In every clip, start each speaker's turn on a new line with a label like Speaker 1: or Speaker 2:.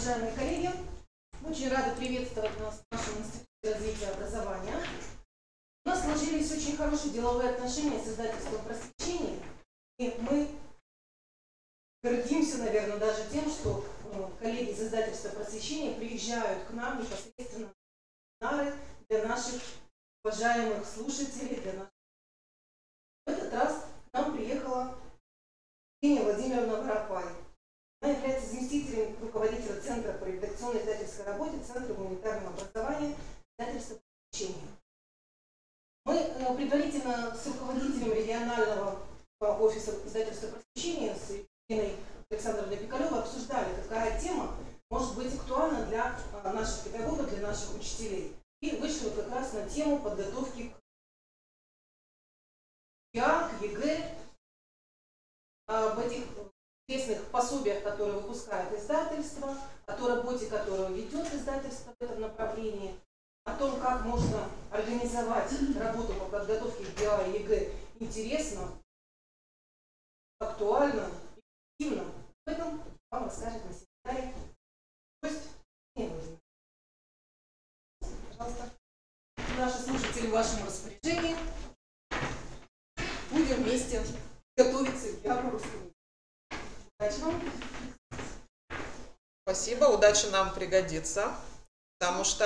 Speaker 1: Уважаемые коллеги, очень рада приветствовать нас в нашем институте развития образования. У нас сложились очень хорошие деловые отношения с издательством «Просвещение», и мы гордимся, наверное, даже тем, что коллеги из издательства «Просвещение» приезжают к нам непосредственно на вебинары для наших уважаемых слушателей. В этот раз к нам приехала Евгения Владимировна Воропай. Она является заместителем руководителя Центра по редакционной издательской работе Центра гуманитарного образования издательства «Просвещение». Мы предварительно с руководителем регионального офиса издательства «Просвещение» с Ириной Александровной Пикалевой обсуждали, какая тема может быть актуальна для наших педагогов, для наших учителей. И вышли как раз на тему подготовки к ЕА, к ЕГЭ, об этих известных пособиях, которые выпускает издательство, о той работе, которую ведет издательство в этом направлении, о том, как можно организовать работу по подготовке к ЕА и ЕГЭ интересно, актуально, эффективно. Об этом вам расскажет на семинаре гость. Пожалуйста, наши слушатели в вашем распоряжении. Будем вместе готовиться к ЕА по русскому. Удачи вам.
Speaker 2: Спасибо, удача нам пригодится, потому что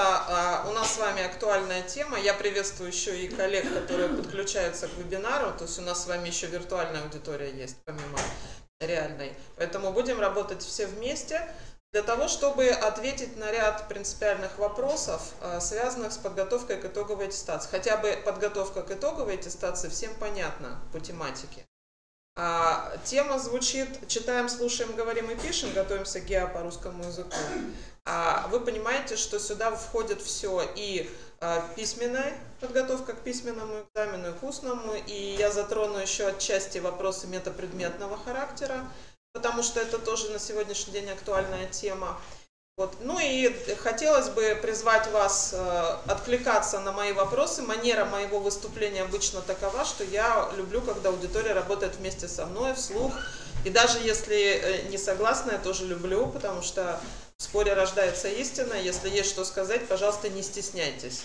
Speaker 2: у нас с вами актуальная тема. Я приветствую еще и коллег, которые подключаются к вебинару, то есть у нас с вами еще виртуальная аудитория есть, помимо реальной. Поэтому будем работать все вместе для того, чтобы ответить на ряд принципиальных вопросов, связанных с подготовкой к итоговой аттестации. Хотя бы подготовка к итоговой аттестации всем понятна по тематике. Тема звучит: читаем, слушаем, говорим и пишем, готовимся к ГИА по русскому языку. Вы понимаете, что сюда входит все: и письменная подготовка к письменному экзамену, и к устному, и я затрону еще отчасти вопросы метапредметного характера, потому что это тоже на сегодняшний день актуальная тема. Вот. Ну и хотелось бы призвать вас откликаться на мои вопросы. Манера моего выступления обычно такова, что я люблю, когда аудитория работает вместе со мной, вслух. И даже если не согласна, я тоже люблю, потому что в споре рождается истина. Если есть что сказать, пожалуйста, не стесняйтесь.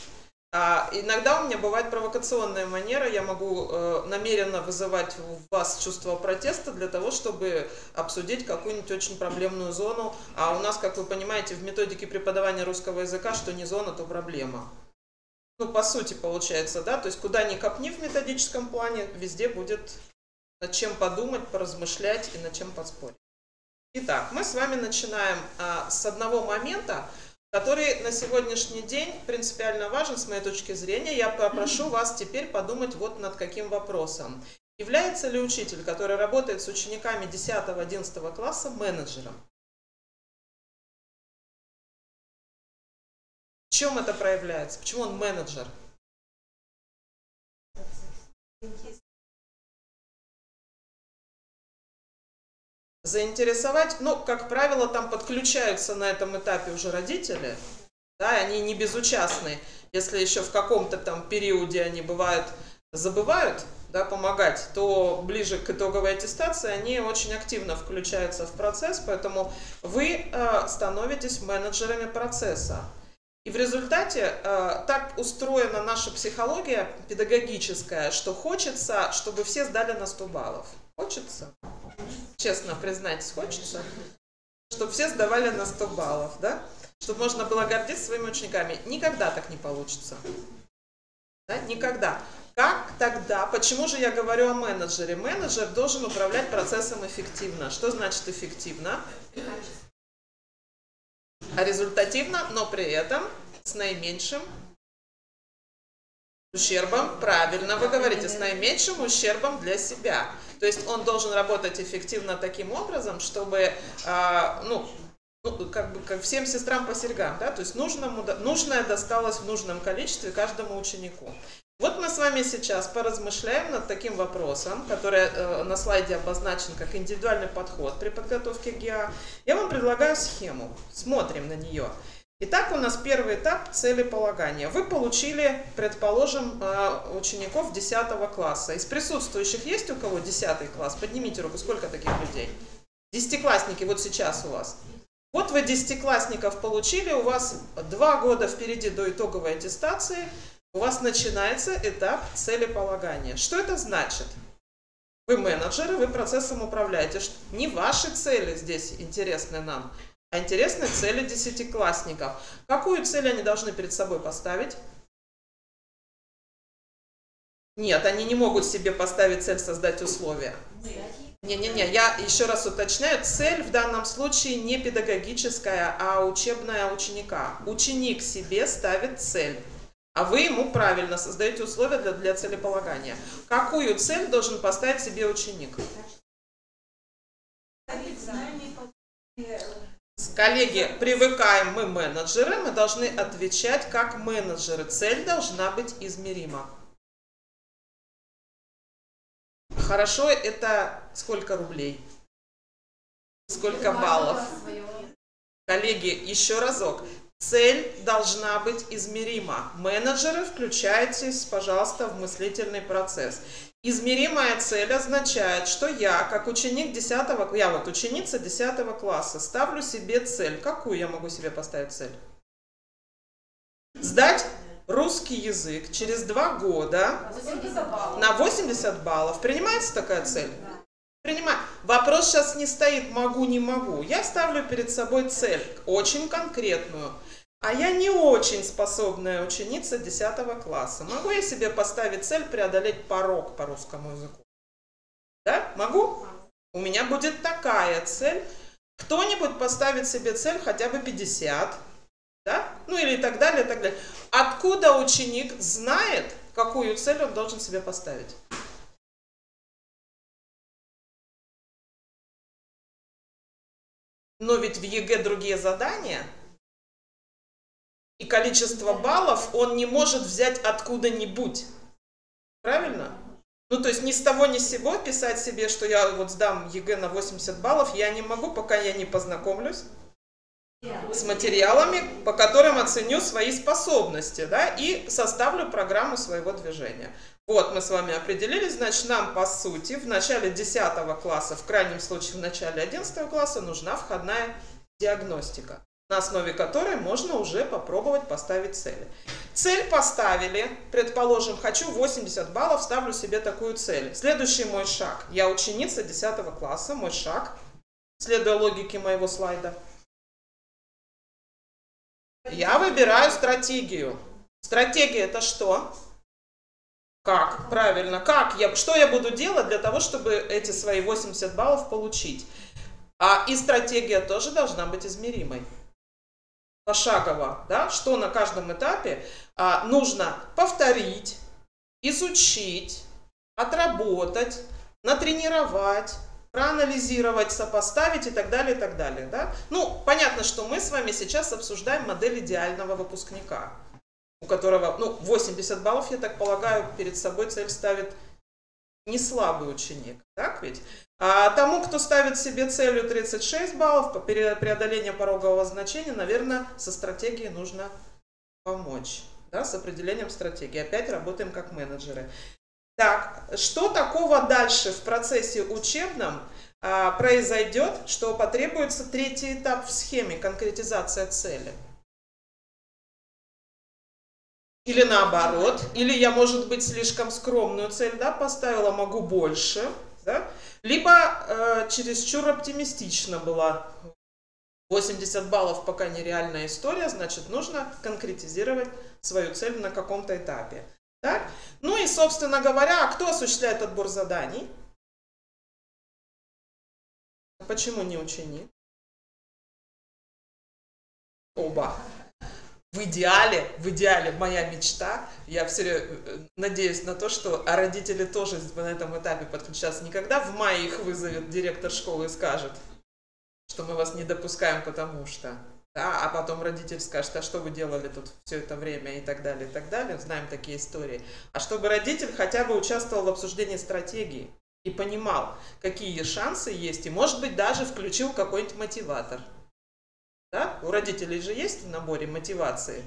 Speaker 2: Иногда у меня бывает провокационная манера, я могу намеренно вызывать в вас чувство протеста для того, чтобы обсудить какую-нибудь очень проблемную зону. А у нас, как вы понимаете, в методике преподавания русского языка, что не зона, то проблема. Ну, по сути, получается, да, то есть куда ни копни в методическом плане, везде будет над чем подумать, поразмышлять и над чем поспорить. Итак, мы с вами начинаем с одного момента, который на сегодняшний день принципиально важен с моей точки зрения. Я попрошу вас теперь подумать вот над каким вопросом. Является ли учитель, который работает с учениками 10-11 класса, менеджером? В чем это проявляется? Почему он менеджер? Заинтересовать, ну, как правило, там подключаются на этом этапе уже родители, да, они не безучастны. Если еще в каком-то там периоде они забывают, да, помогать, то ближе к итоговой аттестации они очень активно включаются в процесс, поэтому вы становитесь менеджерами процесса. И в результате так устроена наша психология педагогическая, что хочется, чтобы все сдали на 100 баллов. Хочется? Честно признайтесь, хочется? Чтобы все сдавали на 100 баллов, да? Чтобы можно было гордиться своими учениками. Никогда так не получится. Да? Никогда. Как тогда? Почему же я говорю о менеджере? Менеджер должен управлять процессом эффективно. Что значит эффективно? Результативно, но при этом с наименьшим ущербом. Правильно вы говорите, с наименьшим ущербом для себя. То есть он должен работать эффективно таким образом, чтобы, как всем сестрам по серьгам, да? То есть нужное досталось в нужном количестве каждому ученику. Вот мы с вами сейчас поразмышляем над таким вопросом, который на слайде обозначен как индивидуальный подход при подготовке к ГИА. Я вам предлагаю схему. Смотрим на нее. Итак, у нас первый этап – целеполагания. Вы получили, предположим, учеников 10 класса. Из присутствующих есть у кого 10 класс? Поднимите руку. Сколько таких людей? Десятиклассники вот сейчас у вас. Вот вы 10-классников получили, у вас 2 года впереди до итоговой аттестации, у вас начинается этап целеполагания. Что это значит? Вы менеджеры, вы процессом управляете. Не ваши цели здесь интересны нам, а интересны цели 10-классников. Какую цель они должны перед собой поставить? Нет, они не могут себе поставить цель создать условия. Не-не-не, я еще раз уточняю, цель в данном случае не педагогическая, а учебная ученика. Ученик себе ставит цель, а вы ему правильно создаете условия для целеполагания. Какую цель должен поставить себе ученик? Коллеги, привыкаем мы менеджеры, мы должны отвечать как менеджеры. Цель должна быть измерима. Хорошо, это сколько рублей? Сколько баллов? Коллеги, еще разок. Цель должна быть измерима. Менеджеры, включайтесь, пожалуйста, в мыслительный процесс. Измеримая цель означает, что я, как ученик 10-го, я вот ученица 10 класса, ставлю себе цель. Какую я могу себе поставить цель? Сдать русский язык через 2 года на 80 баллов. Принимается такая цель? Принимаю. Вопрос сейчас не стоит могу, не могу. Я ставлю перед собой цель, очень конкретную. А я не очень способная ученица 10 класса. Могу я себе поставить цель преодолеть порог по русскому языку? Да? Могу? У меня будет такая цель. Кто-нибудь поставит себе цель хотя бы 50. Да? Ну или и так далее, и так далее. Откуда ученик знает, какую цель он должен себе поставить? Но ведь в ЕГЭ другие задания, и количество баллов он не может взять откуда-нибудь. Правильно? Ну, то есть ни с того ни с сего писать себе, что я вот сдам ЕГЭ на 80 баллов, я не могу, пока я не познакомлюсь с материалами, по которым оценю свои способности, да, и составлю программу своего движения. Вот мы с вами определились, значит, нам по сути в начале 10 класса, в крайнем случае в начале 11 класса нужна входная диагностика, на основе которой можно уже попробовать поставить цели. Цель поставили, предположим, хочу 80 баллов, ставлю себе такую цель. Следующий мой шаг. Я ученица 10 класса, мой шаг, следуя логике моего слайда. Я выбираю стратегию. Стратегия это что? Как? Правильно. Что я буду делать для того, чтобы эти свои 80 баллов получить? И стратегия тоже должна быть измеримой. Пошагово, да? Что на каждом этапе нужно повторить, изучить, отработать, натренировать, проанализировать, сопоставить и так далее, и так далее. Да? Ну, понятно, что мы с вами сейчас обсуждаем модель идеального выпускника, у которого, 80 баллов, я так полагаю, перед собой цель ставит не слабый ученик. Так ведь? А тому, кто ставит себе целью 36 баллов по преодолению порогового значения, наверное, со стратегией нужно помочь. Да, с определением стратегии. Опять работаем как менеджеры. Так, что такого дальше в процессе учебном произойдет, что потребуется 3-й этап в схеме, конкретизация цели? Или наоборот, или я, может быть, слишком скромную цель, да, поставила, могу больше, да? Либо чересчур оптимистично была. 80 баллов пока нереальная история, значит, нужно конкретизировать свою цель на каком-то этапе. Так? Ну и, собственно говоря, кто осуществляет отбор заданий? Почему не ученик? Оба. В идеале моя мечта, я все надеюсь на то, что родители тоже на этом этапе подключаться. Никогда в мае их вызовет директор школы и скажет, что мы вас не допускаем, потому что... Да, а потом родитель скажет, а что вы делали тут все это время и так далее, и так далее. Знаем такие истории. А чтобы родитель хотя бы участвовал в обсуждении стратегии и понимал, какие шансы есть, и, может быть, даже включил какой-нибудь мотиватор. Да? У родителей же есть в наборе мотивации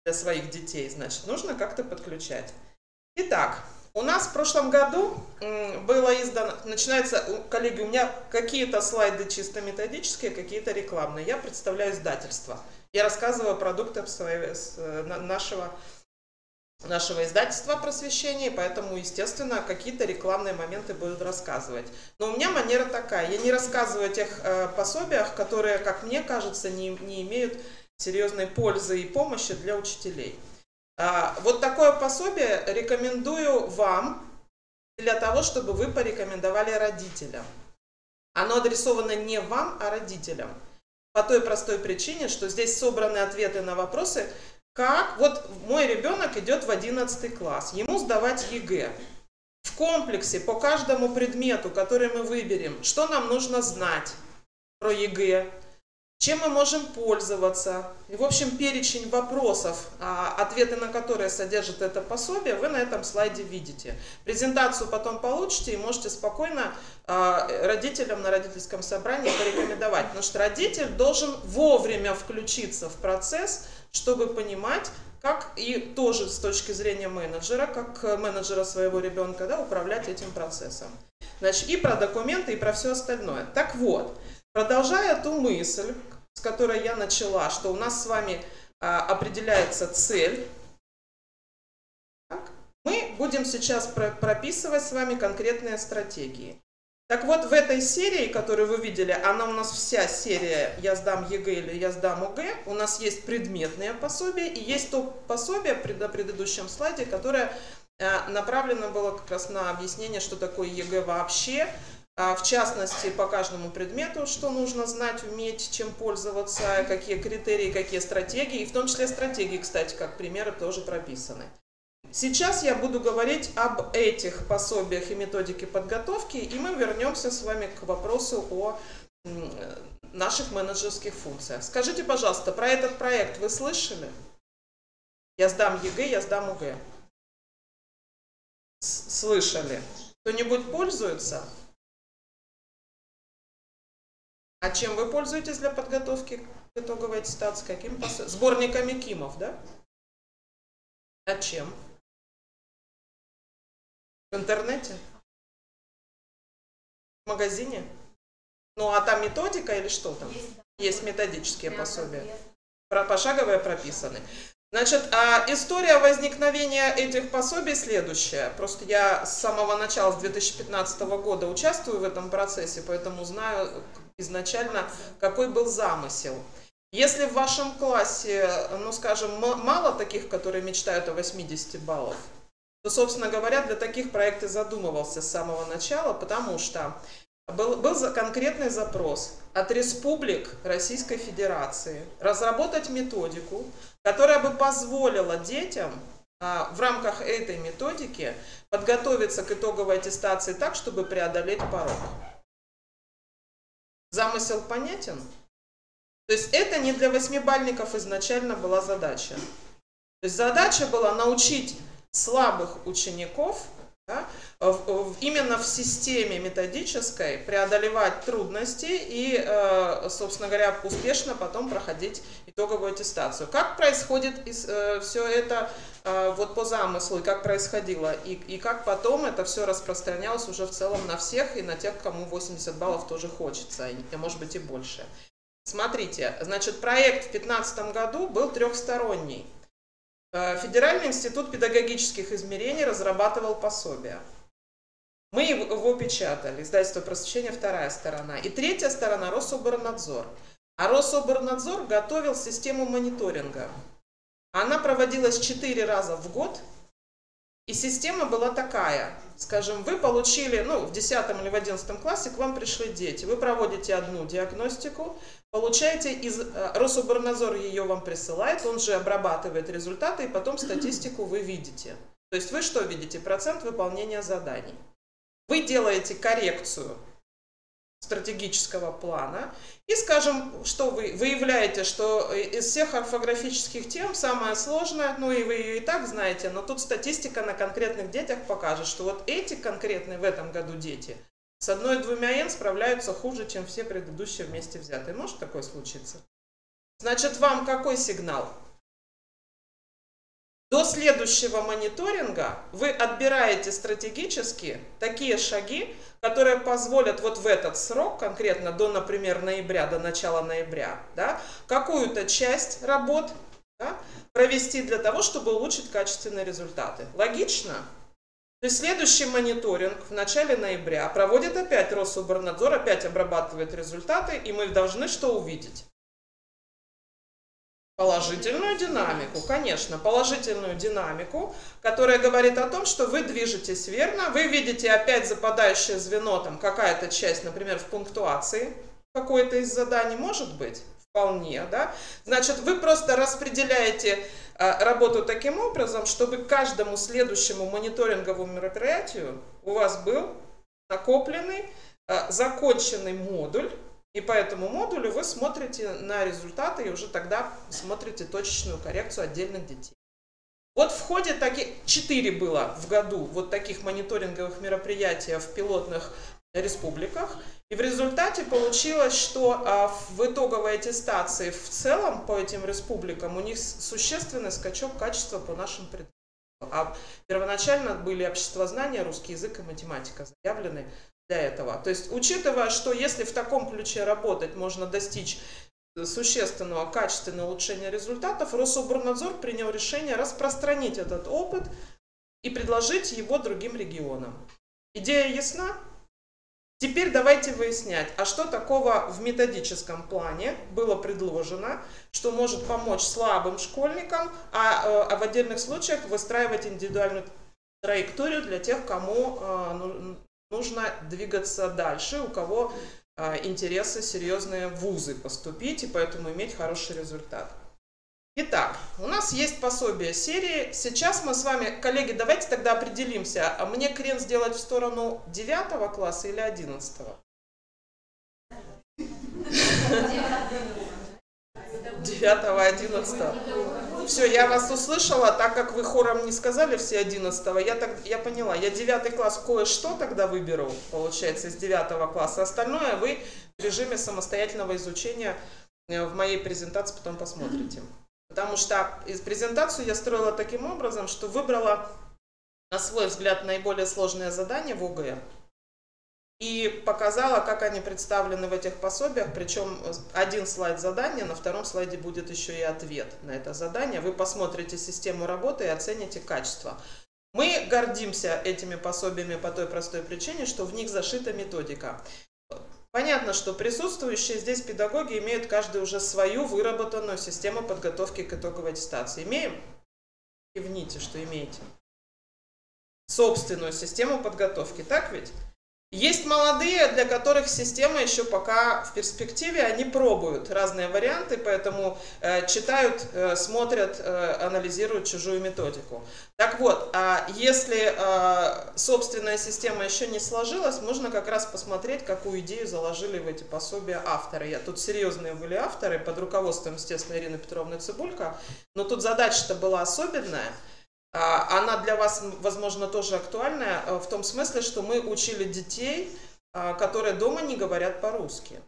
Speaker 2: для своих детей, значит, нужно как-то подключать. Итак, у нас в прошлом году было издано, начинается, коллеги, у меня какие-то слайды чисто методические, какие-то рекламные. Я представляю издательство. Я рассказываю о продуктах нашего издательства просвещения, поэтому, естественно, какие-то рекламные моменты будут рассказывать. Но у меня манера такая. Я не рассказываю о тех пособиях, которые, как мне кажется, не имеют серьезной пользы и помощи для учителей. Вот такое пособие рекомендую вам для того, чтобы вы порекомендовали родителям. Оно адресовано не вам, а родителям. По той простой причине, что здесь собраны ответы на вопросы, как вот мой ребенок идет в 11 класс, ему сдавать ЕГЭ. В комплексе по каждому предмету, который мы выберем, что нам нужно знать про ЕГЭ, чем мы можем пользоваться. И, в общем, перечень вопросов, ответы на которые содержит это пособие, вы на этом слайде видите. Презентацию потом получите и можете спокойно родителям на родительском собрании порекомендовать. Потому что родитель должен вовремя включиться в процесс, чтобы понимать, как и тоже с точки зрения менеджера, как менеджера своего ребенка, да, управлять этим процессом. Значит, и про документы, и про все остальное. Так вот, продолжая ту мысль, с которой я начала, что у нас с вами определяется цель, так, мы будем сейчас прописывать с вами конкретные стратегии. Так вот, в этой серии, которую вы видели, она у нас вся серия «Я сдам ЕГЭ» или «Я сдам ОГЭ», у нас есть предметные пособия и есть то пособие на предыдущем слайде, которое направлено было как раз на объяснение, что такое ЕГЭ вообще, в частности, по каждому предмету, что нужно знать, уметь, чем пользоваться, какие критерии, какие стратегии, и в том числе стратегии, кстати, как примеры, тоже прописаны. Сейчас я буду говорить об этих пособиях и методике подготовки, и мы вернемся с вами к вопросу о наших менеджерских функциях. Скажите, пожалуйста, про этот проект вы слышали? Я сдам ЕГЭ, я сдам ОГЭ. Слышали? Кто-нибудь пользуется? А чем вы пользуетесь для подготовки к итоговой аттестации? Каким пособием? Сборниками КИМов, да? А чем? В интернете? В магазине? Ну, а там методика или что там? Есть методические пособия. Пошаговые прописаны. Значит, история возникновения этих пособий следующая. Просто я с самого начала, с 2015 года участвую в этом процессе, поэтому знаю изначально, какой был замысел. Если в вашем классе, ну скажем, мало таких, которые мечтают о 80 баллов, то, собственно говоря, для таких проект и задумывался с самого начала, потому что был конкретный запрос от республик Российской Федерации разработать методику, которая бы позволила детям в рамках этой методики подготовиться к итоговой аттестации так, чтобы преодолеть порог. Замысел понятен? То есть это не для 8-бальников изначально была задача. То есть задача была научить слабых учеников, да, именно в системе методической преодолевать трудности и, собственно говоря, успешно потом проходить итоговую аттестацию. Как происходит все это вот по замыслу, и как происходило, и как потом это все распространялось уже в целом на всех, и на тех, кому 80 баллов тоже хочется, и может быть и больше. Смотрите, значит, проект в 2015 году был трехсторонний. Федеральный институт педагогических измерений разрабатывал пособие. Мы его печатали, издательство просвещения, вторая сторона. И третья сторона – Рособорнадзор. А Рособорнадзор готовил систему мониторинга. Она проводилась 4 раза в год. И система была такая. Скажем, вы получили, ну, в 10 или в 11 классе к вам пришли дети. Вы проводите одну диагностику, получаете Рособорнадзор ее вам присылает, он же обрабатывает результаты, и потом статистику вы видите. То есть вы что видите? Процент выполнения заданий. Вы делаете коррекцию стратегического плана и, скажем, что вы выявляете, что из всех орфографических тем самое сложное, ну и вы ее и так знаете, но тут статистика на конкретных детях покажет, что вот эти конкретные в этом году дети с 1-2 N справляются хуже, чем все предыдущие вместе взятые. Может такое случиться? Значит, вам какой сигнал? До следующего мониторинга вы отбираете стратегически такие шаги, которые позволят вот в этот срок, конкретно до, например, ноября, до начала ноября, да, какую-то часть работ, да, провести для того, чтобы улучшить качественные результаты. Логично? То есть следующий мониторинг в начале ноября проводит опять Рособорнадзор, опять обрабатывает результаты, и мы должны что увидеть? Положительную динамику, конечно, положительную динамику, которая говорит о том, что вы движетесь верно, вы видите опять западающее звено, там какая-то часть, например, в пунктуации, какое-то из заданий может быть, вполне, да, значит, вы просто распределяете работу таким образом, чтобы к каждому следующему мониторинговому мероприятию у вас был накопленный, законченный модуль, и по этому модулю вы смотрите на результаты и уже тогда смотрите точечную коррекцию отдельных детей. Вот в ходе таких 4 было в году вот таких мониторинговых мероприятий в пилотных республиках. И в результате получилось, что в итоговой аттестации в целом по этим республикам у них существенный скачок качества по нашим предметам. А первоначально были обществознание, русский язык и математика заявлены для этого. То есть, учитывая, что если в таком ключе работать, можно достичь существенного качественного улучшения результатов, Рособорнадзор принял решение распространить этот опыт и предложить его другим регионам. Идея ясна? Теперь давайте выяснять, а что такого в методическом плане было предложено, что может помочь слабым школьникам, а в отдельных случаях выстраивать индивидуальную траекторию для тех, кому нужно двигаться дальше, у кого интересы серьезные в вузы поступить и поэтому иметь хороший результат. Итак, у нас есть пособие серии. Сейчас мы с вами, коллеги, давайте тогда определимся, а мне крен сделать в сторону 9 класса или 11? 9-11. Все, я вас услышала, так как вы хором не сказали все 11, я поняла. Я 9 класс кое-что тогда выберу, получается, из 9 класса. Остальное вы в режиме самостоятельного изучения в моей презентации потом посмотрите. Потому что презентацию я строила таким образом, что выбрала на свой взгляд наиболее сложные задания в ОГЭ и показала, как они представлены в этих пособиях, причем один слайд задания, на втором слайде будет еще и ответ на это задание. Вы посмотрите систему работы и оцените качество. Мы гордимся этими пособиями по той простой причине, что в них зашита методика. Понятно, что присутствующие здесь педагоги имеют каждый уже свою выработанную систему подготовки к итоговой аттестации. Имеем? Кивните, что имеете. Собственную систему подготовки, так ведь? Есть молодые, для которых система еще пока в перспективе, они пробуют разные варианты, поэтому читают, смотрят, анализируют чужую методику. Так вот, если собственная система еще не сложилась, можно как раз посмотреть, какую идею заложили в эти пособия авторы. Тут серьезные были авторы под руководством, естественно, Ирины Петровны Цыбулько, но тут задача-то была особенная. Она для вас, возможно, тоже актуальная в том смысле, что мы учили детей, которые дома не говорят по-русски,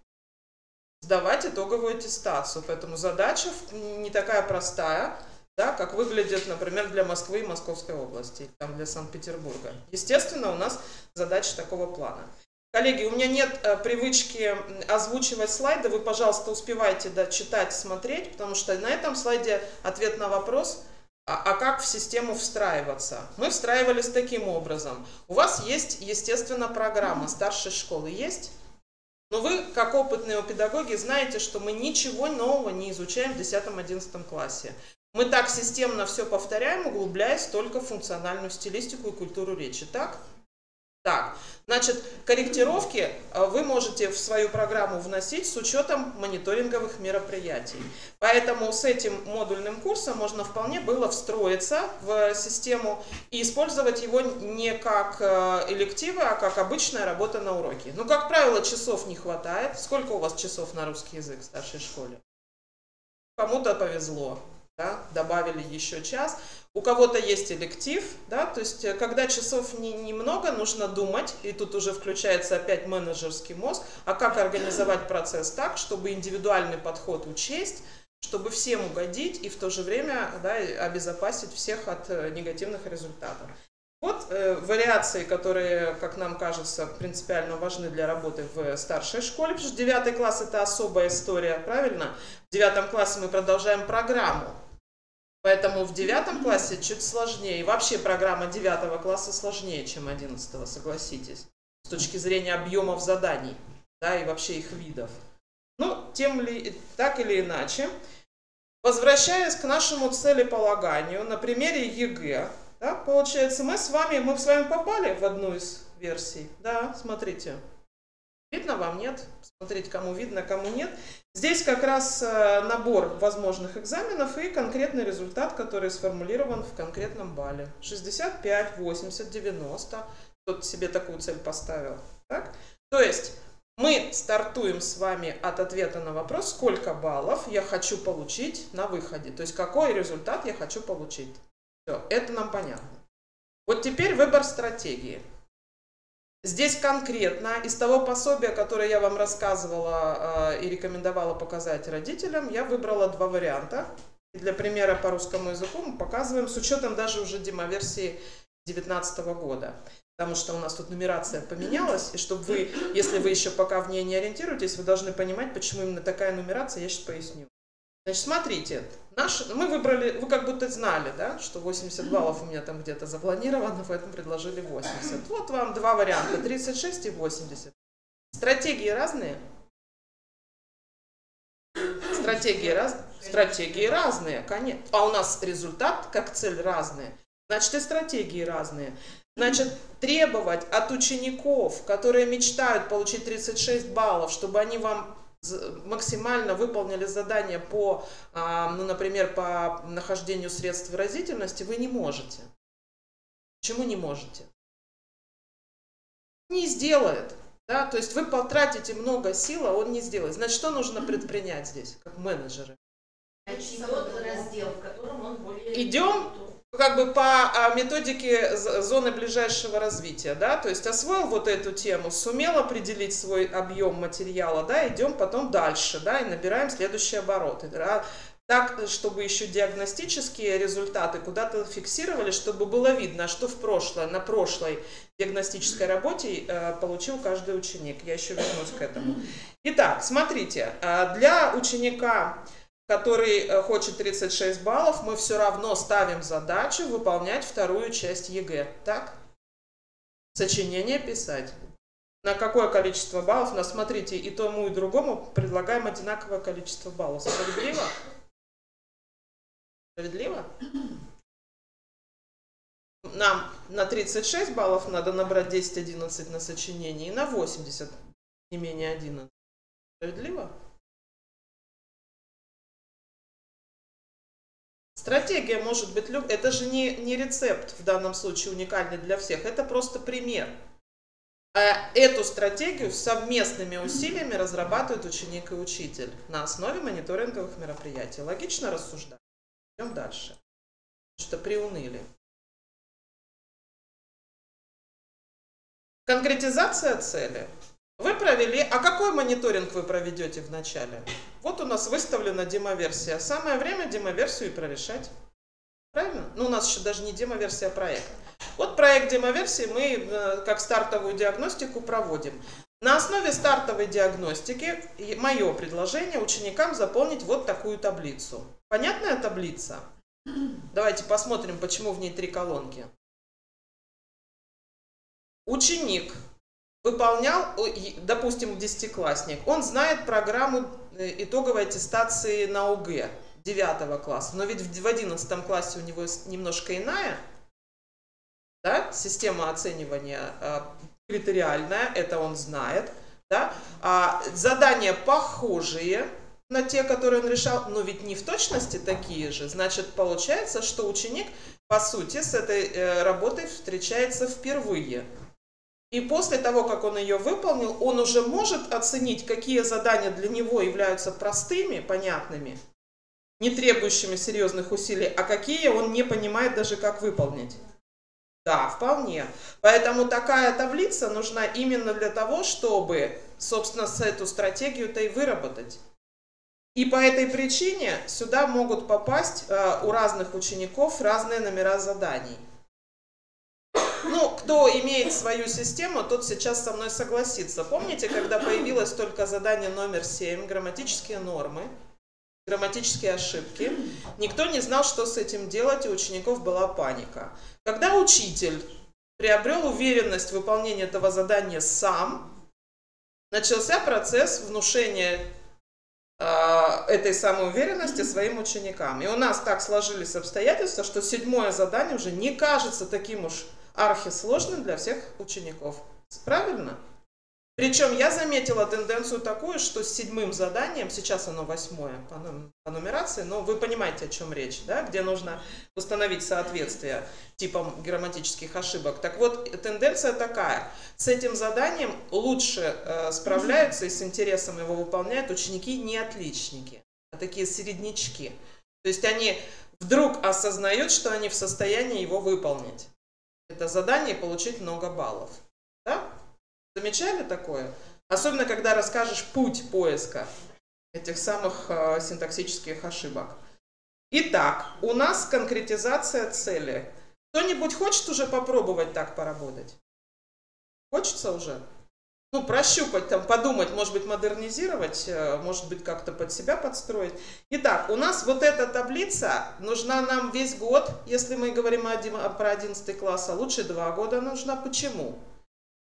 Speaker 2: сдавать итоговую аттестацию. Поэтому задача не такая простая, да, как выглядит, например, для Москвы и Московской области, там для Санкт-Петербурга. Естественно, у нас задача такого плана. Коллеги, у меня нет привычки озвучивать слайды, вы, пожалуйста, успевайте читать, смотреть, потому что на этом слайде ответ на вопрос, а как в систему встраиваться? Мы встраивались таким образом. У вас есть, естественно, программа старшей школы. Есть? Но вы, как опытные педагоги, знаете, что мы ничего нового не изучаем в 10-11 классе. Мы так системно все повторяем, углубляясь только в функциональную стилистику и культуру речи. Так? Так, значит, корректировки вы можете в свою программу вносить с учетом мониторинговых мероприятий. Поэтому с этим модульным курсом можно вполне было встроиться в систему и использовать его не как элективы, а как обычная работа на уроке. Ну, как правило, часов не хватает. Сколько у вас часов на русский язык в старшей школе? Кому-то повезло. Да, добавили еще час. У кого-то есть электив, да, то есть когда часов немного, нужно думать, и тут уже включается опять менеджерский мозг, а как организовать процесс так, чтобы индивидуальный подход учесть, чтобы всем угодить и в то же время, да, обезопасить всех от негативных результатов. Вот вариации, которые, как нам кажется, принципиально важны для работы в старшей школе, потому что 9 класс – это особая история, правильно? В 9 классе мы продолжаем программу, поэтому в 9 классе чуть сложнее. И вообще программа 9 класса сложнее, чем 11, согласитесь, с точки зрения объемов заданий, да, и вообще их видов. Ну, так или иначе, возвращаясь к нашему целеполаганию, на примере ЕГЭ, да, получается, мы с вами попали в одну из версий. Да, смотрите. Видно вам, нет? Смотрите, кому видно, кому нет. Здесь как раз набор возможных экзаменов и конкретный результат, который сформулирован в конкретном балле. 65, 80, 90. Кто-то себе такую цель поставил. Так? То есть мы стартуем с вами от ответа на вопрос, сколько баллов я хочу получить на выходе. То есть какой результат я хочу получить. Все, это нам понятно. Вот теперь выбор стратегии. Здесь конкретно из того пособия, которое я вам рассказывала и рекомендовала показать родителям, я выбрала 2 варианта. И для примера по русскому языку мы показываем с учетом даже уже демоверсии 2019 года. Потому что у нас тут нумерация поменялась, и чтобы вы, если вы еще пока в ней не ориентируетесь, вы должны понимать, почему именно такая нумерация, я сейчас поясню. Значит, смотрите, мы выбрали, вы как будто знали, да, что 80 баллов у меня там где-то запланировано, поэтому предложили 80. Вот вам 2 варианта, 36 и 80. Стратегии разные? Стратегии разные, конечно. А у нас результат как цель разные, значит и стратегии разные. Значит, требовать от учеников, которые мечтают получить 36 баллов, чтобы они вам максимально выполнили задание по, ну, например, по нахождению средств выразительности, вы не можете. Почему не можете? Не сделает. Да? То есть вы потратите много сил, а он не сделает. Значит, что нужно предпринять здесь, как менеджеры?
Speaker 3: Идет раздел, в котором он более...
Speaker 2: Идем как бы по методике зоны ближайшего развития, да, то есть освоил вот эту тему, сумел определить свой объем материала, да, идем потом дальше, да, и набираем следующие обороты, да, так, чтобы еще диагностические результаты куда-то фиксировали, чтобы было видно, что на прошлой диагностической работе получил каждый ученик. Я еще вернусь к этому. Итак, смотрите, для ученика, который хочет 36 баллов, мы все равно ставим задачу выполнять 2-ю часть ЕГЭ. Так? Сочинение писать. На какое количество баллов? Но смотрите, и тому, и другому предлагаем одинаковое количество баллов. Справедливо? Справедливо? Нам на 36 баллов надо набрать 10-11 на сочинение, и на 80 не менее 11. Справедливо? Стратегия может быть, это же не рецепт в данном случае уникальный для всех, это просто пример. Эту стратегию совместными усилиями разрабатывает ученик и учитель на основе мониторинговых мероприятий. Логично рассуждать. Идем дальше. Что-то приуныли. Конкретизация цели. Вы провели, а какой мониторинг вы проведете в начале? Вот у нас выставлена демоверсия. Самое время демоверсию и прорешать. Правильно? Ну, у нас еще даже не демоверсия, а проект. Вот проект демоверсии мы как стартовую диагностику проводим. На основе стартовой диагностики мое предложение ученикам заполнить вот такую таблицу. Понятная таблица? Давайте посмотрим, почему в ней 3 колонки. Ученик выполнял, допустим, 10-классник, он знает программу итоговой аттестации на ОГЭ 9 класса, но ведь в 11 классе у него немножко иная, да, система оценивания критериальная, это он знает, да, задания похожие на те, которые он решал, но ведь не в точности такие же, значит, получается, что ученик, по сути, с этой работой встречается впервые. И после того, как он ее выполнил, он уже может оценить, какие задания для него являются простыми, понятными, не требующими серьезных усилий, а какие он не понимает даже, как выполнить. Да, вполне. Поэтому такая таблица нужна именно для того, чтобы, собственно, эту стратегию-то и выработать. И по этой причине сюда могут попасть у разных учеников разные номера заданий. Ну, кто имеет свою систему, тот сейчас со мной согласится. Помните, когда появилось только задание номер 7, грамматические нормы, грамматические ошибки, никто не знал, что с этим делать, и у учеников была паника. Когда учитель приобрел уверенность в выполнении этого задания сам, начался процесс внушения этой самой уверенности своим ученикам. И у нас так сложились обстоятельства, что 7-е задание уже не кажется таким уж архисложным для всех учеников. Правильно? Причем я заметила тенденцию такую, что с 7-м заданием, сейчас оно 8-е по нумерации, но вы понимаете, о чем речь, да? Где нужно установить соответствие типам грамматических ошибок. Так вот, тенденция такая. С этим заданием лучше справляются и с интересом его выполняют ученики не отличники, а такие середнячки. То есть они вдруг осознают, что они в состоянии его выполнить. Это задание и получить много баллов. Да? Замечали такое? Особенно, когда расскажешь путь поиска этих самых синтаксических ошибок. Итак, у нас конкретизация цели. Кто-нибудь хочет уже попробовать так поработать? Хочется уже? Ну, прощупать, там, подумать, может быть, модернизировать, может быть, как-то под себя подстроить. Итак, у нас вот эта таблица нужна нам весь год, если мы говорим про 11 класс, а лучше 2 года нужна. Почему?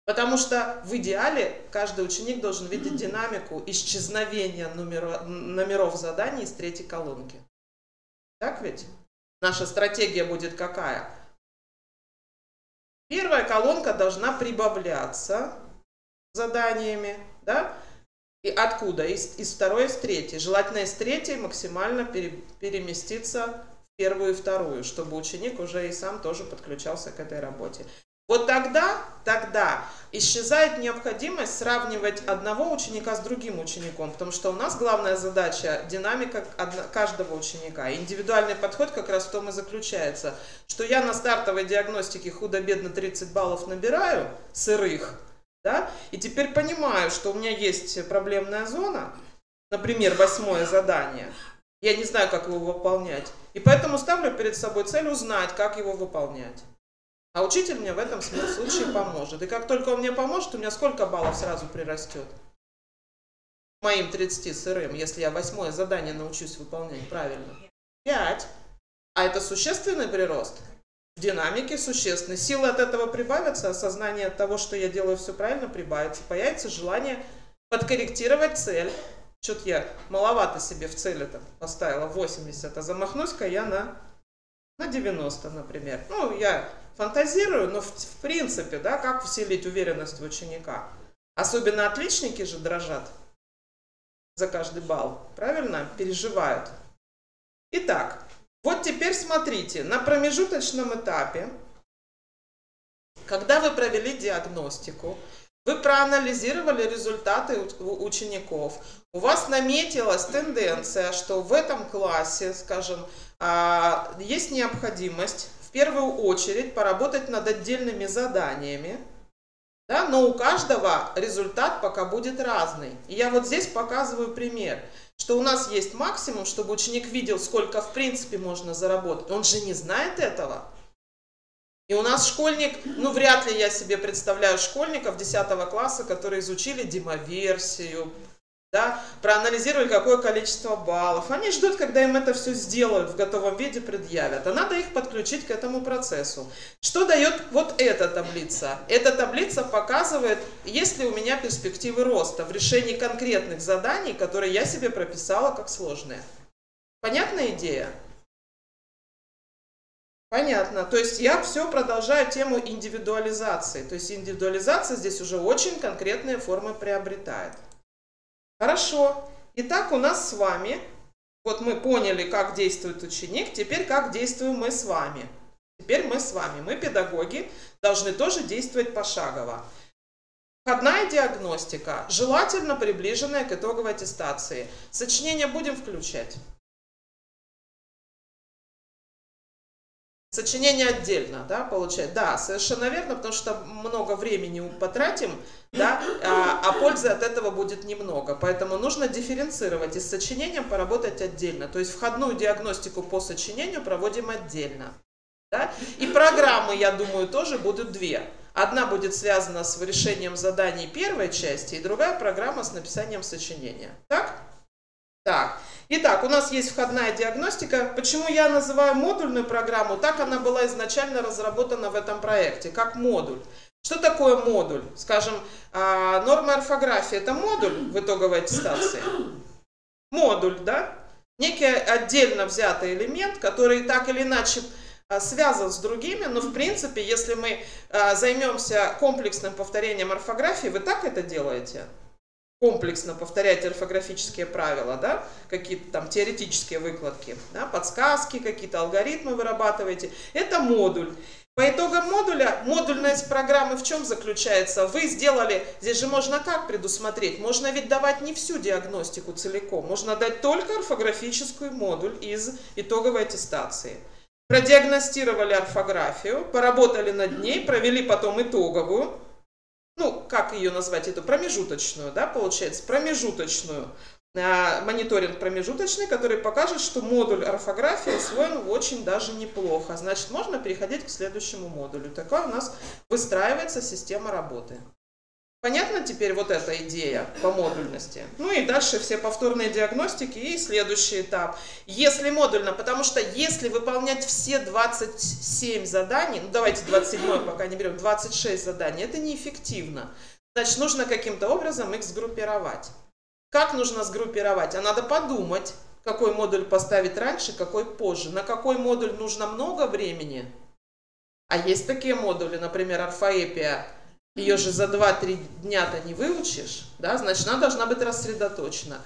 Speaker 2: Потому что в идеале каждый ученик должен видеть динамику исчезновения номеров заданий из 3-й колонки. Так ведь? Наша стратегия будет какая? 1-я колонка должна прибавляться заданиями, да? И откуда? Из 2-й, из 3-й. Желательно из 3-й максимально переместиться в 1-ю и 2-ю, чтобы ученик уже и сам тоже подключался к этой работе. Вот тогда исчезает необходимость сравнивать одного ученика с другим учеником, потому что у нас главная задача – динамика каждого ученика. Индивидуальный подход как раз в том и заключается, что я на стартовой диагностике худо-бедно 30 баллов набираю, сырых, да, и теперь понимаю, что у меня есть проблемная зона, например, 8-е задание, я не знаю, как его выполнять, и поэтому ставлю перед собой цель узнать, как его выполнять. А учитель мне в этом случае поможет. И как только он мне поможет, у меня сколько баллов сразу прирастет? Моим 30 сырым, если я 8-е задание научусь выполнять правильно. 5. А это существенный прирост. В динамике существенный. Силы от этого прибавятся, осознание того, что я делаю все правильно, прибавится. Появится желание подкорректировать цель. Что-то я маловато себе в цели-то поставила 80, а замахнусь-ка я на 90, например. Ну, я фантазирую, но в принципе, да, как вселить уверенность в ученика? Особенно отличники же дрожат за каждый балл, правильно? Переживают. Итак, вот теперь смотрите, на промежуточном этапе, когда вы провели диагностику, вы проанализировали результаты учеников, у вас наметилась тенденция, что в этом классе, скажем, есть необходимость в первую очередь поработать над отдельными заданиями, да, но у каждого результат пока будет разный. И я вот здесь показываю пример, что у нас есть максимум, чтобы ученик видел, сколько в принципе можно заработать. Он же не знает этого. И у нас школьник, ну вряд ли я себе представляю школьников 10 класса, которые изучили демоверсию, да, проанализировали какое количество баллов. Они ждут, когда им это все сделают, в готовом виде предъявят. А надо их подключить к этому процессу. Что дает вот эта таблица? Эта таблица показывает, есть ли у меня перспективы роста в решении конкретных заданий, которые я себе прописала как сложные. Понятная идея? Понятно. То есть я все продолжаю тему индивидуализации. То есть индивидуализация здесь уже очень конкретные формы приобретает. Хорошо. Итак, у нас с вами, вот мы поняли, как действует ученик, теперь как действуем мы с вами. Теперь мы с вами, мы, педагоги, должны тоже действовать пошагово. Входная диагностика, желательно приближенная к итоговой аттестации. Сочинение будем включать? Сочинение отдельно, да, получается. Да, совершенно верно, потому что много времени потратим, да, а пользы от этого будет немного. Поэтому нужно дифференцировать и с сочинением поработать отдельно. То есть входную диагностику по сочинению проводим отдельно. Да? И программы, я думаю, тоже будут две. Одна будет связана с решением заданий первой части, и другая программа с написанием сочинения. Так? Так. Итак, у нас есть входная диагностика. Почему я называю модульную программу? Так она была изначально разработана в этом проекте, как модуль. Что такое модуль? Скажем, норма орфографии – это модуль в итоговой аттестации? Модуль, да? Некий отдельно взятый элемент, который так или иначе связан с другими, но в принципе, если мы займемся комплексным повторением орфографии, вы так это делаете? Комплексно повторять орфографические правила, да? Какие-то там теоретические выкладки, да? Подсказки, какие-то алгоритмы вырабатываете. Это модуль. По итогам модуля, модульность программы в чем заключается? Вы сделали, здесь же можно как предусмотреть? Можно ведь давать не всю диагностику целиком, можно дать только орфографический модуль из итоговой аттестации. Продиагностировали орфографию, поработали над ней, провели потом итоговую, ну, как ее назвать, эту промежуточную, да, получается, промежуточную, мониторинг промежуточный, который покажет, что модуль орфографии усвоен очень даже неплохо. Значит, можно переходить к следующему модулю. Такая у нас выстраивается система работы. Понятно теперь вот эта идея по модульности? Ну и дальше все повторные диагностики и следующий этап. Если модульно, потому что если выполнять все 27 заданий, ну давайте 27 пока не берем, 26 заданий, это неэффективно. Значит, нужно каким-то образом их сгруппировать. Как нужно сгруппировать? А надо подумать, какой модуль поставить раньше, какой позже. На какой модуль нужно много времени. А есть такие модули, например, орфоэпия. Ее же за 2-3 дня-то не выучишь, да? Значит, она должна быть рассредоточена.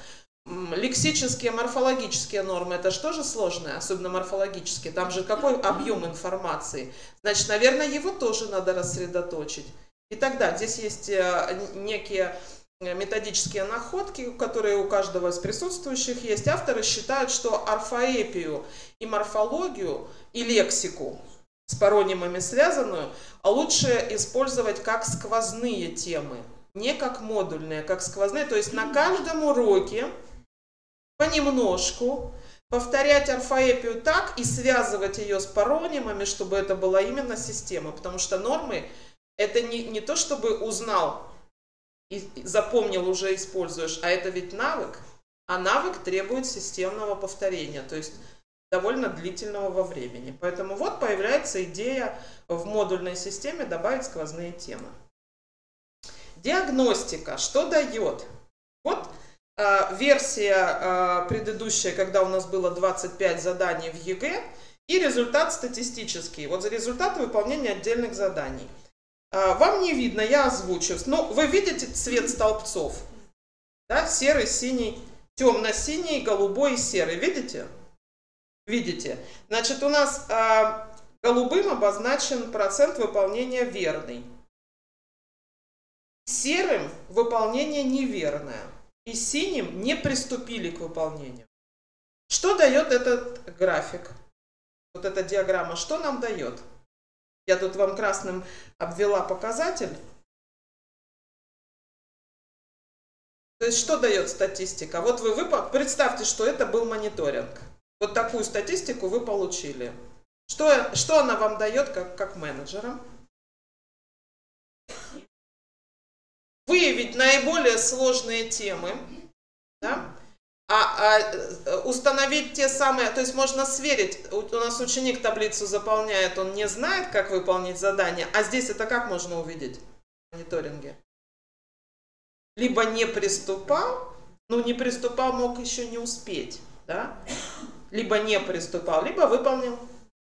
Speaker 2: Лексические, морфологические нормы, это же тоже сложное, особенно морфологические. Там же какой объем информации? Значит, наверное, его тоже надо рассредоточить. И тогда здесь есть некие методические находки, которые у каждого из присутствующих есть. Авторы считают, что орфоэпию и морфологию, и лексику с паронимами связанную, лучше использовать как сквозные темы, не как модульные, как сквозные. То есть на каждом уроке понемножку повторять орфоэпию так и связывать ее с паронимами, чтобы это была именно система. Потому что нормы это не то, чтобы узнал и запомнил, уже используешь, а это ведь навык. А навык требует системного повторения. То есть довольно длительного во времени. Поэтому вот появляется идея в модульной системе добавить сквозные темы. Диагностика. Что дает? Вот версия предыдущая, когда у нас было 25 заданий в ЕГЭ, и результат статистический. Вот за результаты выполнения отдельных заданий. Вам не видно, я озвучу. Но вы видите цвет столбцов? Да? Серый, синий, темно-синий, голубой и серый. Видите? Видите? Значит, у нас голубым обозначен процент выполнения верный. Серым выполнение неверное. И синим не приступили к выполнению. Что дает этот график? Вот эта диаграмма, что нам дает? Я тут вам красным обвела показатель. То есть, что дает статистика? Вот вы представьте, что это был мониторинг. Вот такую статистику вы получили. Что она вам дает как менеджерам? Выявить наиболее сложные темы, да? Установить те самые, то есть можно сверить, у нас ученик таблицу заполняет, он не знает, как выполнить задание, а здесь это как можно увидеть в мониторинге? Либо не приступал, но не приступал, мог еще не успеть, да? Либо не приступал, либо выполнил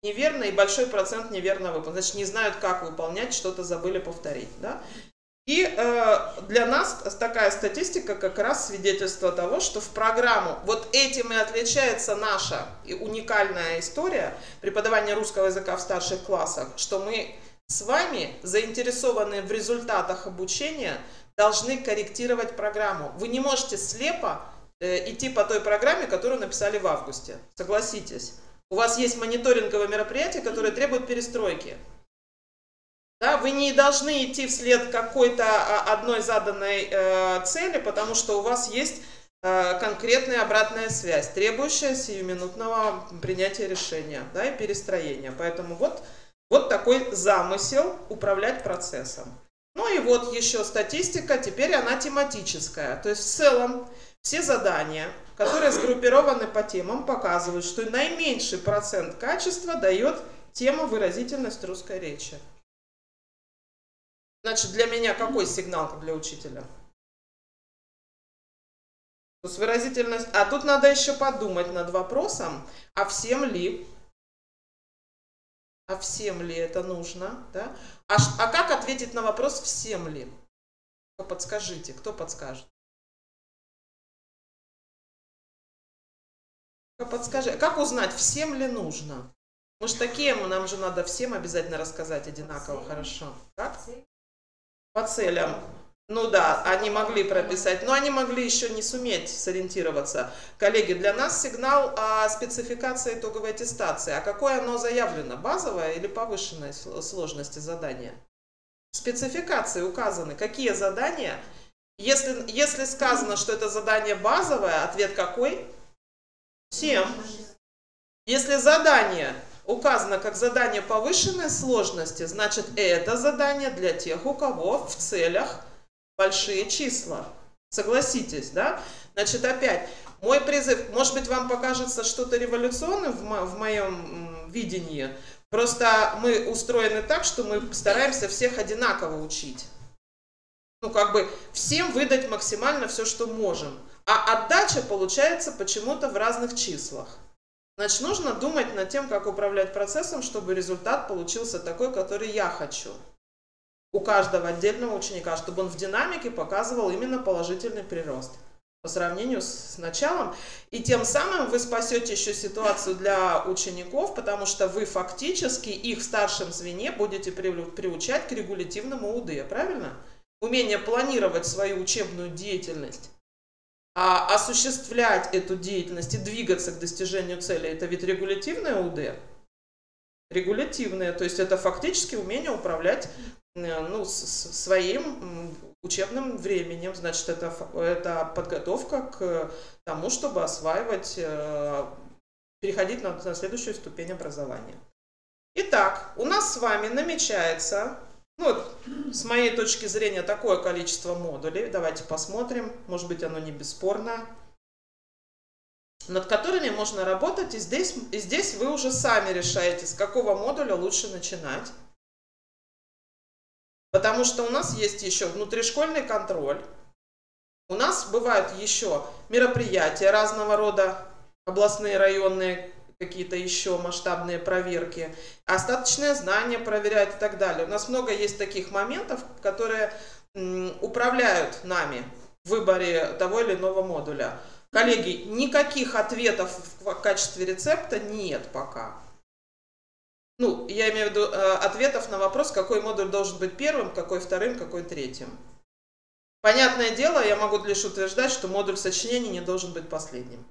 Speaker 2: неверно, и большой процент неверно выполнил. Значит, не знают, как выполнять, что-то забыли повторить, да? И для нас такая статистика как раз свидетельство того, что в программу, вот этим и отличается наша уникальная история преподавания русского языка в старших классах, что мы с вами, заинтересованные в результатах обучения, должны корректировать программу. Вы не можете слепо идти по той программе, которую написали в августе. Согласитесь. У вас есть мониторинговые мероприятия, которые требуют перестройки. Да, вы не должны идти вслед какой-то одной заданной цели, потому что у вас есть конкретная обратная связь, требующая сиюминутного принятия решения, да, и перестроения. Поэтому вот такой замысел управлять процессом. Ну и вот еще статистика, теперь она тематическая. То есть в целом все задания, которые сгруппированы по темам, показывают, что наименьший процент качества дает тема выразительность русской речи. Значит, для меня какой сигнал, как для учителя? То есть выразительность. А тут надо еще подумать над вопросом, а всем ли это нужно? Да? А как ответить на вопрос, всем ли? Подскажите, кто подскажет? Подскажи, как узнать, всем ли нужно? Мы же такие, нам же надо всем обязательно рассказать одинаково хорошо. Как? По целям. Ну да, они могли прописать, но они могли еще не суметь сориентироваться. Коллеги, для нас сигнал о спецификации итоговой аттестации. А какое оно заявлено? Базовое или повышенной сложности задания? В спецификации указаны, какие задания. Если сказано, что это задание базовое, ответ какой? 7. Если задание указано как задание повышенной сложности, значит это задание для тех, у кого в целях большие числа. Согласитесь, да? Значит, опять, мой призыв, может быть, вам покажется что-то революционным в моем видении, просто мы устроены так, что мы стараемся всех одинаково учить. Ну, как бы всем выдать максимально все, что можем. А отдача получается почему-то в разных числах. Значит, нужно думать над тем, как управлять процессом, чтобы результат получился такой, который я хочу. У каждого отдельного ученика, чтобы он в динамике показывал именно положительный прирост по сравнению с началом. И тем самым вы спасете еще ситуацию для учеников, потому что вы фактически их в старшем звене будете приучать к регулятивному УД, правильно? Умение планировать свою учебную деятельность, а осуществлять эту деятельность и двигаться к достижению цели, это ведь регулятивное УД. Регулятивное, то есть это фактически умение управлять своим учебным временем. Значит, это подготовка к тому, чтобы осваивать, переходить на следующую ступень образования. Итак, у нас с вами намечается, с моей точки зрения, такое количество модулей. Давайте посмотрим, может быть, оно не бесспорно, над которыми можно работать. И здесь вы уже сами решаете, с какого модуля лучше начинать. Потому что у нас есть еще внутришкольный контроль. У нас бывают еще мероприятия разного рода, областные, районные, какие-то еще масштабные проверки, остаточные знания проверяют и так далее. У нас много есть таких моментов, которые управляют нами в выборе того или иного модуля. Коллеги, никаких ответов в качестве рецепта нет пока. Я имею в виду ответов на вопрос, какой модуль должен быть первым, какой вторым, какой третьим. Понятное дело, я могу лишь утверждать, что модуль сочинений не должен быть последним.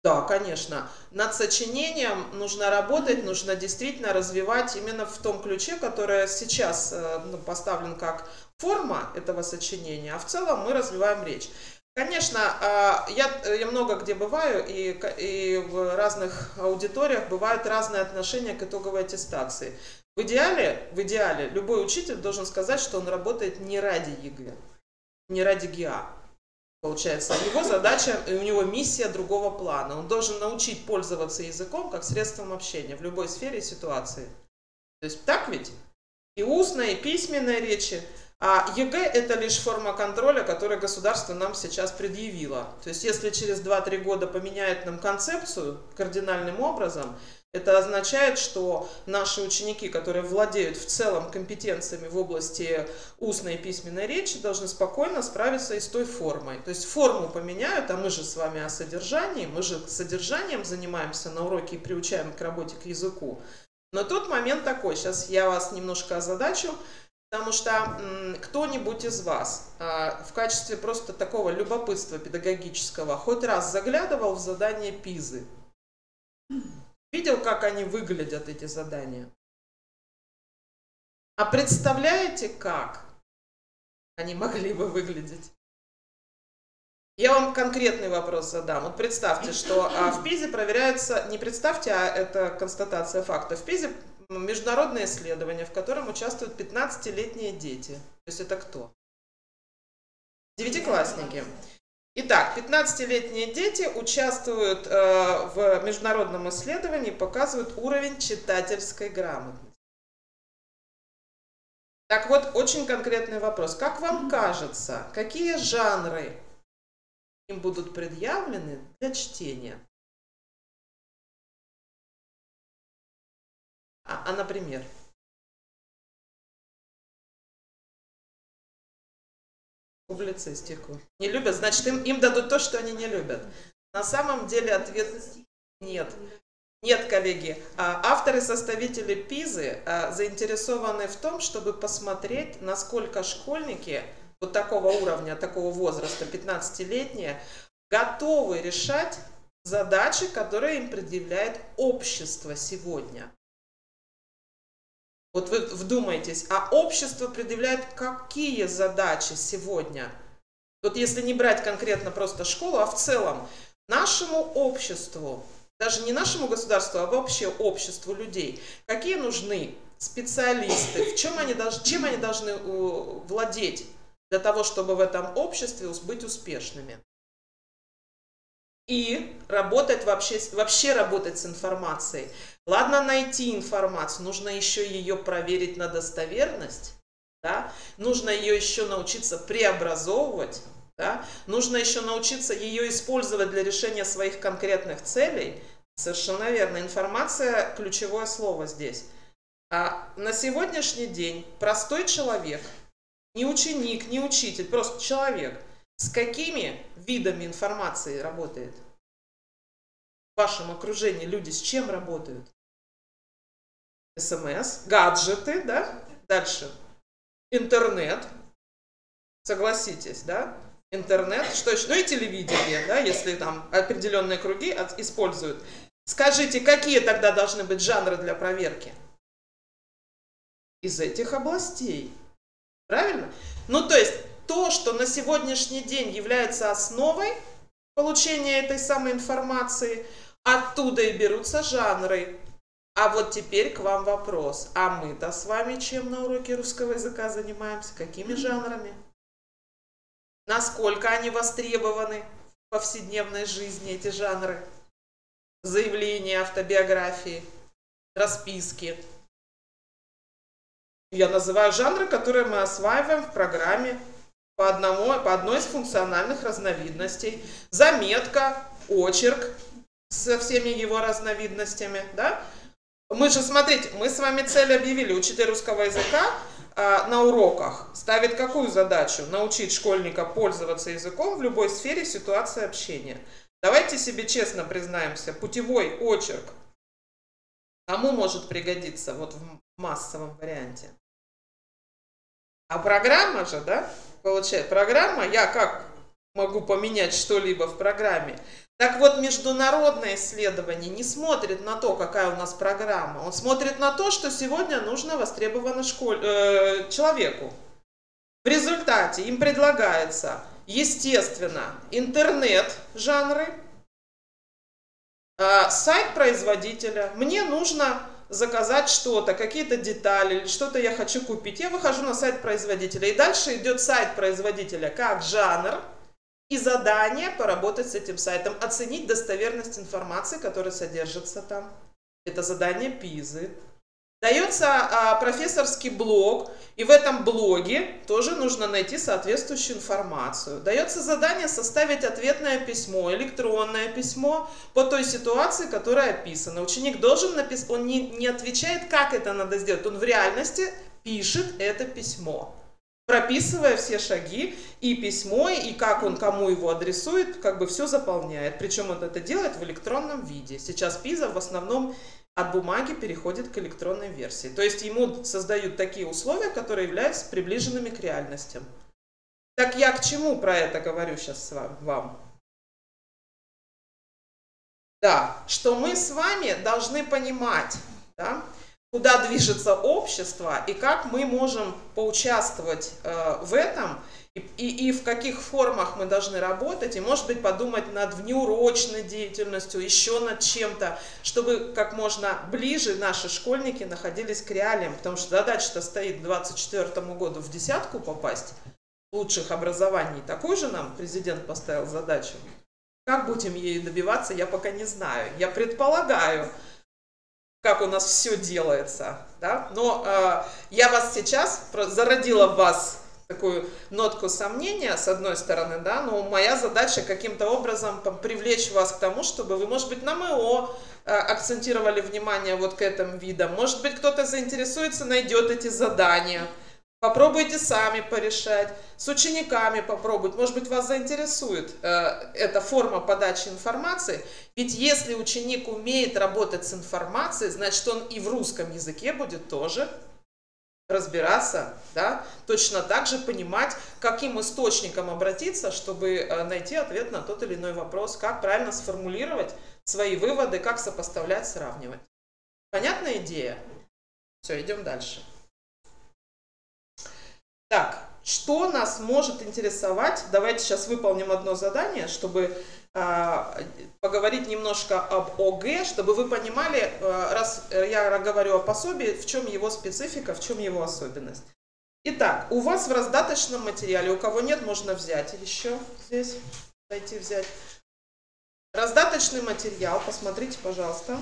Speaker 2: Да, конечно. Над сочинением нужно работать, нужно действительно развивать именно в том ключе, который сейчас поставлен как форма этого сочинения, а в целом мы развиваем речь. Конечно, я много где бываю, и в разных аудиториях бывают разные отношения к итоговой аттестации. В идеале любой учитель должен сказать, что он работает не ради ЕГЭ, не ради ГИА. Получается, его задача, и у него миссия другого плана. Он должен научить пользоваться языком как средством общения в любой сфере и ситуации. То есть так ведь? И устной, и письменной речи. А ЕГЭ – это лишь форма контроля, которую государство нам сейчас предъявило. То есть если через 2-3 года поменяет нам концепцию кардинальным образом, это означает, что наши ученики, которые владеют в целом компетенциями в области устной и письменной речи, должны спокойно справиться и с той формой. То есть форму поменяют, а мы же с вами о содержании, мы же содержанием занимаемся на уроке и приучаем к работе, к языку. Но тот момент такой, сейчас я вас немножко озадачу, потому что кто-нибудь из вас в качестве просто такого любопытства педагогического хоть раз заглядывал в задание ПИЗы? Видел, как они выглядят, эти задания? А представляете, как они могли бы выглядеть? Я вам конкретный вопрос задам. Вот представьте, что в ПИЗе проверяется, не представьте, а это констатация факта. В ПИЗе международное исследование, в котором участвуют 15-летние дети. То есть это кто? Девятиклассники. Итак, 15-летние дети участвуют в международном исследовании, показывают уровень читательской грамотности. Так вот, очень конкретный вопрос. Как вам кажется, какие жанры им будут предъявлены для чтения? Например? Публицистику. Не любят, значит, им дадут то, что они не любят. На самом деле ответ нет. Нет, коллеги. Авторы-составители ПИЗы заинтересованы в том, чтобы посмотреть, насколько школьники вот такого уровня, такого возраста, 15-летние, готовы решать задачи, которые им предъявляет общество сегодня. Вот вы вдумайтесь, а общество предъявляет какие задачи сегодня? Вот если не брать конкретно просто школу, а в целом нашему обществу, даже не нашему государству, а вообще обществу людей, какие нужны специалисты, чем они должны владеть для того, чтобы в этом обществе быть успешными? И работать вообще работать с информацией. Ладно, найти информацию, нужно еще ее проверить на достоверность, да? Нужно ее еще научиться преобразовывать, да? Нужно еще научиться ее использовать для решения своих конкретных целей. Совершенно верно. Информация – ключевое слово здесь. А на сегодняшний день простой человек, не ученик, не учитель, просто человек, с какими видами информации работает? В вашем окружении люди с чем работают? СМС, гаджеты, да? Дальше. Интернет. Согласитесь, да? Интернет, что еще? Ну и телевидение, да, если там определенные круги используют. Скажите, какие тогда должны быть жанры для проверки? Из этих областей. Правильно? Ну, то есть, то, что на сегодняшний день является основой получения этой самой информации, оттуда и берутся жанры. А вот теперь к вам вопрос. А мы-то с вами чем на уроке русского языка занимаемся? Какими жанрами? Насколько они востребованы в повседневной жизни, эти жанры? Заявления, автобиографии, расписки. Я называю жанры, которые мы осваиваем в программе по одной из функциональных разновидностей. Заметка, очерк со всеми его разновидностями. Да? Мы же, смотрите, мы с вами цель объявили. Учитель русского языка на уроках ставит какую задачу? Научить школьника пользоваться языком в любой сфере ситуации общения. Давайте себе честно признаемся, путевой очерк кому может пригодиться вот в массовом варианте? А программа же, да, получается, программа, я как могу поменять что-либо в программе? Так вот, международное исследование не смотрит на то, какая у нас программа. Он смотрит на то, что сегодня нужно востребовано человеку. В результате им предлагается, естественно, интернет-жанры, сайт производителя. Мне нужно заказать что-то, какие-то детали, или что-то я хочу купить. Я выхожу на сайт производителя. И дальше идет сайт производителя как жанр и задание поработать с этим сайтом, оценить достоверность информации, которая содержится там. Это задание ПИЗы. Дается профессорский блог, и в этом блоге тоже нужно найти соответствующую информацию. Дается задание составить ответное письмо, электронное письмо по той ситуации, которая описана. Ученик должен написать, он не отвечает, как это надо сделать, он в реальности пишет это письмо, прописывая все шаги и письмо, и как он кому его адресует, как бы все заполняет. Причем он это делает в электронном виде. Сейчас ПИЗа в основном от бумаги переходит к электронной версии. То есть ему создают такие условия, которые являются приближенными к реальностям. Так я к чему про это говорю сейчас вам? Да, что мы с вами должны понимать, да, куда движется общество и как мы можем поучаствовать в этом, и в каких формах мы должны работать, и, может быть, подумать над внеурочной деятельностью, еще над чем-то, чтобы как можно ближе наши школьники находились к реалиям, потому что задача-то стоит к 2024 году в десятку попасть лучших образований. Такую же нам президент поставил задачу. Как будем ей добиваться, я пока не знаю. Я предполагаю, как у нас все делается. Да? Но я вас сейчас зародила в вас такую нотку сомнения, с одной стороны, да, но моя задача каким-то образом привлечь вас к тому, чтобы вы, может быть, на МО акцентировали внимание вот к этим видам. Может быть, кто-то заинтересуется, найдет эти задания. Попробуйте сами порешать, с учениками попробовать. Может быть, вас заинтересует эта форма подачи информации. Ведь если ученик умеет работать с информацией, значит, он и в русском языке будет тоже разбираться, да? Точно так же понимать, к каким источникам обратиться, чтобы найти ответ на тот или иной вопрос, как правильно сформулировать свои выводы, как сопоставлять, сравнивать. Понятная идея? Все, идем дальше. Так, что нас может интересовать? Давайте сейчас выполним одно задание, чтобы поговорить немножко об ОГЭ, чтобы вы понимали, раз я говорю о пособии, в чем его специфика, в чем его особенность. Итак, у вас в раздаточном материале, у кого нет, можно взять еще здесь, зайти взять. Раздаточный материал, посмотрите, пожалуйста.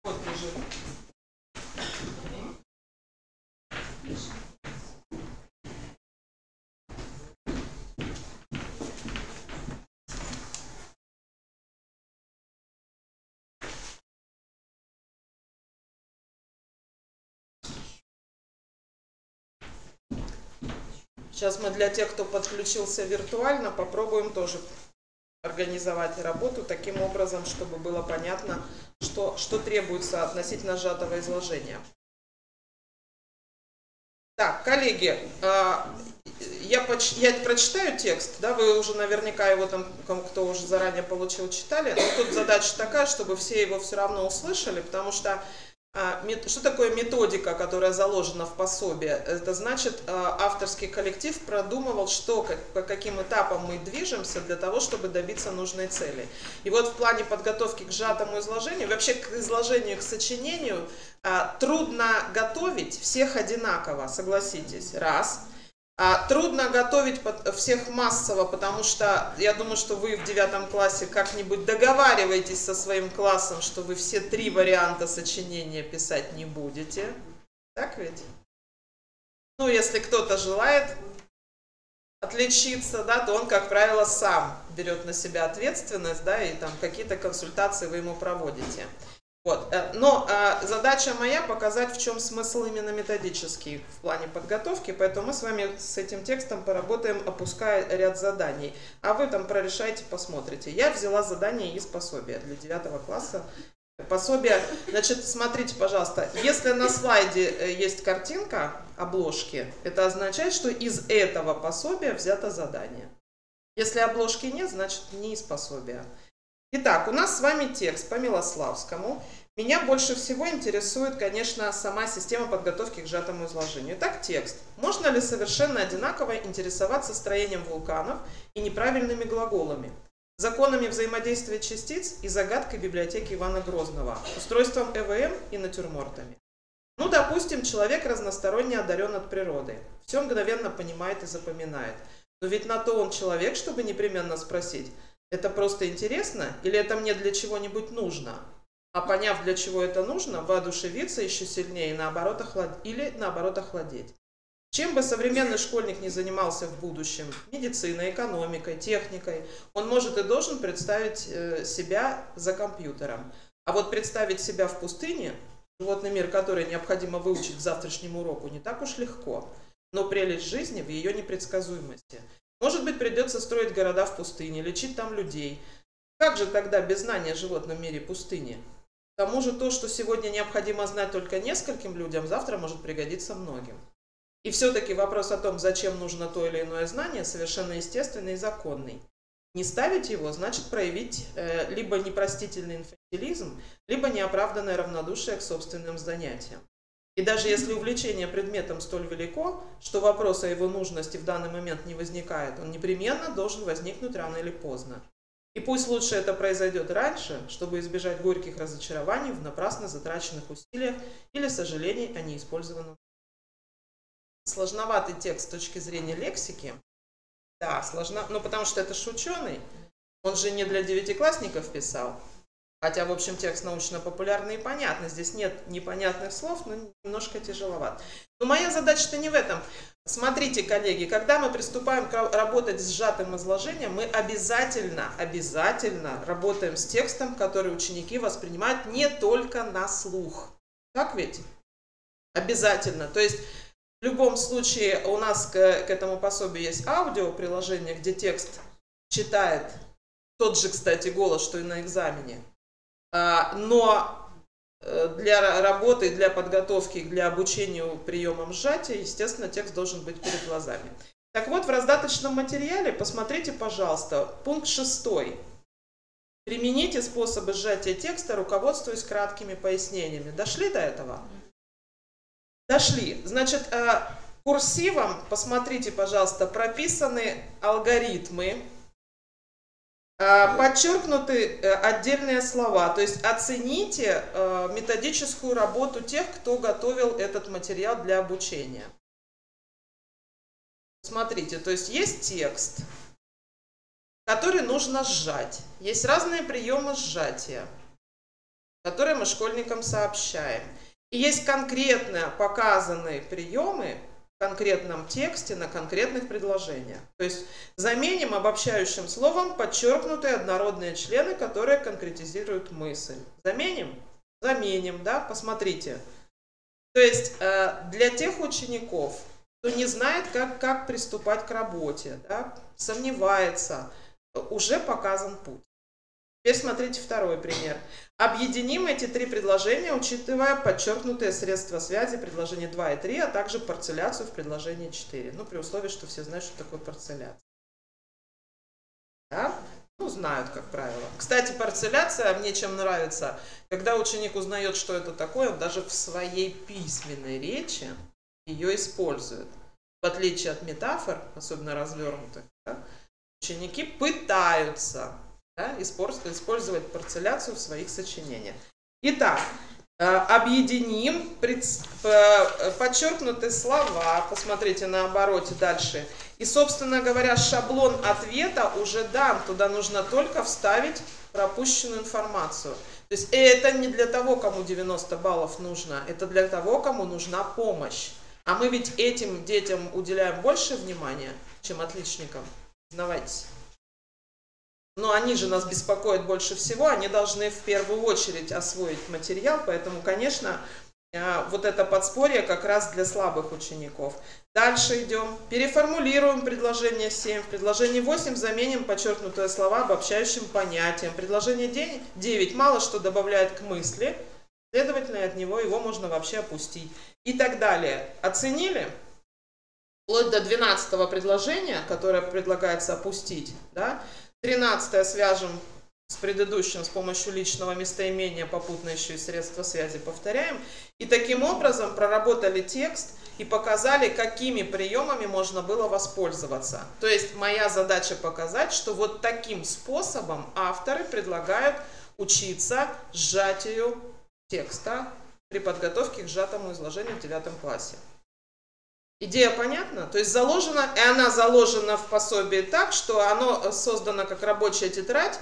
Speaker 2: Вот лежит. Сейчас мы для тех, кто подключился виртуально, попробуем тоже организовать работу таким образом, чтобы было понятно, что требуется относительно сжатого изложения. Так, коллеги, я прочитаю текст, да, вы уже наверняка его там, кто уже заранее получил, читали, но тут задача такая, чтобы все его все равно услышали, потому что что такое методика, которая заложена в пособии? Это значит, авторский коллектив продумывал, по каким этапам мы движемся для того, чтобы добиться нужной цели. И вот в плане подготовки к сжатому изложению, вообще к изложению, к сочинению, трудно готовить всех одинаково, согласитесь, раз. Трудно готовить всех массово, потому что я думаю, что вы в 9 классе как-нибудь договариваетесь со своим классом, что вы все 3 варианта сочинения писать не будете. Так ведь? Ну, если кто-то желает отличиться, да, то он, как правило, сам берет на себя ответственность, да, и там какие-то консультации вы ему проводите. Вот. Но задача моя показать, в чем смысл именно методический в плане подготовки, поэтому мы с вами с этим текстом поработаем, опуская ряд заданий, а вы там прорешайте, посмотрите. Я взяла задание из пособия для 9 класса. Пособие, значит, смотрите, пожалуйста, если на слайде есть картинка обложки, это означает, что из этого пособия взято задание. Если обложки нет, значит, не из пособия. Итак, у нас с вами текст по Милославскому. Меня больше всего интересует, конечно, сама система подготовки к сжатому изложению. Итак, текст. Можно ли совершенно одинаково интересоваться строением вулканов и неправильными глаголами, законами взаимодействия частиц и загадкой библиотеки Ивана Грозного, устройством ЭВМ и натюрмортами? Ну, допустим, человек разносторонне одарен от природы, все мгновенно понимает и запоминает. Но ведь на то он человек, чтобы непременно спросить: это просто интересно или это мне для чего-нибудь нужно? А поняв, для чего это нужно, воодушевиться еще сильнее или наоборот охладеть. Чем бы современный школьник не занимался в будущем, медициной, экономикой, техникой, он может и должен представить себя за компьютером. А вот представить себя в пустыне, животный мир, который необходимо выучить к завтрашнему уроку, не так уж легко. Но прелесть жизни в ее непредсказуемости. Может быть, придется строить города в пустыне, лечить там людей. Как же тогда без знания о животном мире пустыни? К тому же то, что сегодня необходимо знать только нескольким людям, завтра может пригодиться многим. И все-таки вопрос о том, зачем нужно то или иное знание, совершенно естественный и законный. Не ставить его значит проявить либо непростительный инфантилизм, либо неоправданное равнодушие к собственным занятиям. И даже если увлечение предметом столь велико, что вопрос о его нужности в данный момент не возникает, он непременно должен возникнуть рано или поздно. И пусть лучше это произойдет раньше, чтобы избежать горьких разочарований в напрасно затраченных усилиях или сожалений о неиспользованном. Сложноватый текст с точки зрения лексики. Да, сложно, но потому что это же ученый. Он же не для девятиклассников писал. Хотя, в общем, текст научно-популярный и понятный. Здесь нет непонятных слов, но немножко тяжеловат. Но моя задача-то не в этом. Смотрите, коллеги, когда мы приступаем работать с сжатым изложением, мы обязательно работаем с текстом, который ученики воспринимают не только на слух. Так ведь? Обязательно. То есть, в любом случае, у нас к этому пособию есть аудиоприложение, где текст читает тот же, кстати, голос, что и на экзамене. Но для работы, для подготовки, для обучения приемам сжатия, естественно, текст должен быть перед глазами. Так вот, в раздаточном материале, посмотрите, пожалуйста, пункт 6. Примените способы сжатия текста, руководствуясь краткими пояснениями. Дошли до этого? Дошли. Значит, курсивом, посмотрите, пожалуйста, прописаны алгоритмы, подчеркнуты отдельные слова. То есть оцените методическую работу тех, кто готовил этот материал для обучения. Смотрите, то есть есть текст, который нужно сжать. Есть разные приемы сжатия, которые мы школьникам сообщаем. И есть конкретно показанные приемы в конкретном тексте на конкретных предложениях. То есть заменим обобщающим словом подчеркнутые однородные члены, которые конкретизируют мысль. Заменим? Заменим, да? Посмотрите. То есть для тех учеников, кто не знает, как приступать к работе, да, сомневается, уже показан путь. Теперь смотрите второй пример. Объединим эти три предложения, учитывая подчеркнутые средства связи предложения 2 и 3, а также парцеляцию в предложении 4. Ну, при условии, что все знают, что такое парцеляция. Да? Ну, знают, как правило. Кстати, парцеляция мне чем нравится. Когда ученик узнает, что это такое, он даже в своей письменной речи ее использует. В отличие от метафор, особенно развернутых, да, ученики пытаются использовать парцеляцию в своих сочинениях. Итак, объединим подчеркнутые слова, посмотрите на обороте дальше. И, собственно говоря, шаблон ответа уже дан, туда нужно только вставить пропущенную информацию. То есть это не для того, кому 90 баллов нужно, это для того, кому нужна помощь. А мы ведь этим детям уделяем больше внимания, чем отличникам. Признавайтесь. Но они же нас беспокоят больше всего, они должны в первую очередь освоить материал, поэтому, конечно, вот это подспорье как раз для слабых учеников. Дальше идем. Переформулируем предложение 7. В предложении 8 заменим подчеркнутые слова обобщающим понятием. Предложение 9 мало что добавляет к мысли, следовательно, от него его можно вообще опустить. И так далее. Оценили? Вплоть до 12-го предложения, которое предлагается опустить, да? 13-е свяжем с предыдущим с помощью личного местоимения, попутно еще и средства связи повторяем. И таким образом проработали текст и показали, какими приемами можно было воспользоваться. То есть моя задача показать, что вот таким способом авторы предлагают учиться сжатию текста при подготовке к сжатому изложению в 9 классе. Идея понятна? То есть заложена, и она заложена в пособии так, что оно создано как рабочая тетрадь,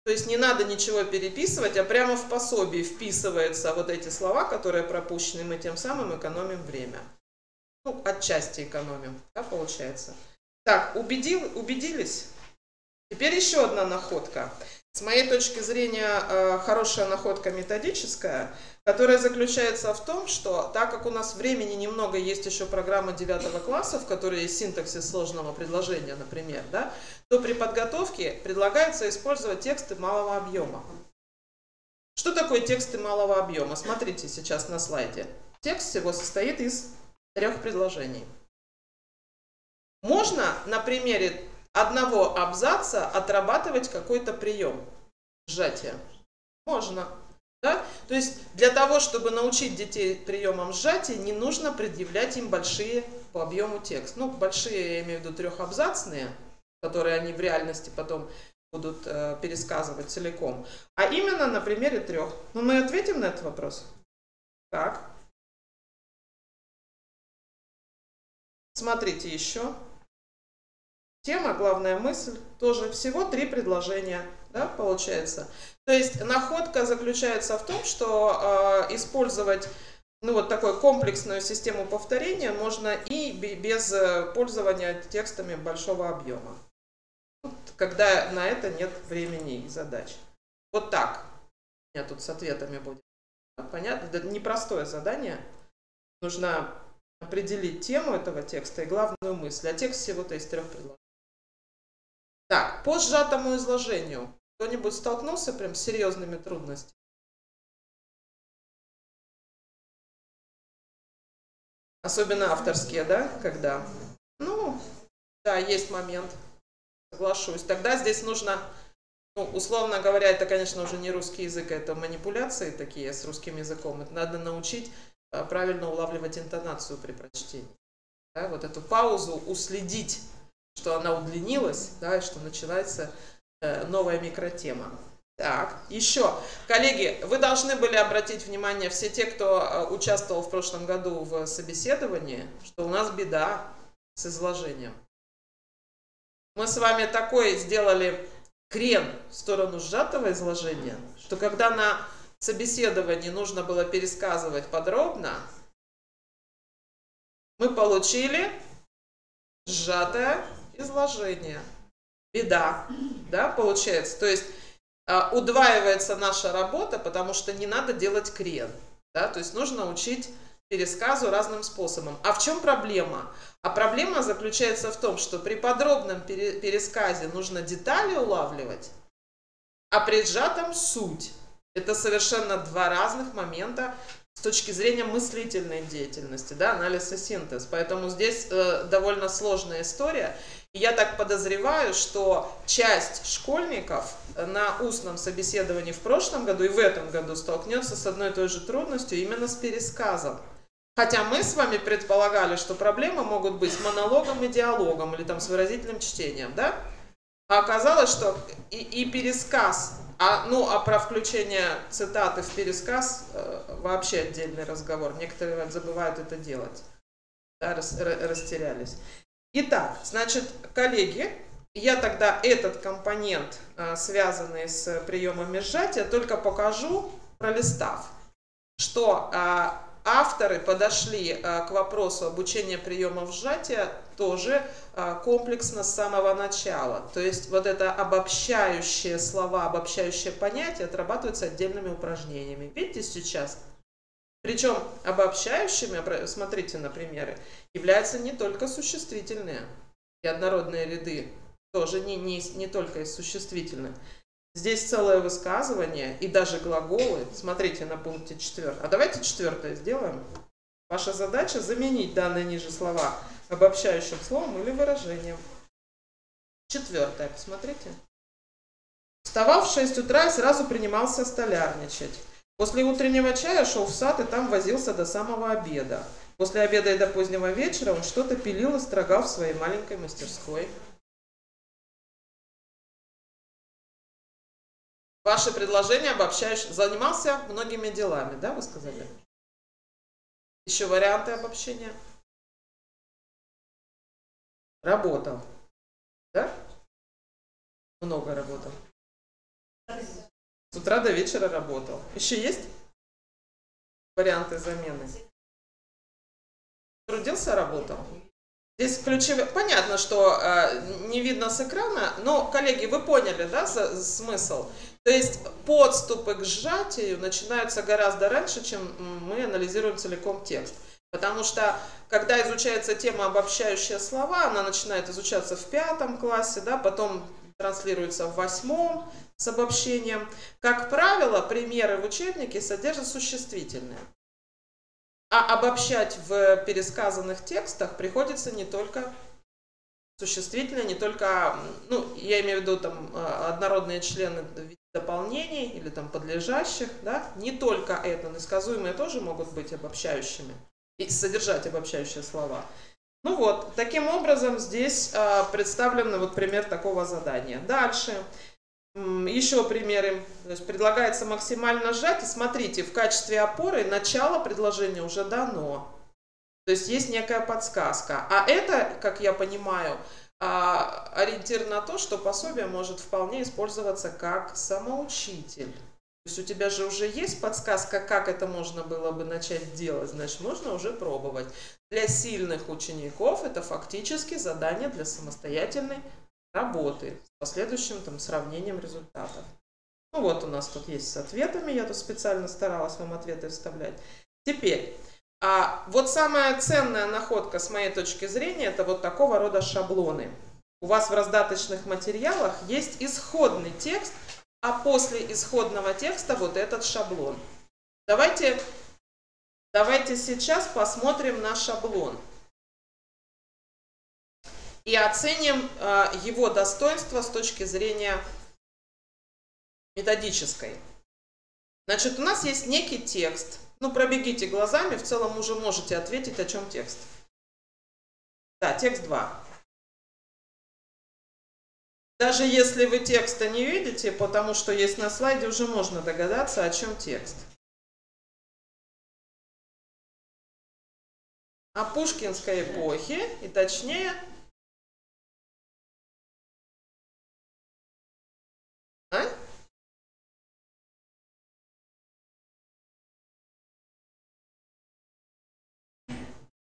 Speaker 2: то есть не надо ничего переписывать, а прямо в пособии вписываются вот эти слова, которые пропущены, мы тем самым экономим время. Ну, отчасти экономим, да, получается. Так, убедились? Теперь еще одна находка. С моей точки зрения, хорошая находка методическая, которая заключается в том, что так как у нас времени немного, есть еще программа 9 класса, в которой есть синтаксис сложного предложения, например, да, то при подготовке предлагается использовать тексты малого объема. Что такое тексты малого объема? Смотрите сейчас на слайде. Текст всего состоит из 3 предложений. можно на примере одного абзаца отрабатывать какой-то прием сжатия. Можно. Да? То есть для того, чтобы научить детей приемам сжатия, не нужно предъявлять им большие по объему текст. Ну, большие, я имею в виду трехабзацные, которые они в реальности потом будут пересказывать целиком. А именно на примере 3. Ну, мы ответим на этот вопрос? Так. Смотрите еще. Тема, главная мысль, тоже всего 3 предложения, да, получается. То есть находка заключается в том, что использовать вот такую комплексную систему повторения можно и без пользования текстами большого объема, когда на это нет времени и задач. Вот так. У меня тут с ответами будет. Понятно? Это непростое задание. Нужно определить тему этого текста и главную мысль. А текст всего-то из 3 предложений. Так, по сжатому изложению. Кто-нибудь столкнулся прям с серьезными трудностями? Особенно авторские, да? Когда? Ну, да, есть момент. Соглашусь. Тогда здесь нужно, ну, условно говоря, это, конечно, уже не русский язык, это манипуляции такие с русским языком. Это надо научить правильно улавливать интонацию при прочтении. Да, вот эту паузу уследить, что она удлинилась, да, и что начинается новая микротема. Так, еще. Коллеги, вы должны были обратить внимание, все те, кто участвовал в прошлом году в собеседовании, что у нас беда с изложением. Мы с вами такой сделали крен в сторону сжатого изложения, что когда на собеседовании нужно было пересказывать подробно, мы получили сжатое изложение. Беда, да, получается. То есть удваивается наша работа, потому что не надо делать крен. Да? То есть нужно учить пересказу разным способом. А в чем проблема? А проблема заключается в том, что при подробном пересказе нужно детали улавливать, а при сжатом суть. Это совершенно 2 разных момента с точки зрения мыслительной деятельности, да, анализ и синтез. Поэтому здесь довольно сложная история. И я так подозреваю, что часть школьников на устном собеседовании в прошлом году и в этом году столкнется с одной и той же трудностью, именно с пересказом. Хотя мы с вами предполагали, что проблемы могут быть с монологом и диалогом, или там с выразительным чтением, да? А оказалось, что и пересказ, а про включение цитаты в пересказ вообще отдельный разговор. Некоторые забывают это делать, да, растерялись. Итак, значит, коллеги, я тогда этот компонент, связанный с приемами сжатия, только покажу, пролистав, что авторы подошли к вопросу обучения приемов сжатия тоже комплексно с самого начала. То есть вот это обобщающие слова, обобщающие понятия отрабатываются отдельными упражнениями. Видите сейчас? Причем обобщающими, смотрите на примеры, являются не только существительные и однородные ряды, тоже не только из существительных. Здесь целое высказывание и даже глаголы. Смотрите на пункте 4. А давайте 4 сделаем. Ваша задача заменить данные ниже слова обобщающим словом или выражением. 4. Посмотрите. Вставал в 6 утра и сразу принимался столярничать. После утреннего чая шел в сад и там возился до самого обеда. После обеда и до позднего вечера он что-то пилил и строгал в своей маленькой мастерской. Ваше предложение обобщающее. Занимался многими делами, да, вы сказали? Еще варианты обобщения. Работал. Да? Много работал. С утра до вечера работал. Еще есть варианты замены? Трудился, работал? Здесь ключевые... Понятно, что не видно с экрана, но, коллеги, вы поняли, да, смысл? То есть подступы к сжатию начинаются гораздо раньше, чем мы анализируем целиком текст. Потому что, когда изучается тема обобщающие слова, она начинает изучаться в 5 классе, да, потом транслируется в 8 с обобщением. Как правило, примеры в учебнике содержат существительные. А обобщать в пересказанных текстах приходится не только существительное не только, ну, я имею в виду там однородные члены в виде дополнений или там подлежащих, да, не только это, но сказуемые тоже могут быть обобщающими и содержать обобщающие слова. Ну вот, таким образом здесь представлен вот пример такого задания. Дальше. Еще примеры. То есть предлагается максимально сжать. И смотрите, в качестве опоры начало предложения уже дано. То есть есть некая подсказка. А это, как я понимаю, ориентир на то, что пособие может вполне использоваться как самоучитель. То есть у тебя же уже есть подсказка, как это можно было бы начать делать, значит, можно уже пробовать. Для сильных учеников это фактически задание для самостоятельной работы с последующим там сравнением результатов. Ну вот у нас тут есть с ответами, я тут специально старалась вам ответы вставлять. Теперь, вот самая ценная находка с моей точки зрения, это вот такого рода шаблоны. У вас в раздаточных материалах есть исходный текст, а после исходного текста вот этот шаблон. Давайте сейчас посмотрим на шаблон и оценим его достоинство с точки зрения методической. Значит, у нас есть некий текст. Ну, пробегите глазами, в целом уже можете ответить, о чем текст. Да, текст 2. Даже если вы текста не видите, потому что есть на слайде, уже можно догадаться, о чем текст. О пушкинской эпохе, и точнее,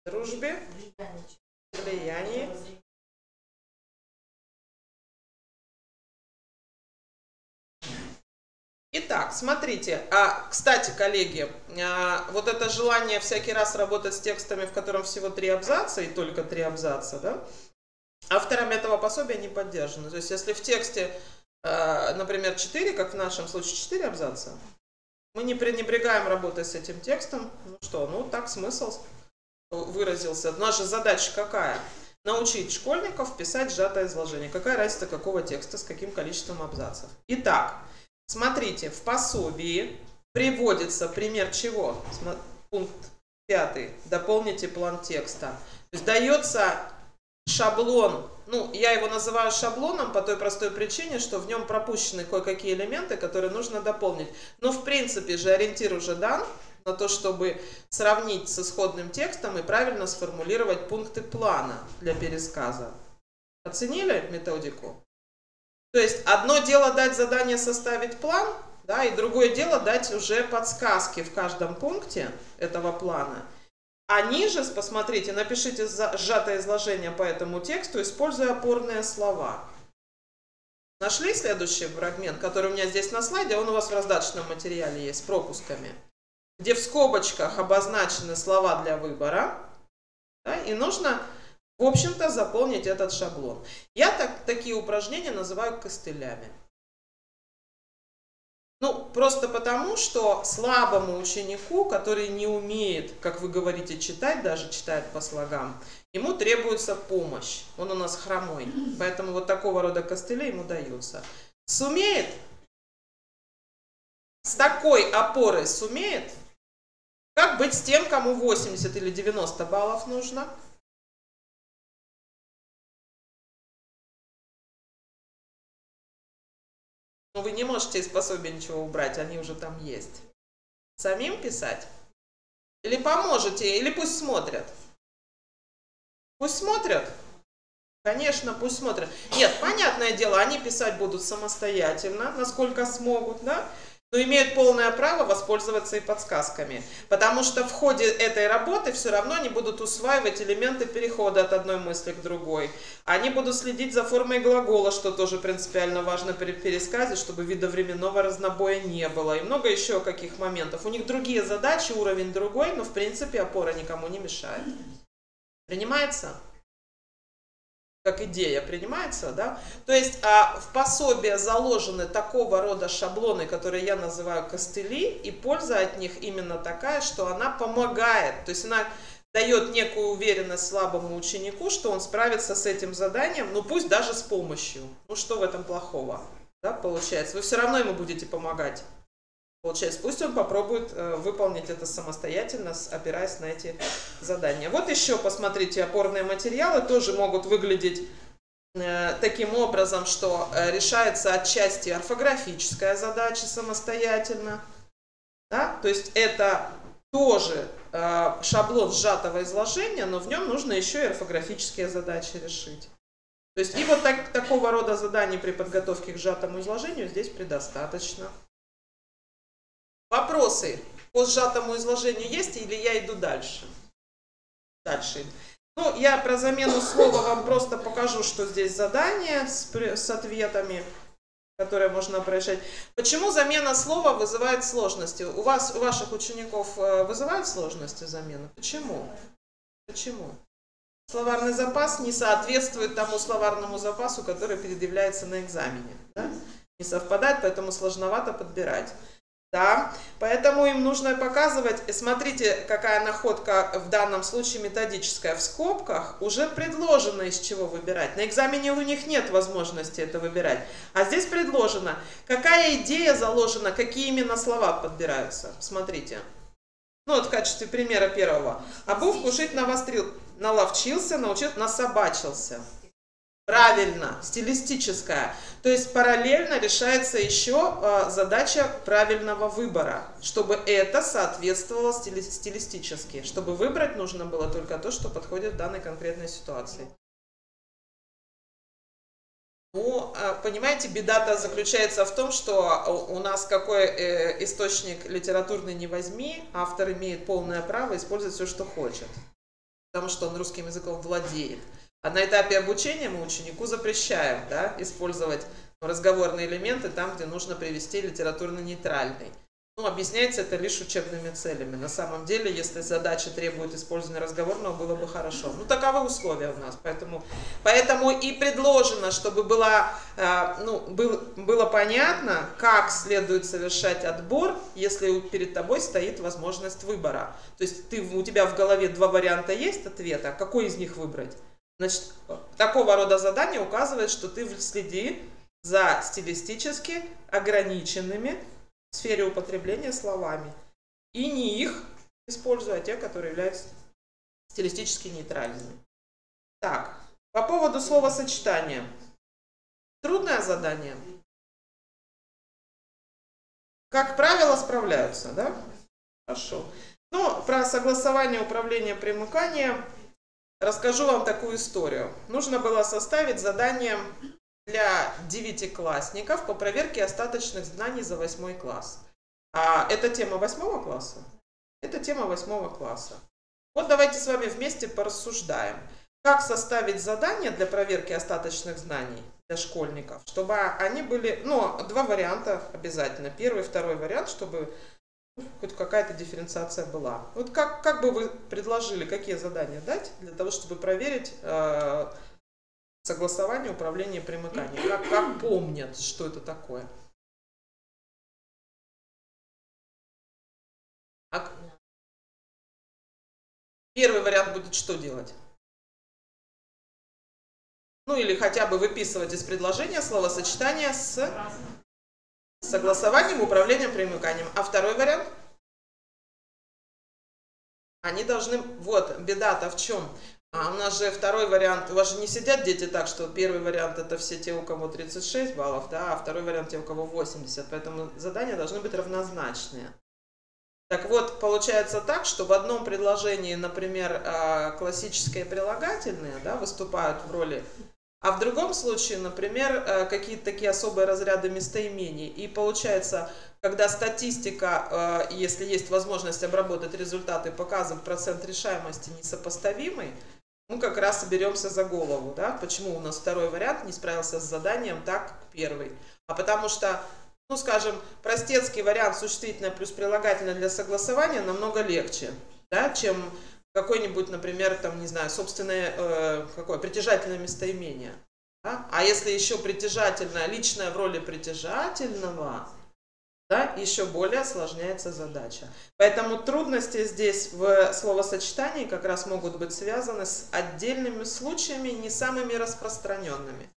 Speaker 2: дружбе, влиянии. Итак, смотрите, кстати, коллеги, вот это желание всякий раз работать с текстами, в котором всего 3 абзаца, и только 3 абзаца, да, авторами этого пособия не поддержано. То есть, если в тексте, например, 4, как в нашем случае 4 абзаца, мы не пренебрегаем работой с этим текстом. Ну что, ну так смысл выразился. Наша задача какая? Научить школьников писать сжатое изложение. Какая разница, какого текста, с каким количеством абзацев. Итак, смотрите, в пособии приводится пример чего? Пункт 5. Дополните план текста. То есть дается шаблон. Ну, я его называю шаблоном по той простой причине, что в нем пропущены кое-какие элементы, которые нужно дополнить. Но в принципе же ориентир уже дан на то, чтобы сравнить с исходным текстом и правильно сформулировать пункты плана для пересказа. Оценили методику? То есть одно дело дать задание составить план, да, и другое дело дать уже подсказки в каждом пункте этого плана. А ниже, посмотрите, напишите сжатое изложение по этому тексту, используя опорные слова. Нашли следующий фрагмент, который у меня здесь на слайде, он у вас в раздаточном материале есть с пропусками, где в скобочках обозначены слова для выбора, да, и нужно, в общем-то, заполнить этот шаблон. Я такие упражнения называю костылями. Ну, просто потому, что слабому ученику, который не умеет, как вы говорите, читать, даже читает по слогам, ему требуется помощь. Он у нас хромой, поэтому вот такого рода костыли ему даются. Сумеет? С такой опорой сумеет? Как быть с тем, кому 80 или 90 баллов нужно? Ну, вы не можете из пособия ничего убрать, они уже там есть. Самим писать? Или поможете, или пусть смотрят? Пусть смотрят? Конечно, пусть смотрят. Нет, понятное дело, они писать будут самостоятельно, насколько смогут, да? Но имеют полное право воспользоваться и подсказками. Потому что в ходе этой работы все равно они будут усваивать элементы перехода от одной мысли к другой. Они будут следить за формой глагола, что тоже принципиально важно при пересказе, чтобы видовременного разнобоя не было. И много еще каких моментов. У них другие задачи, уровень другой, но в принципе опора никому не мешает. Принимается? Как идея принимается, да? То есть в пособии заложены такого рода шаблоны, которые я называю костыли, и польза от них именно такая, что она помогает. То есть она дает некую уверенность слабому ученику, что он справится с этим заданием, ну пусть даже с помощью. Ну что в этом плохого? Да, получается, вы все равно ему будете помогать. Получается, пусть он попробует выполнить это самостоятельно, опираясь на эти задания. Вот еще, посмотрите, опорные материалы тоже могут выглядеть таким образом, что решается отчасти орфографическая задача самостоятельно. Да? То есть это тоже шаблон сжатого изложения, но в нем нужно еще и орфографические задачи решить. То есть и вот такого рода заданий при подготовке к сжатому изложению здесь предостаточно. Вопросы по сжатому изложению есть или я иду дальше? Дальше. Ну, я про замену слова вам просто покажу, что здесь задание с ответами, которые можно прорешать. Почему замена слова вызывает сложности? У ваших учеников вызывают сложности замена? Почему? Почему? Словарный запас не соответствует тому словарному запасу, который предъявляется на экзамене. Да? Не совпадает, поэтому сложновато подбирать. Да, поэтому им нужно показывать, смотрите, какая находка в данном случае методическая, в скобках уже предложено, из чего выбирать. На экзамене у них нет возможности это выбирать, а здесь предложено, какая идея заложена, какие именно слова подбираются. Смотрите, ну вот в качестве примера первого. Обувку шить навострил, наловчился, научился, насобачился. Правильно, стилистическая. То есть параллельно решается еще задача правильного выбора, чтобы это соответствовало стилистически. Чтобы выбрать, нужно было только то, что подходит в данной конкретной ситуации. Ну, понимаете, беда-то заключается в том, что у нас какой источник литературный не возьми, автор имеет полное право использовать все, что хочет, потому что он русским языком владеет. А на этапе обучения мы ученику запрещаем, да, использовать разговорные элементы там, где нужно привести литературно-нейтральный. Ну, объясняется это лишь учебными целями. На самом деле, если задача требует использования разговорного, было бы хорошо. Ну, таковы условия у нас. Поэтому и предложено, чтобы было понятно, как следует совершать отбор, если перед тобой стоит возможность выбора. То есть у тебя в голове два варианта есть ответа, какой из них выбрать? Значит, такого рода задание указывает, что ты следи за стилистически ограниченными в сфере употребления словами. И не их используя, а те, которые являются стилистически нейтральными. Так, по поводу словосочетания. Трудное задание. Как правило, справляются, да? Хорошо. Ну, про согласование управления примыканием расскажу вам такую историю. Нужно было составить задание для 9-классников по проверке остаточных знаний за 8 класс. Это тема 8 класса? Это тема 8 класса. Вот давайте с вами вместе порассуждаем. Как составить задание для проверки остаточных знаний для школьников, чтобы они были, два варианта обязательно. Первый, второй вариант, чтобы хоть какая-то дифференциация была. Вот как бы вы предложили, какие задания дать для того, чтобы проверить согласование управления примыканием? Как помнят, что это такое? Первый вариант будет что делать? Ну или хотя бы выписывать из предложения словосочетание с согласованием управлением примыканием. А второй вариант? Они должны... Вот, беда-то в чем? У нас же второй вариант... У вас же не сидят дети так, что первый вариант это все те, у кого 36 баллов, да, а второй вариант те, у кого 80. Поэтому задания должны быть равнозначные. Так вот, получается так, что в одном предложении, например, классические прилагательные, да, выступают в роли, а в другом случае, например, какие-то такие особые разряды местоимений. И получается, когда статистика, если есть возможность обработать результаты, показывает процент решаемости несопоставимый, мы как раз беремся за голову. Да? Почему у нас второй вариант не справился с заданием так, как первый? А потому что, скажем, простецкий вариант существительное плюс прилагательное для согласования намного легче, да, чем какой-нибудь, например, там, не знаю, собственное притяжательное местоимение. Да? А если еще притяжательное, личное в роли притяжательного, да, еще более осложняется задача. Поэтому трудности здесь в словосочетании как раз могут быть связаны с отдельными случаями, не самыми распространенными.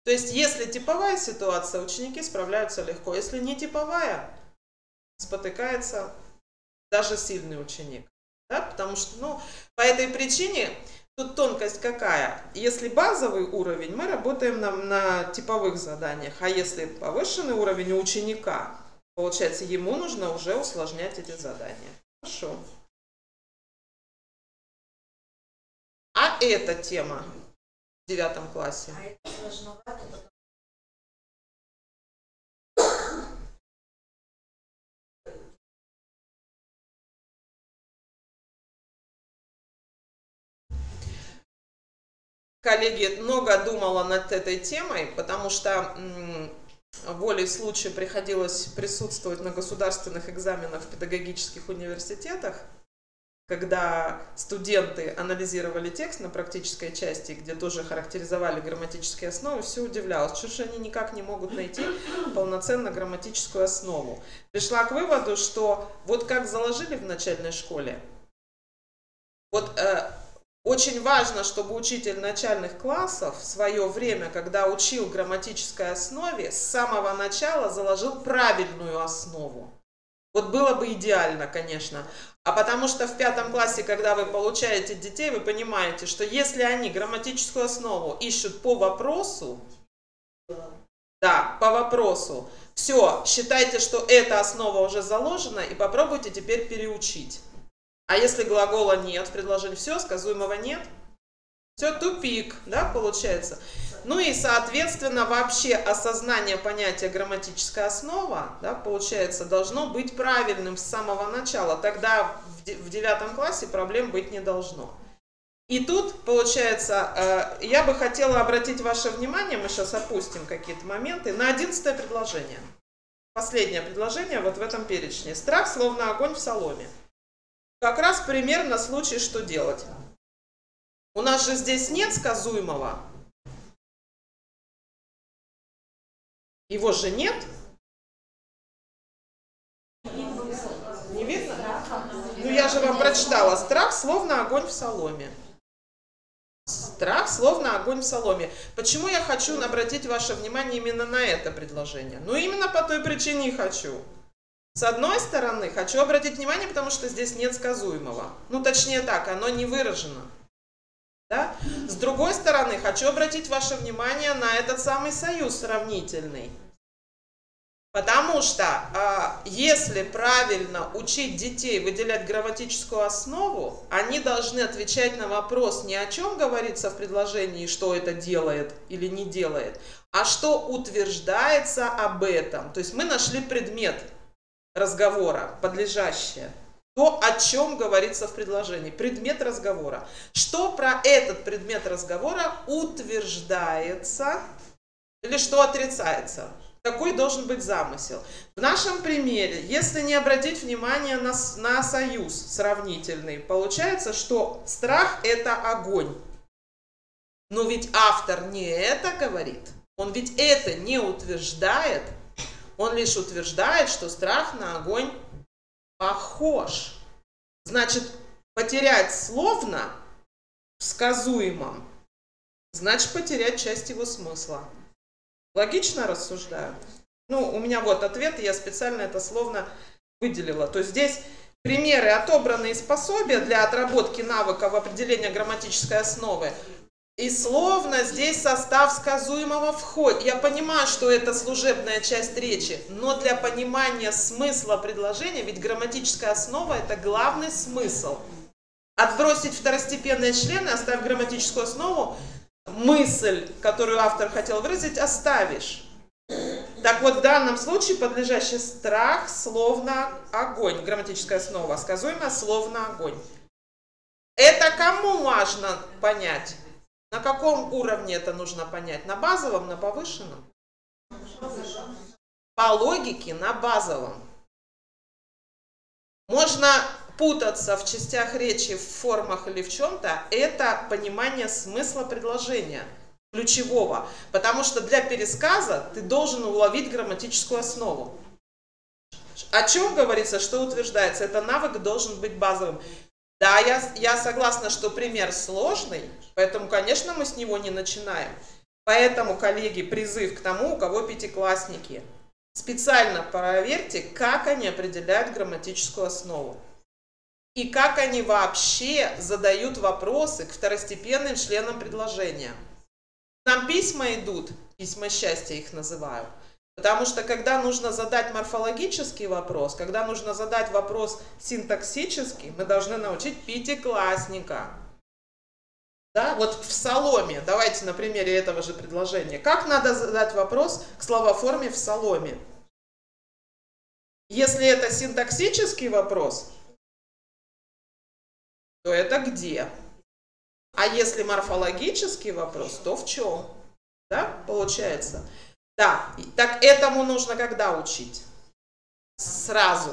Speaker 2: То есть, если типовая ситуация, ученики справляются легко. Если не типовая, спотыкается даже сильный ученик. Да? Потому что, по этой причине, тут тонкость какая? Если базовый уровень, мы работаем на типовых заданиях. А если повышенный уровень у ученика, получается, ему нужно уже усложнять эти задания. Хорошо. А эта тема в 9 классе?
Speaker 3: А это сложновато, потому
Speaker 2: Коллеги, много думала над этой темой, потому что волей случая приходилось присутствовать на государственных экзаменах в педагогических университетах, когда студенты анализировали текст на практической части, где тоже характеризовали грамматические основы, все удивлялось, что же они никак не могут найти полноценно грамматическую основу. Пришла к выводу, что вот как заложили в начальной школе, вот очень важно, чтобы учитель начальных классов в свое время, когда учил грамматической основе, с самого начала заложил правильную основу. Вот было бы идеально, конечно. А потому что в 5 классе, когда вы получаете детей, вы понимаете, что если они грамматическую основу ищут по вопросу, да, по вопросу, все, считайте, что эта основа уже заложена, и попробуйте теперь переучить. А если глагола нет в предложении, все, сказуемого нет, все, тупик, да, получается. Ну и, соответственно, вообще осознание понятия грамматическая основа, да, получается, должно быть правильным с самого начала. Тогда в 9 классе проблем быть не должно. И тут, получается, я бы хотела обратить ваше внимание, мы сейчас опустим какие-то моменты, на 11-е предложение. Последнее предложение вот в этом перечне. Страх словно огонь в соломе. Как раз примерно случай, что делать. У нас же здесь нет сказуемого. Его же нет. Не видно? Ну я же вам прочитала. Страх словно огонь в соломе. Страх словно огонь в соломе. Почему я хочу обратить ваше внимание именно на это предложение? Ну именно по той причине и хочу. С одной стороны, хочу обратить внимание, потому что здесь нет сказуемого. Ну, точнее так, оно не выражено. Да? С другой стороны, хочу обратить ваше внимание на этот самый союз сравнительный. Потому что, если правильно учить детей выделять грамматическую основу, они должны отвечать на вопрос не о чем говорится в предложении, что это делает или не делает, а что утверждается об этом. То есть мы нашли предмет разговора, подлежащее. То, о чем говорится в предложении. Предмет разговора. Что про этот предмет разговора утверждается или что отрицается? Какой должен быть замысел? В нашем примере, если не обратить внимание на союз сравнительный, получается, что страх – это огонь. Но ведь автор не это говорит. Он ведь это не утверждает. Он лишь утверждает, что страх на огонь похож. Значит, потерять словно в сказуемом, значит потерять часть его смысла. Логично рассуждаю? Ну, у меня вот ответ, я специально это словно выделила. То есть здесь примеры, отобранные из пособия для отработки навыков определения грамматической основы. И словно здесь состав сказуемого входит. Я понимаю, что это служебная часть речи, но для понимания смысла предложения, ведь грамматическая основа – это главный смысл. Отбросить второстепенные члены, оставив грамматическую основу, мысль, которую автор хотел выразить, оставишь. Так вот, в данном случае подлежащий страх словно огонь, грамматическая основа, сказуемая словно огонь. Это кому важно понять? На каком уровне это нужно понять? На базовом, на повышенном? По логике на базовом. Можно путаться в частях речи, в формах или в чем-то. Это понимание смысла предложения, ключевого. Потому что для пересказа ты должен уловить грамматическую основу. о чем говорится, что утверждается? Это навык должен быть базовым. Да, я согласна, что пример сложный, поэтому, конечно, мы с него не начинаем. Поэтому, коллеги, призыв к тому, у кого пятиклассники. Специально проверьте, как они определяют грамматическую основу. И как они вообще задают вопросы к второстепенным членам предложения. Нам письма идут, письма счастья их называю. Потому что когда нужно задать морфологический вопрос, когда нужно задать вопрос синтаксический, мы должны научить пятиклассника. Да, вот в соломе, давайте на примере этого же предложения. Как надо задать вопрос к словоформе в соломе? Если это синтаксический вопрос, то это где? А если морфологический вопрос, то в чем? Да, получается? Да, так этому нужно когда учить? Сразу.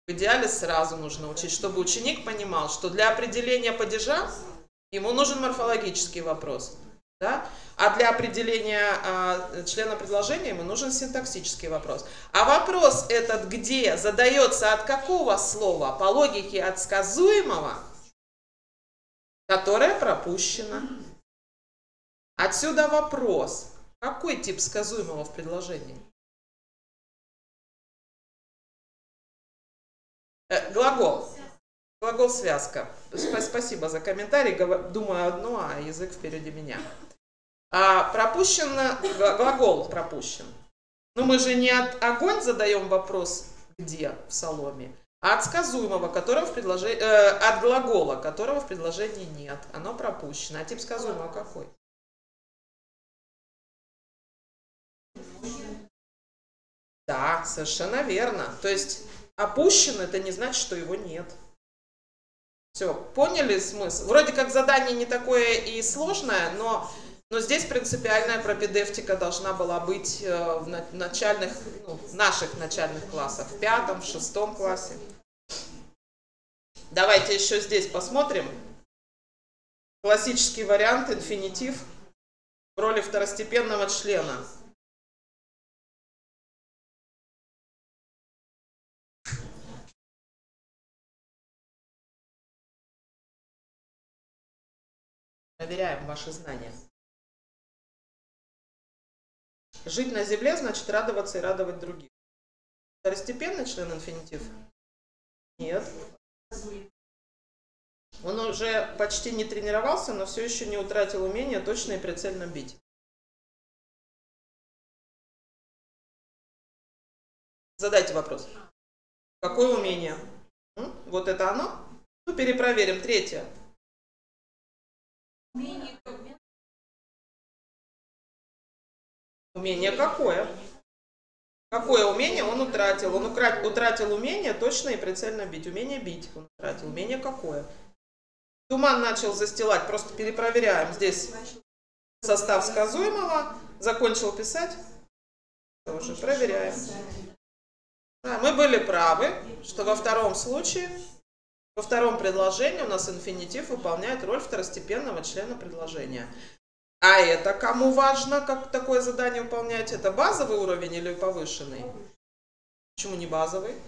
Speaker 2: В идеале сразу нужно учить, чтобы ученик понимал, что для определения падежа ему нужен морфологический вопрос. Да? А для определения члена предложения ему нужен синтаксический вопрос. А вопрос этот где? Задается от какого слова? По логике от сказуемого, которое пропущено. Отсюда вопрос. Какой тип сказуемого в предложении? Глагол. Глагол-связка. Спасибо за комментарий. Думаю одно, а язык впереди меня. Пропущен, глагол пропущен. Но мы же не от огонь задаем вопрос, где в соломе, а от сказуемого, которого в предложении, от глагола, которого в предложении нет. Оно пропущено. А тип сказуемого какой? Да, совершенно верно. То есть опущен, это не значит, что его нет. Все, поняли смысл? Вроде как задание не такое и сложное, но здесь принципиальная пропедевтика должна была быть в начальных, наших начальных классах, в 5, в 6 классе. Давайте еще здесь посмотрим. Классический вариант, инфинитив в роли второстепенного члена. Проверяем ваши знания. Жить на земле значит радоваться и радовать других. Второстепенный член инфинитив? Нет. Он уже почти не тренировался, но все еще не утратил умение точно и прицельно бить. Задайте вопрос. Какое умение? Вот это оно? Ну, перепроверим. Третье. Умение какое? Какое умение он утратил? Он утратил умение точно и прицельно бить. Умение бить он утратил. Умение какое? Туман начал застилать. Просто перепроверяем. Здесь состав сказуемого. Закончил писать. Тоже проверяем. Да, мы были правы, что во втором случае, во втором предложении у нас инфинитив выполняет роль второстепенного члена предложения. А это кому важно, как такое задание выполнять? Это базовый уровень или повышенный? Почему не базовый?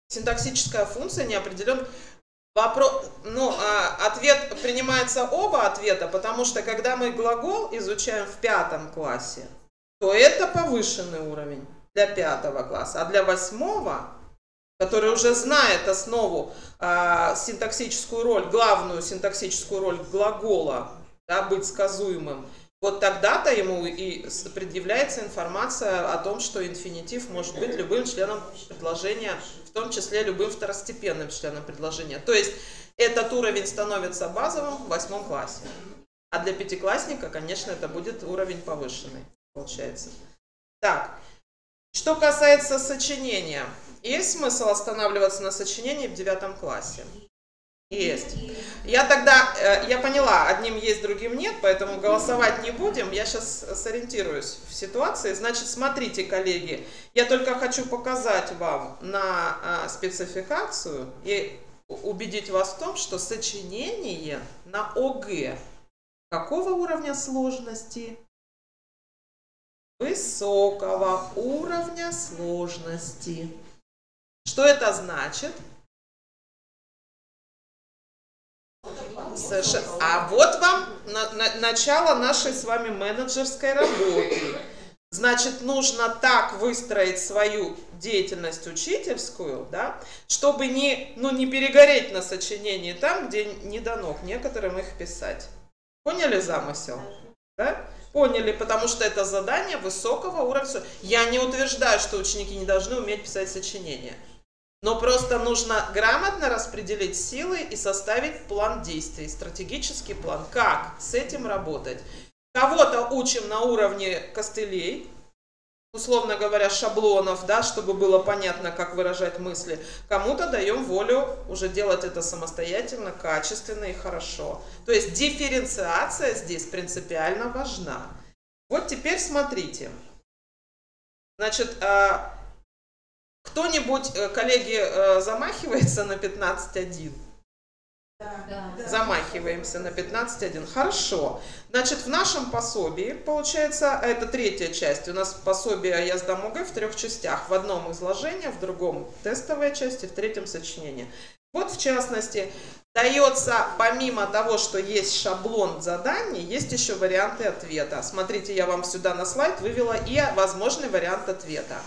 Speaker 2: Синтаксическая функция не определен. Ответ принимается оба ответа, потому что когда мы глагол изучаем в 5 классе, то это повышенный уровень для 5 класса, а для 8, который уже знает основу, синтаксическую роль, главную синтаксическую роль глагола, да, быть сказуемым, вот тогда-то ему и предъявляется информация о том, что инфинитив может быть любым членом предложения, в том числе любым второстепенным членом предложения. То есть этот уровень становится базовым в 8 классе. А для пятиклассника, конечно, это будет уровень повышенный, получается. Так, что касается сочинения. Есть смысл останавливаться на сочинении в 9 классе? Есть. Я поняла, одним есть, другим нет, поэтому голосовать не будем. Я сейчас сориентируюсь в ситуации. Значит, смотрите, коллеги, я только хочу показать вам на спецификацию и убедить вас в том, что сочинение на ОГЭ какого уровня сложности? высокого уровня сложности. Что это значит? А вот вам начало нашей с вами менеджерской работы. Значит, нужно так выстроить свою деятельность учительскую, да, чтобы не перегореть на сочинении там, где не дано некоторым их писать. Поняли замысел? Да? Поняли, потому что это задание высокого уровня. Я не утверждаю, что ученики не должны уметь писать сочинения. Но просто нужно грамотно распределить силы и составить план действий, стратегический план. Как с этим работать? Кого-то учим на уровне костылей, условно говоря, шаблонов, да, чтобы было понятно, как выражать мысли. Кому-то даем волю уже делать это самостоятельно, качественно и хорошо. То есть дифференциация здесь принципиально важна. Вот теперь смотрите. Значит, кто-нибудь, коллеги, замахивается на 15.1?
Speaker 3: Да.
Speaker 2: Замахиваемся на 15.1. Хорошо. Значит, в нашем пособии, получается, это третья часть. У нас пособие «Я сдам ОГЭ» в 3 частях. В одном изложение, в другом тестовая часть и в третьем сочинение. Вот, в частности, дается, помимо того, что есть шаблон заданий, есть еще варианты ответа. Смотрите, я вам сюда на слайд вывела и возможный вариант ответа.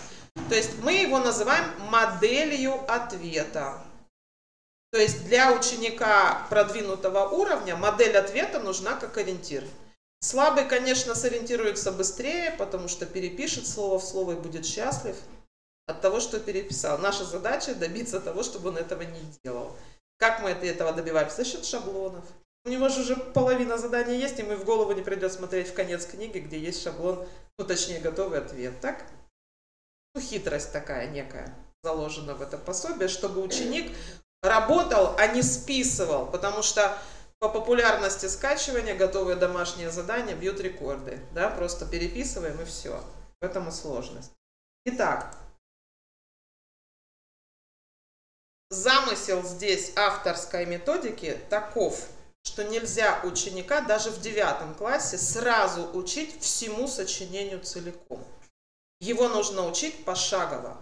Speaker 2: То есть мы его называем моделью ответа. То есть для ученика продвинутого уровня модель ответа нужна как ориентир. Слабый, конечно, сориентируется быстрее, потому что перепишет слово в слово и будет счастлив от того, что переписал. Наша задача добиться того, чтобы он этого не делал. Как мы этого добиваемся? За счет шаблонов. У него же уже половина задания есть, и ему в голову не придет смотреть в конец книги, где есть шаблон, точнее готовый ответ. Так? Хитрость такая некая заложена в это пособие, чтобы ученик работал, а не списывал, потому что по популярности скачивания готовые домашние задания бьют рекорды. Да? Просто переписываем и все. В этом и сложность. Итак, замысел здесь авторской методики таков, что нельзя ученика даже в 9 классе сразу учить всему сочинению целиком. Его нужно учить пошагово.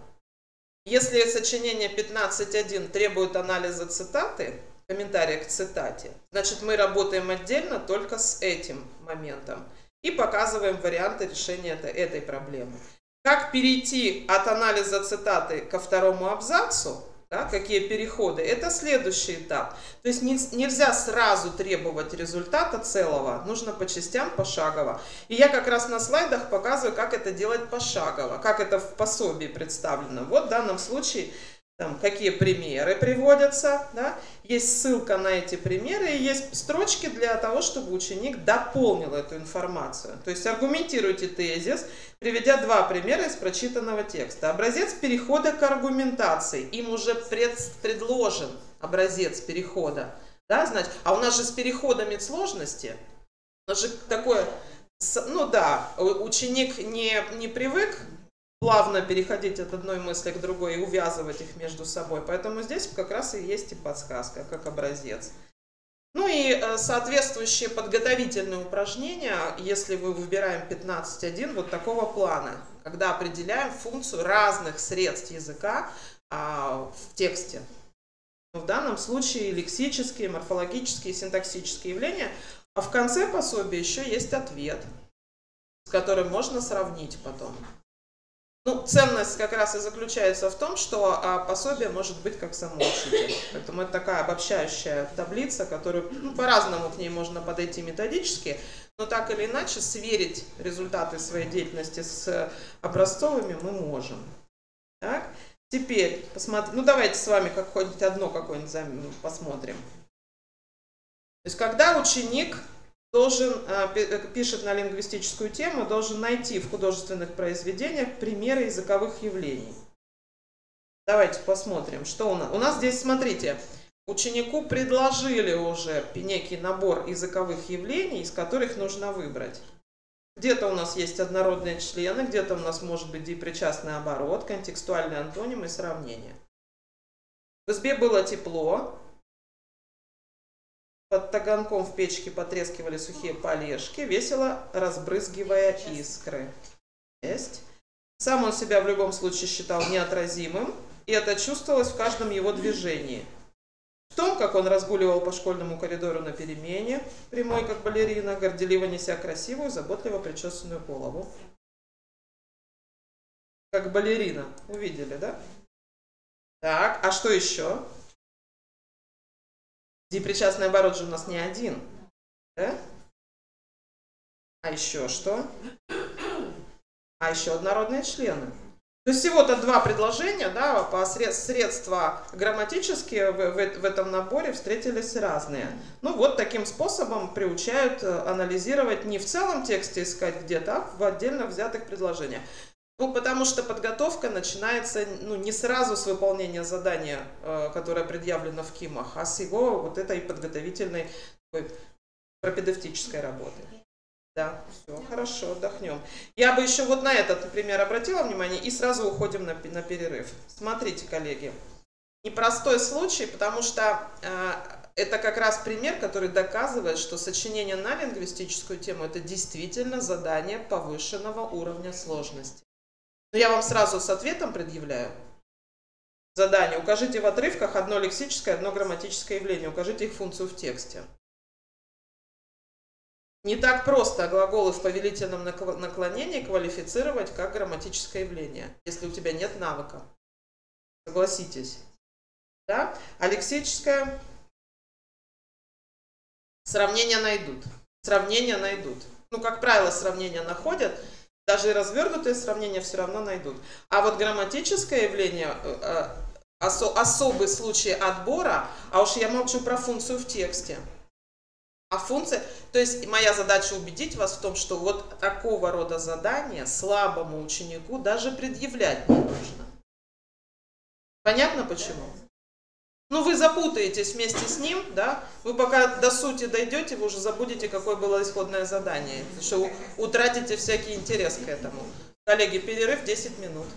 Speaker 2: Если сочинение 15.1 требует анализа цитаты, комментария к цитате, значит мы работаем отдельно только с этим моментом и показываем варианты решения этой проблемы. Как перейти от анализа цитаты ко 2-му абзацу, да, какие переходы, это следующий этап. То есть нельзя сразу требовать результата целого, нужно по частям, пошагово. И я как раз на слайдах показываю, как это делать пошагово, как это в пособии представлено. Вот в данном случае там, какие примеры приводятся, да? Есть ссылка на эти примеры и есть строчки для того, чтобы ученик дополнил эту информацию. То есть аргументируйте тезис, приведя 2 примера из прочитанного текста. Образец перехода к аргументации. Им уже предложен образец перехода. Да? Значит, а у нас же с переходами сложности. У нас же такое, ну да, ученик не привык плавно переходить от одной мысли к другой и увязывать их между собой. Поэтому здесь как раз и есть и подсказка, как образец. Ну и соответствующие подготовительные упражнения, если мы выбираем 15.1, вот такого плана, когда определяем функцию разных средств языка в тексте. В данном случае лексические, морфологические, синтаксические явления. А в конце пособия еще есть ответ, с которым можно сравнить потом. Ну, ценность как раз и заключается в том, что пособие может быть как самоучитель. Поэтому это такая обобщающая таблица, которую по-разному к ней можно подойти методически, но так или иначе сверить результаты своей деятельности с образцовыми мы можем. Так? Теперь посмотрим. Ну, давайте с вами хоть одно какое-нибудь посмотрим. То есть, когда ученик пишет на лингвистическую тему, должен найти в художественных произведениях примеры языковых явлений. Давайте посмотрим, что у нас. У нас здесь, смотрите, ученику предложили уже некий набор языковых явлений, из которых нужно выбрать. Где-то у нас есть однородные члены, где-то у нас может быть депричастный оборот, контекстуальный антоним и сравнение. В избе было тепло. Под таганком в печке потрескивали сухие полежки, весело разбрызгивая искры. Есть. Сам он себя в любом случае считал неотразимым, и это чувствовалось в каждом его движении. В том, как он разгуливал по школьному коридору на перемене, прямой как балерина, горделиво неся красивую, заботливо причесанную голову. Как балерина. Увидели, да? Так, а что еще? Депричастный оборот же у нас не один. Да? А еще что? А еще однородные члены. То есть всего-то два предложения, да, по средства грамматические в этом наборе встретились разные. Ну вот таким способом приучают анализировать, не в целом тексте искать где-то, а в отдельно взятых предложениях. Ну, потому что подготовка начинается, ну, не сразу с выполнения задания, которое предъявлено в КИМах, а с его вот этой подготовительной, такой, пропедевтической работы. Да, все, хорошо, отдохнем. Я бы еще вот на этот пример обратила внимание и сразу уходим на перерыв. Смотрите, коллеги, непростой случай, потому что это как раз пример, который доказывает, что сочинение на лингвистическую тему – это действительно задание повышенного уровня сложности. Но я вам сразу с ответом предъявляю задание. Укажите в отрывках одно лексическое, одно грамматическое явление, укажите их функцию в тексте. Не так просто глаголы в повелительном наклонении квалифицировать как грамматическое явление, если у тебя нет навыка. Согласитесь. Да? А лексическое сравнения найдут. Сравнения найдут. Ну, как правило, сравнения находят. Даже и развернутые сравнения все равно найдут. А вот грамматическое явление, особый случай отбора, а уж я молчу про функцию в тексте. А функция, то есть моя задача убедить вас в том, что вот такого рода задания слабому ученику даже предъявлять не нужно. Понятно почему? Ну, вы запутаетесь вместе с ним, да? Вы пока до сути дойдете, вы уже забудете, какое было исходное задание. Потому что утратите всякий интерес к этому. Коллеги, перерыв 10 минут.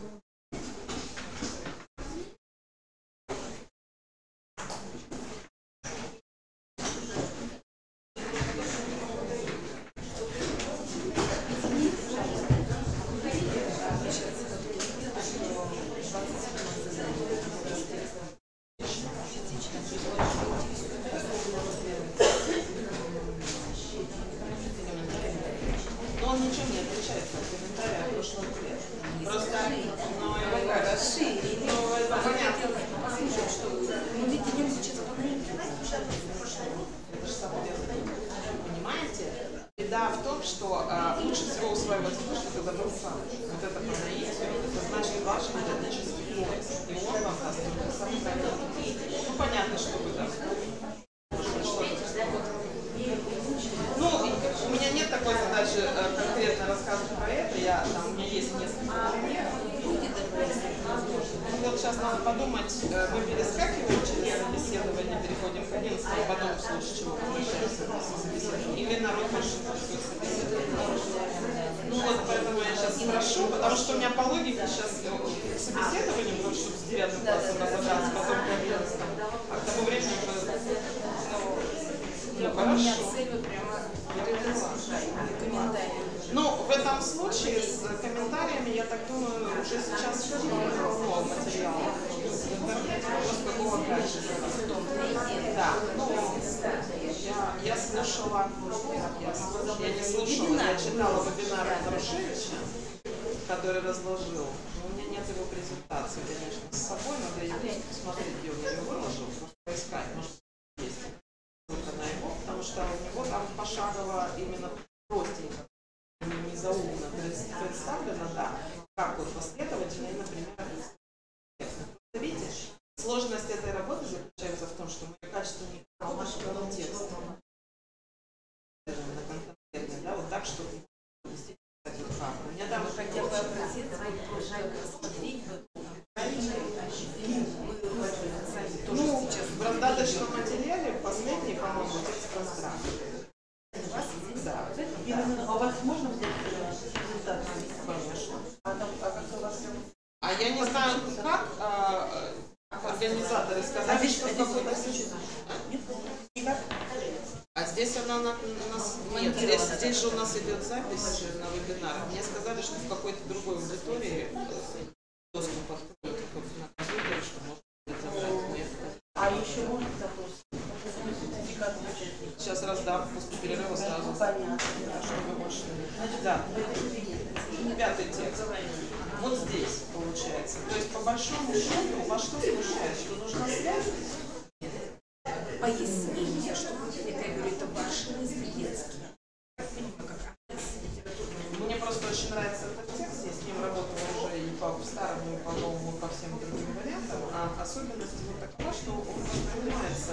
Speaker 2: Беда в том, что лучше всего усваивать то, что ты забыл сам. Вот это по наитию, это значит ваш методический поиск. И он вам даст только самый правильный. Ну, понятно, что вы там. Ну, у меня нет такой задачи конкретно рассказывать про это. У меня есть несколько примеров. Вот сейчас надо подумать, мы перескакиваем через собеседование, переходим к 11-му, потом в случае чего возвращаемся к собеседованию. Или народ больше интересует собеседование. Ну вот, поэтому я сейчас спрошу, потому что у меня по логике сейчас к собеседованию, потому что с 9 классом разобраться, потом к 11, а к тому времени уже... Ну, хорошо. Ну, в этом случае с комментариями, я так думаю, уже сейчас много материала в интернете, вопрос какого качества. Да, ну, я слушала, я не слушала, я читала вебинар Нарушевича, который разложил, но у меня нет его презентации, конечно, с собой, надо ее посмотреть, где он ее выложил, просто поискать, может, есть ссылка на его, потому что у него там пошагово именно простенько. Не заумно представлено, да, как вот последовательно, и, например, видите, сложность этой работы заключается в том, что мы качество не работаем текст конкретно, да, вот так, чтобы действительно у меня там хотя бы ну, в раздаточном материале последний, по-моему, текст пространства. Да.
Speaker 4: А у вас можно взять презентацию?
Speaker 2: Конечно. А я не знаю, как организаторы сказали, что в какой-то случае.
Speaker 4: Никак.
Speaker 2: А здесь Нет, здесь же у нас идет запись на вебинар. Мне сказали, что в какой-то другой аудитории доступ откроют на компьютере, что можно забрать.
Speaker 4: А еще можно запрос? Сертификат на участие.
Speaker 2: Сейчас раздам после перерыва сразу.
Speaker 4: Понятно.
Speaker 2: Чтобы больше. Значит, да. Пятый текст. Вот здесь получается. То есть по большому счету вас что смущает? Что нужна связь?
Speaker 5: Пояснение, что это, я говорю, это ваши детские.
Speaker 2: Мне просто очень нравится этот текст, я с ним работала уже и по старому, и по новому, и по всем другим вариантам. А особенность вот такова, что он воспринимается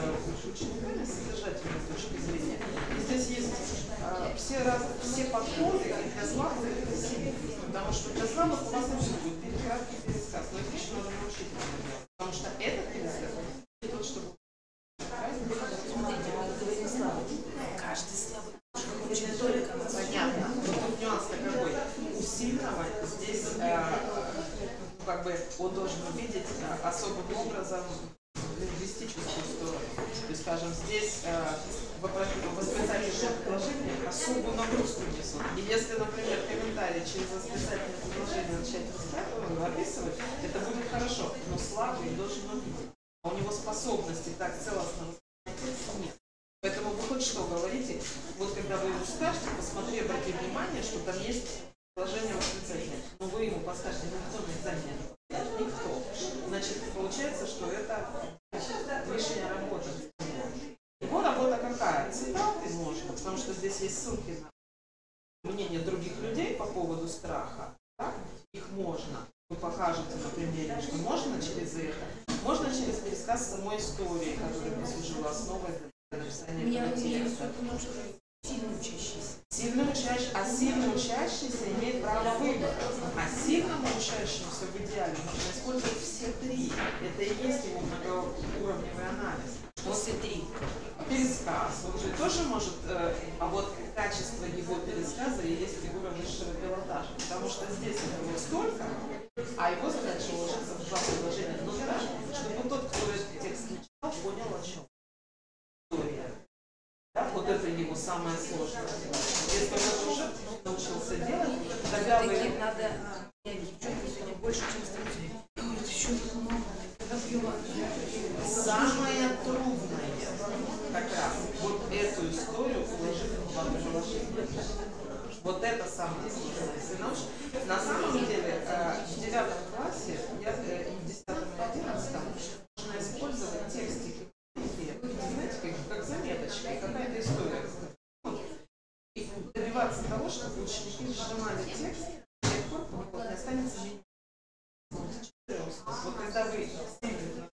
Speaker 2: учениками с содержательной точки зрения. И здесь есть все подходы и для слабых, и для сильных. Потому что для слабых у вас вообще будет краткий пересказ, но это еще надо научить это делать. Потому что этот пересказ не тот, что будет.
Speaker 5: Смотрите, мы говорим слабый. Каждый слабый хочет только
Speaker 2: Понятно. Но тут нюанс-то какой? У сильного здесь как бы он должен увидеть особым образом лингвистическую сторону. То есть, скажем, здесь восклицательное предложение особую нагрузку несут. И если, например, комментарий через восклицательное предложение начать описывать, это будет хорошо, но слабый должен увидеть. А у него способности так целостно воспринимать нет. Поэтому вы хоть что говорите, вот когда вы ему скажете, посмотри, обрати внимание, что там есть предложение восклицательное. Но вы ему подскажете, никто на экзамене не подскажет, никто. Значит, получается, что это лишняя работа. Его работа какая? Цитаты можно, потому что здесь есть ссылки на мнение других людей по поводу страха. Так? Их можно. Вы покажете на примере, что можно через это. Можно через пересказ самой истории, которая послужила основой для написания этого текста. Сильно учащийся имеет право выбора, а сильному учащемуся в идеале нужно использовать все три. Это и есть его многоуровневый анализ.
Speaker 5: После три.
Speaker 2: Пересказ, он же тоже может, а вот качество его пересказа и есть фигура высшего пилотажа, потому что здесь его столько, а его задача уложиться в два предложения, но так, чтобы тот, кто этот текст не читал, понял, о чем история. Да, вот это его самое сложное. Если он уже научился делать, тогда вы...
Speaker 5: Все-таки надо, я девчонки сегодня больше, чем студенты. Говорят, еще много.
Speaker 2: Самое трудное как раз вот эту историю уложить в два предложения. Вот это самое сложное. На самом деле в 9 классе и в 10 и 11 нужно использовать текстики, знаете, как заметочки, какая-то история. И добиваться того, чтобы ученики сжимали текст, до тех пор, пока не останется менее. Вот когда вы сильно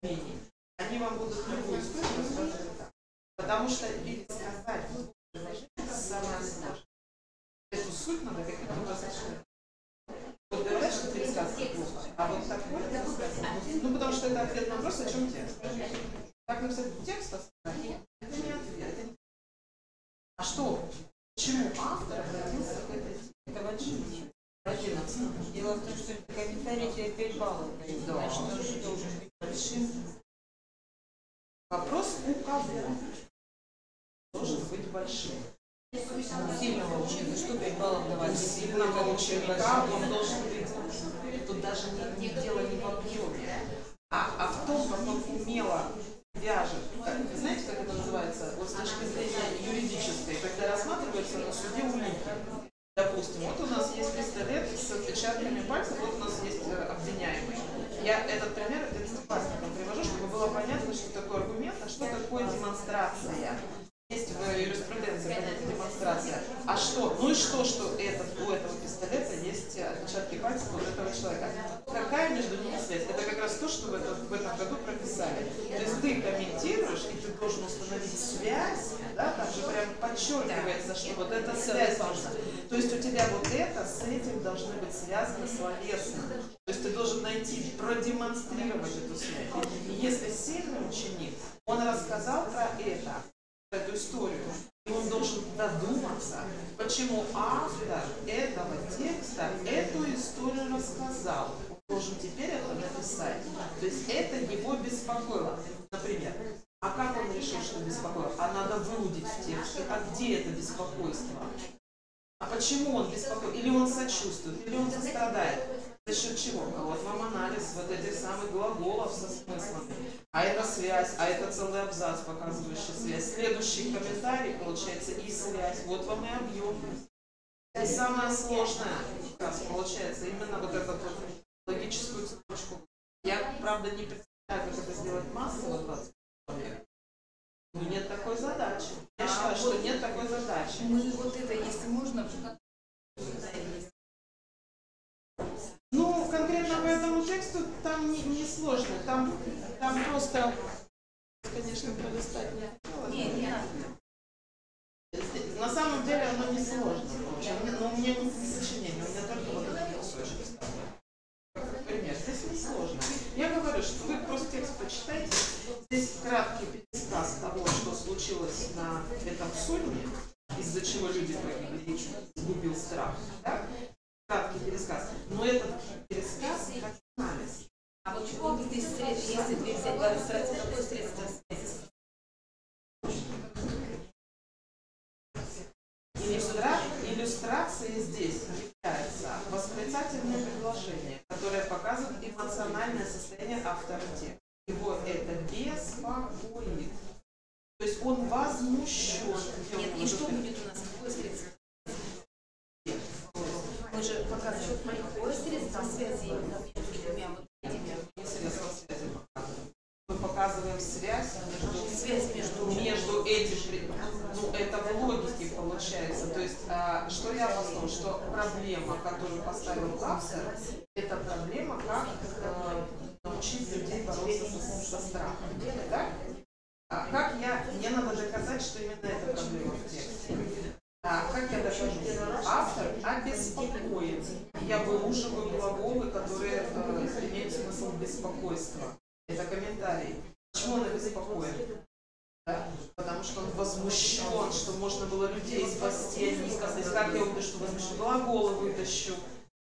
Speaker 2: мнение, они вам будут любую историю рассказывать так. Потому что пересказать это самое сложное. Эту суть надо как-то рассказать. Вот говорят, что пересказывать плохо, а вот такой пересказ. Ну, потому что это ответ на вопрос, о чем текст. Как написать текст, это не ответ. А что? Почему автор обратился к этой теме? 11.
Speaker 4: Дело в том, что комментарий тебе 5 баллов дают.
Speaker 2: Да.
Speaker 4: Значит, он же должен быть большим.
Speaker 2: Вопрос у кого? Должен быть большим.
Speaker 4: Сильного ученика, что 5 баллов давать?
Speaker 2: Сильного ученика он должен быть. Тут даже не дело не в объеме, а в том, как он умело вяжет. Вы знаете, как это называется? Вот с точки зрения юридической, когда рассматривается на суде улики. Допустим, вот у нас есть пистолет с отпечатками пальцев, вот у нас есть обвиняемый. Я этот пример одиннадцатиклассникам привожу, чтобы было понятно, что такое аргумент, а что такое демонстрация. Есть в юриспруденции понятие демонстрация. А что? Ну и что у этого пистолета есть отпечатки пальцев вот этого человека. Какая между ними связь? Это как раз то, что в этом году прописали. То есть ты комментируешь, и ты должен установить связь, да, там же прям подчеркивается, что вот эта связь нужна. То есть у тебя вот это с этим должны быть связаны словесно. То есть ты должен найти, продемонстрировать эту связь. И если сильный ученик, он рассказал про это, эту историю, и он должен додуматься, почему автор этого текста эту историю рассказал. Он должен теперь это написать. То есть это его беспокоило. Например, а как он решил, что беспокоило? А надо надо выудить в тексте, а где это беспокойство? А почему он беспокоит? Или он сочувствует, или он сострадает? За счет чего? А вот вам анализ вот этих самых глаголов со смыслами. А это связь, а это целый абзац, показывающий связь. Следующий комментарий, получается, и связь. Вот вам и объем. И самое сложное, как раз, получается, именно вот эту вот логическую цепочку. Я, правда, не представляю, как это сделать массово в 21 веке. Но нет такой задачи. Я считаю, что нет такой задачи.
Speaker 5: Мы вот это, если можно,
Speaker 2: ну, конкретно по этому тексту там не сложно. Там просто, конечно, пролистать не надо. На самом деле оно не сложно. Но у меня не сочинение, у меня только вот этот кусочек вставлен. Как пример. Здесь не сложно. Я говорю, что вы просто текст почитайте. Здесь краткий пересказ того, что случилось на этом судне, из-за чего люди погибли, сгубил страх. Да? Краткий пересказ. Но этот пересказ как анализ.
Speaker 5: А вот чего здесь средства, если вы взять иллюстрацию, какое средство связи?
Speaker 2: Иллюстрацией здесь является восклицательное предложение, которое показывает эмоциональное состояние автора текста. Его это беспокоит. То есть он возмущен.
Speaker 5: Нет, и что будет у нас? Какое средство? Мы же показываем, какое средство связи между двумя вот этими.
Speaker 2: Не средство связи показываем. Мы показываем связь между этим. Ну, это в логике получается. То есть, что я обосновал, что проблема, которую поставил автор, это проблема, как научить людей бороться со страхом. Да? Как мне надо доказать, что именно эта проблема в тексте? Как я докажу? Автор обеспокоен. Я выуживаю глаголы, которые имеют смысл беспокойства. Это комментарий. Почему он обеспокоен? Да? Потому что он возмущен, что можно было людей спасти, они сказали, как я увижу, что возмущен, глаголы вытащу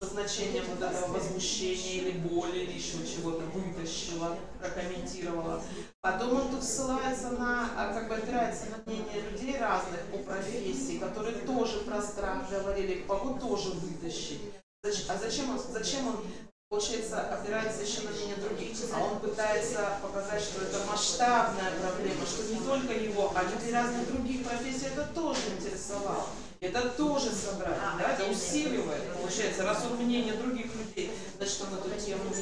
Speaker 2: со значением вот этого возмущения или боли, или еще чего-то вытащила, прокомментировала. Потом он тут ссылается на, как бы опирается на мнение людей разных по профессии, которые тоже про страх говорили, могу тоже вытащить. А зачем он получается, опирается еще на мнение других, а он пытается показать, что это масштабная проблема, что не только его, а людей разных других профессий это тоже интересовало. Это тоже собрать, да, это усиливает. Получается, раз он мнение других людей, значит, он эту тему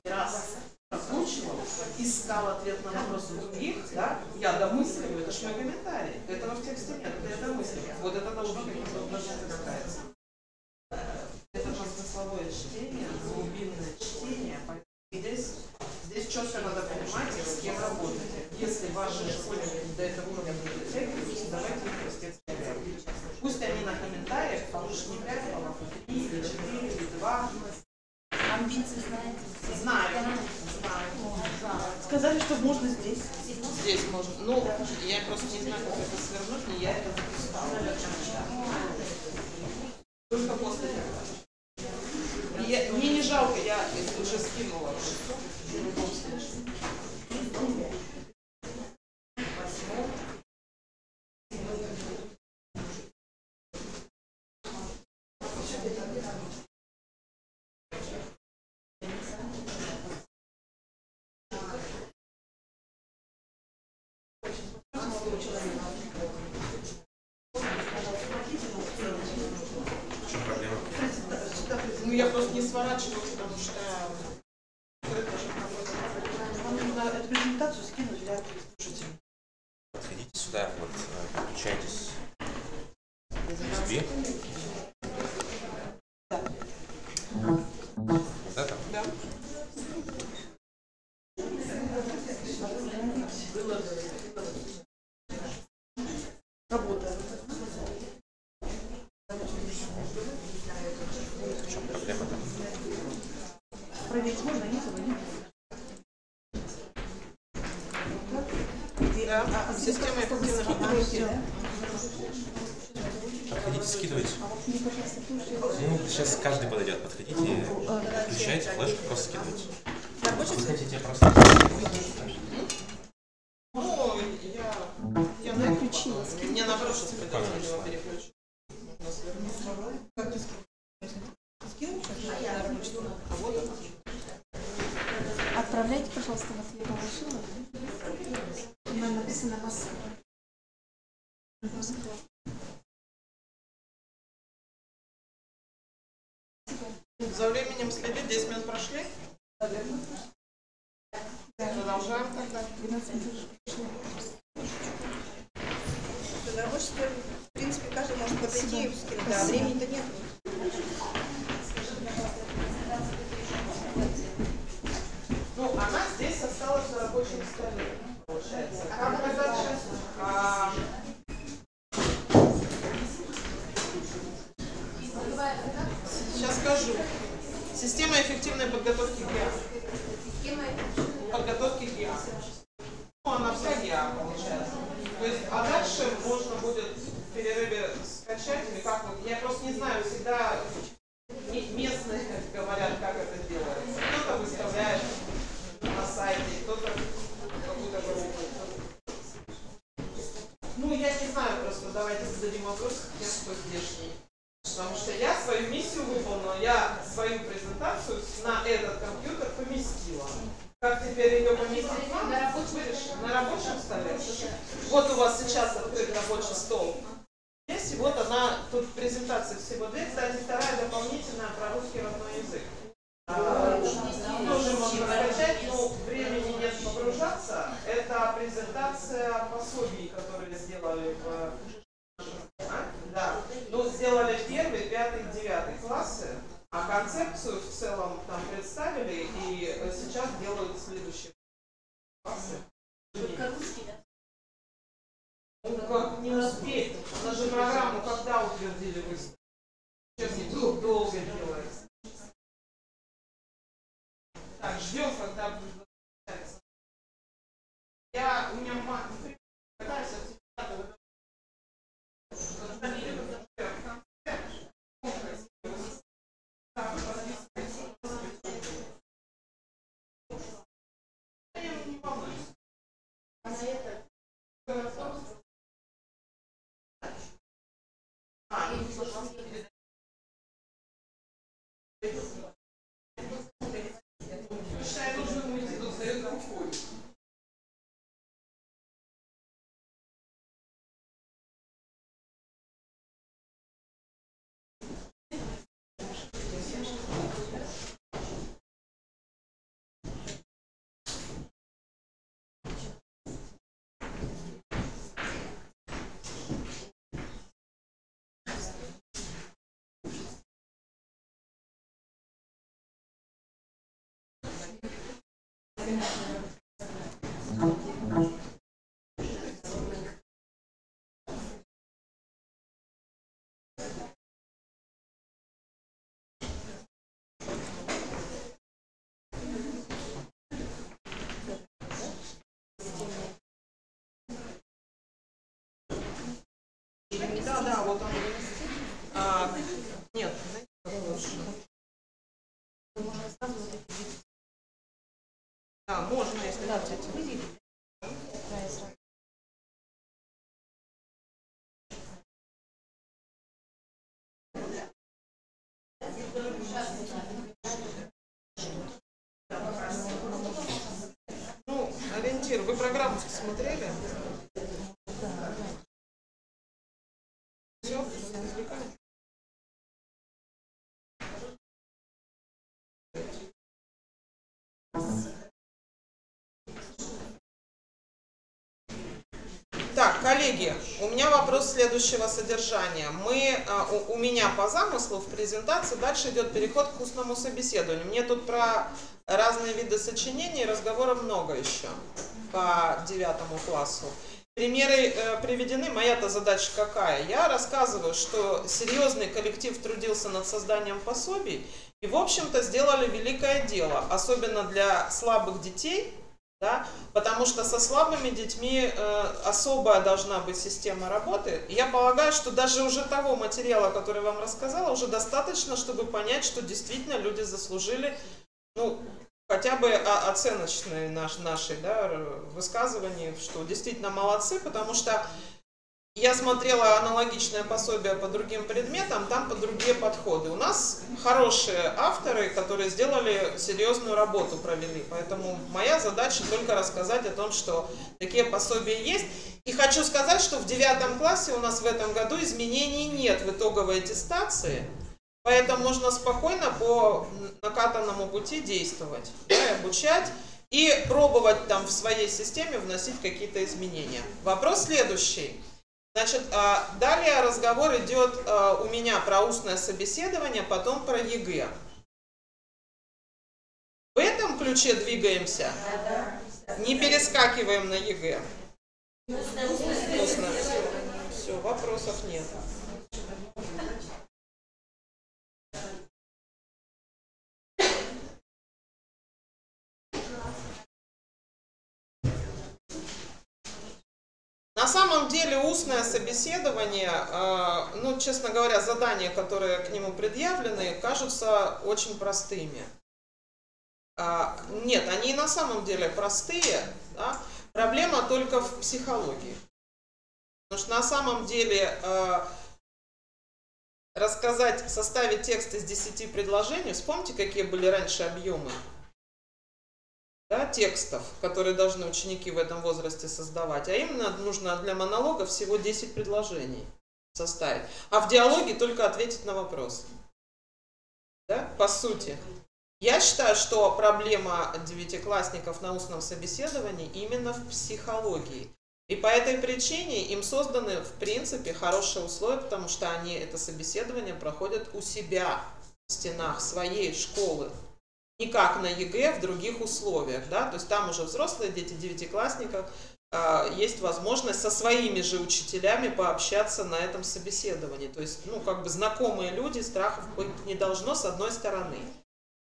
Speaker 2: раз прокручивал, искал ответ на вопросы других, да, я домысливаю, это же мой комментарий. Этого в тексте нет, это я домысливаю. Вот это должно каким-то образом искать. Это же смысловое чтение, глубинное чтение. Здесь четко надо понимать, с кем работаете. Если ваши школьники до этого уровня будут дотягиваться, давайте их простецкие реакции. Пусть они на комментариях получат не 5 баллов, а 3 или 4 или 2.
Speaker 5: Амбиции знаете?
Speaker 2: Знаю.
Speaker 4: Сказали, что можно здесь.
Speaker 2: Здесь можно. Ну, я просто не знаю, как это свернуть, не я это запускала. Только после этого. Мне не жалко, я уже скинула. В любом случае. Ну, я просто не сворачиваю, потому что
Speaker 4: Вам нужно эту презентацию скинуть для слушателей.
Speaker 6: Подходите сюда, вот, включайтесь в USB. Вот это?
Speaker 2: да.
Speaker 4: Работа.
Speaker 6: В чем проблема-то?
Speaker 4: Проверить можно, нет?
Speaker 2: Да, система эффективного работы.
Speaker 6: Подходите, скидывайте. Ну, сейчас каждый подойдет. Подходите, включайте флешку, просто скидывайте. Вы хотите просто...
Speaker 2: Ну, я на ключи. наоборот сейчас придется его переключить.
Speaker 4: Как ты скинул сейчас?
Speaker 2: А вот это.
Speaker 5: Отправляйте, пожалуйста, вот я положила. Там написано Москва.
Speaker 2: За временем следить, 10 минут прошли. Продолжаем тогда.
Speaker 5: 12 минут.
Speaker 4: На рабочий стол, в принципе, каждый может подойти и скинуть. Да, времени-то нет.
Speaker 2: Ну, она здесь осталась на рабочем столе, получается. Как мы дальше? Сейчас скажу. Система эффективной подготовки ГИА. Подготовки ГИА. Ну, она вся ГИА, получается. То есть, а дальше можно будет в перерыве скачать, или как вот, я просто не знаю, всегда местные говорят, как это делается. Кто-то выставляет на сайте, кто-то какую-то группу. Ну, я не знаю, просто давайте зададим вопрос тем, кто здешний. Потому что я свою миссию выполнила, я свою презентацию на этот компьютер поместила. Как теперь ее поместить? На рабочем столе. Вот у вас сейчас открыт рабочий стол. Здесь, и вот она, тут презентация всего две. Кстати, вторая дополнительная про русский родной язык. Тоже можно скачать, но времени нет погружаться. Это презентация пособий, которые сделали в... Да. Ну, сделали 1, 5, 9 классы, а концепцию в целом там представили, и сейчас делают следующие классы. Ну, как не успеть? На же программу когда утвердили выставку? Сейчас не долго делается. Так, ждем, когда будет возвращаться. У меня мама пытается Да, вот он. Нет, да, можно, если хотите. Ну, ориентир. Вы программу смотрели? Все, извлекаем. Так, коллеги, у меня вопрос следующего содержания. У меня по замыслу в презентации дальше идет переход к устному собеседованию. Мне тут про разные виды сочинений разговоров много еще по 9 классу. Примеры приведены. Моя-то задача какая? Я рассказываю, что серьезный коллектив трудился над созданием пособий и, в общем-то, сделали великое дело, особенно для слабых детей, да, потому что со слабыми детьми особая должна быть система работы. И я полагаю, что даже уже того материала, который я вам рассказала, уже достаточно, чтобы понять, что действительно люди заслужили, ну, хотя бы оценочные наши, да, высказывания, что действительно молодцы, потому что я смотрела аналогичное пособие по другим предметам, там по другие подходы. У нас хорошие авторы, которые сделали серьезную работу, провели. Поэтому моя задача только рассказать о том, что такие пособия есть. И хочу сказать, что в 9 классе у нас в этом году изменений нет в итоговой аттестации. Поэтому можно спокойно по накатанному пути действовать, да, и обучать, и пробовать там в своей системе вносить какие-то изменения. Вопрос следующий. Значит, далее разговор идет у меня про устное собеседование, потом про ЕГЭ. В этом ключе двигаемся? Не перескакиваем на ЕГЭ. Устное. Все, вопросов нет. На самом деле устное собеседование, ну, честно говоря, задания, которые к нему предъявлены, кажутся очень простыми. Нет, они на самом деле простые, да? Проблема только в психологии. Потому что на самом деле рассказать, составить текст из 10 предложений, вспомните, какие были раньше объемы, да, текстов, которые должны ученики в этом возрасте создавать. А именно нужно для монолога всего 10 предложений составить. А в диалоге только ответить на вопрос. Да? По сути. Я считаю, что проблема девятиклассников на устном собеседовании именно в психологии. И по этой причине им созданы, в принципе, хорошие условия, потому что они это собеседование проходят у себя в стенах своей школы. Не как на ЕГЭ в других условиях, да, то есть там уже взрослые дети, девятиклассников, есть возможность со своими же учителями пообщаться на этом собеседовании. То есть, ну, как бы знакомые люди, страхов быть не должно с одной стороны.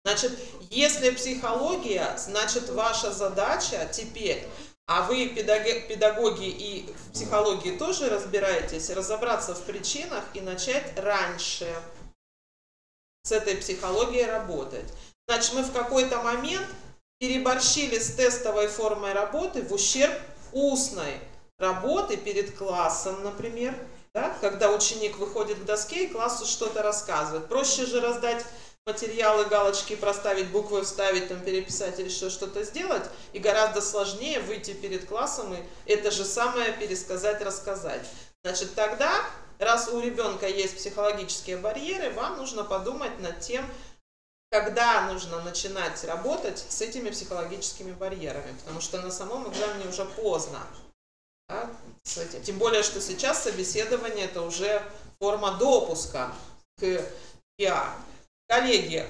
Speaker 2: Значит, если психология, значит, ваша задача теперь, а вы педагоги и в психологии тоже разбираетесь, разобраться в причинах и начать раньше с этой психологией работать. Значит, мы в какой-то момент переборщили с тестовой формой работы в ущерб устной работы перед классом, например, да? Когда ученик выходит к доске и классу что-то рассказывает. Проще же раздать материалы, галочки, проставить буквы, вставить, там, переписать или что-то сделать, и гораздо сложнее выйти перед классом и это же самое пересказать, рассказать. Значит, тогда, раз у ребенка есть психологические барьеры, вам нужно подумать над тем, когда нужно начинать работать с этими психологическими барьерами, потому что на самом экзамене уже поздно. Да, с этим. Тем более, что сейчас собеседование это уже форма допуска к ПИА. Коллеги,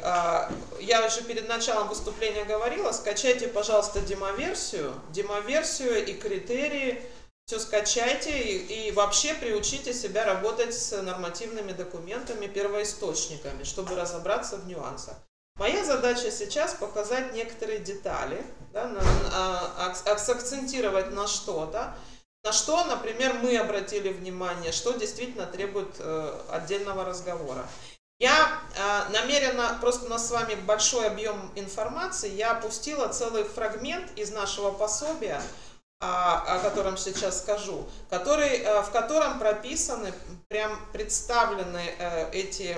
Speaker 2: я уже перед началом выступления говорила, скачайте, пожалуйста, демоверсию и критерии, все скачайте и вообще приучите себя работать с нормативными документами, первоисточниками, чтобы разобраться в нюансах. Моя задача сейчас показать некоторые детали, да, акцентировать на что-то, на что, например, мы обратили внимание, что действительно требует отдельного разговора. Я намеренно, просто у нас с вами большой объем информации, я опустила целый фрагмент из нашего пособия, о котором сейчас скажу, в котором прописаны, прям представлены эти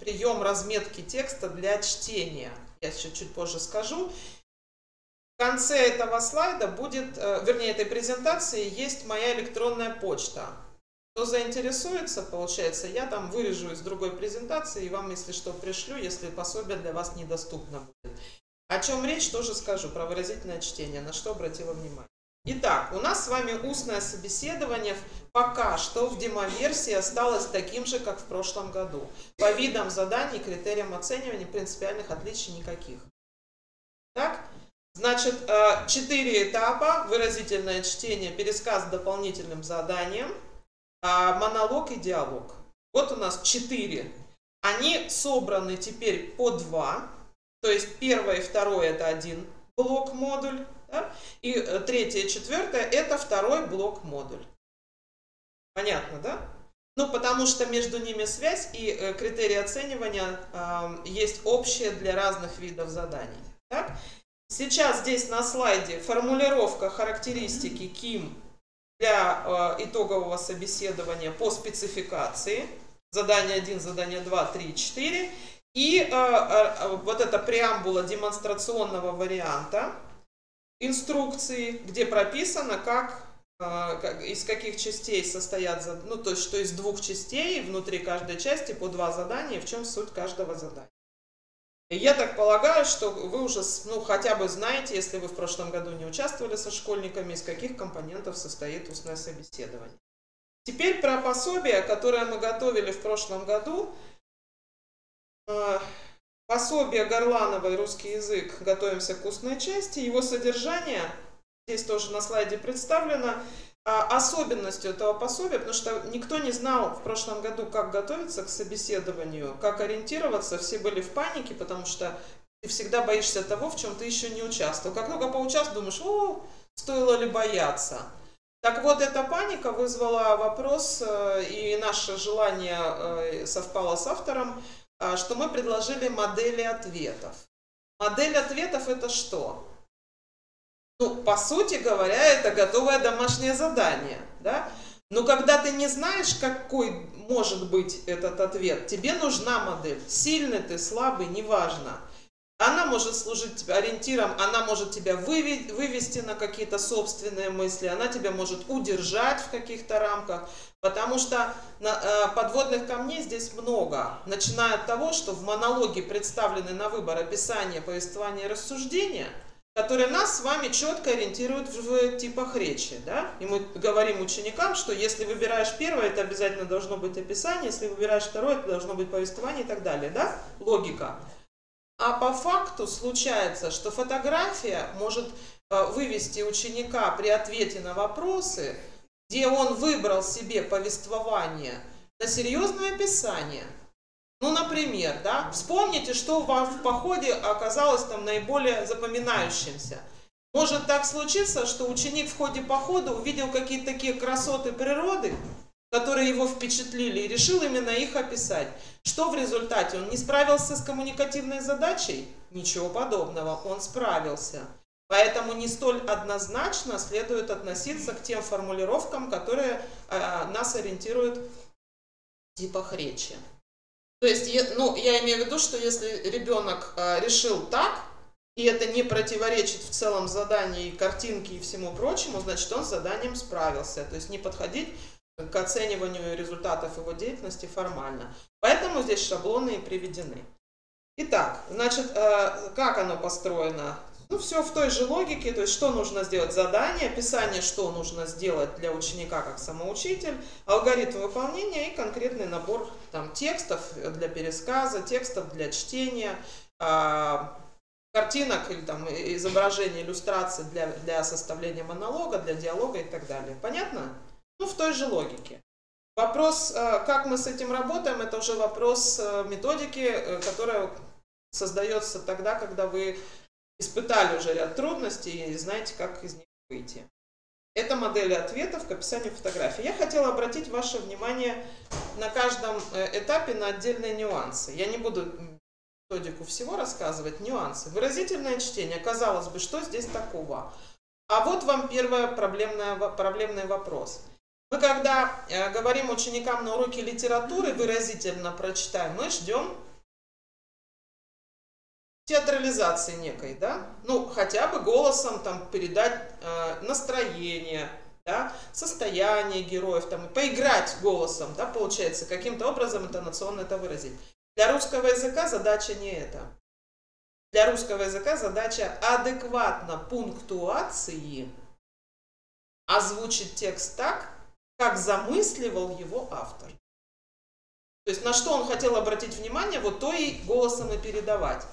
Speaker 2: прием разметки текста для чтения. Я еще чуть позже скажу. В конце этого слайда будет, вернее, этой презентации есть моя электронная почта. Кто заинтересуется, получается, я там вырежу из другой презентации и вам, если что, пришлю, если пособие для вас недоступно будет. О чем речь, тоже скажу, про выразительное чтение, на что обратила внимание. Итак, у нас с вами устное собеседование пока что в демоверсии осталось таким же, как в прошлом году. По видам заданий, критериям оценивания принципиальных отличий никаких. Так? Значит, 4 этапа: выразительное чтение, пересказ с дополнительным заданием, монолог и диалог. Вот у нас 4. Они собраны теперь по 2. То есть первое и второе это один блок-модуль. Да? И 3 и 4 это второй блок-модуль. Понятно, да? Ну, потому что между ними связь и критерии оценивания есть общие для разных видов заданий. Так? Сейчас здесь на слайде формулировка характеристики КИМ для итогового собеседования по спецификации. Задание 1, задание 2, 3, 4. И вот эта преамбула демонстрационного варианта инструкции, где прописано, из каких частей состоят, ну, то есть, что из 2 частей, внутри каждой части по 2 задания, в чем суть каждого задания. И я так полагаю, что вы уже, ну, хотя бы знаете, если вы в прошлом году не участвовали со школьниками, из каких компонентов состоит устное собеседование. Теперь про пособие, которое мы готовили в прошлом году. Пособие Горлановой «Русский язык. Готовимся к устной части». Его содержание здесь тоже на слайде представлено. Особенностью этого пособия, потому что никто не знал в прошлом году, как готовиться к собеседованию, как ориентироваться, все были в панике, потому что ты всегда боишься того, в чем ты еще не участвовал. Как только поучаствовал, думаешь, о, стоило ли бояться. Так вот, эта паника вызвала вопрос, и наше желание совпало с автором, что мы предложили модели ответов. Модель ответов — это что? Ну, по сути говоря, это готовое домашнее задание, да? Но когда ты не знаешь, какой может быть этот ответ, тебе нужна модель. Сильный ты, слабый, неважно. Она может служить ориентиром, она может тебя вывести на какие-то собственные мысли, она тебя может удержать в каких-то рамках, потому что подводных камней здесь много. Начиная от того, что в монологе представлены на выбор описание, повествование, рассуждения, которые нас с вами четко ориентируют в типах речи. Да? И мы говорим ученикам, что если выбираешь первое, это обязательно должно быть описание, если выбираешь второе, это должно быть повествование и так далее. Да? Логика. А по факту случается, что фотография может вывести ученика при ответе на вопросы, где он выбрал себе повествование, на серьезное описание. Ну, например, да, вспомните, что вам в походе оказалось там наиболее запоминающимся. Может так случиться, что ученик в ходе похода увидел какие-то такие красоты природы, которые его впечатлили, и решил именно их описать. Что в результате? Он не справился с коммуникативной задачей? Ничего подобного, он справился. Поэтому не столь однозначно следует относиться к тем формулировкам, которые нас ориентируют в типах речи. То есть, ну, я имею в виду, что если ребенок решил так, и это не противоречит в целом заданию, картинке и всему прочему, значит, он с заданием справился. То есть не подходить к оцениванию результатов его деятельности формально. Поэтому здесь шаблоны и приведены. Итак, значит, как оно построено? Ну, все в той же логике, то есть что нужно сделать? Задание, описание, что нужно сделать для ученика как самоучитель, алгоритм выполнения и конкретный набор там, текстов для пересказа, текстов для чтения, картинок или там, изображений, иллюстраций для составления монолога, для диалога и так далее. Понятно? Ну, в той же логике. Вопрос, как мы с этим работаем, это уже вопрос методики, которая создается тогда, когда вы испытали уже ряд трудностей и знаете, как из них выйти. Это модели ответов к описанию фотографий. Я хотела обратить ваше внимание на каждом этапе на отдельные нюансы. Я не буду методику всего рассказывать, нюансы. Выразительное чтение. Казалось бы, что здесь такого? А вот вам первый проблемный вопрос. Мы когда говорим ученикам на уроке литературы выразительно прочитаем, мы ждем театрализации некой, да? Ну, хотя бы голосом там передать настроение, да? Состояние героев, там, поиграть голосом, да, получается, каким-то образом интонационно это выразить. Для русского языка задача не это. Для русского языка задача адекватно пунктуации озвучить текст так, как замысливал его автор. То есть на что он хотел обратить внимание, вот то и голосом и передавать.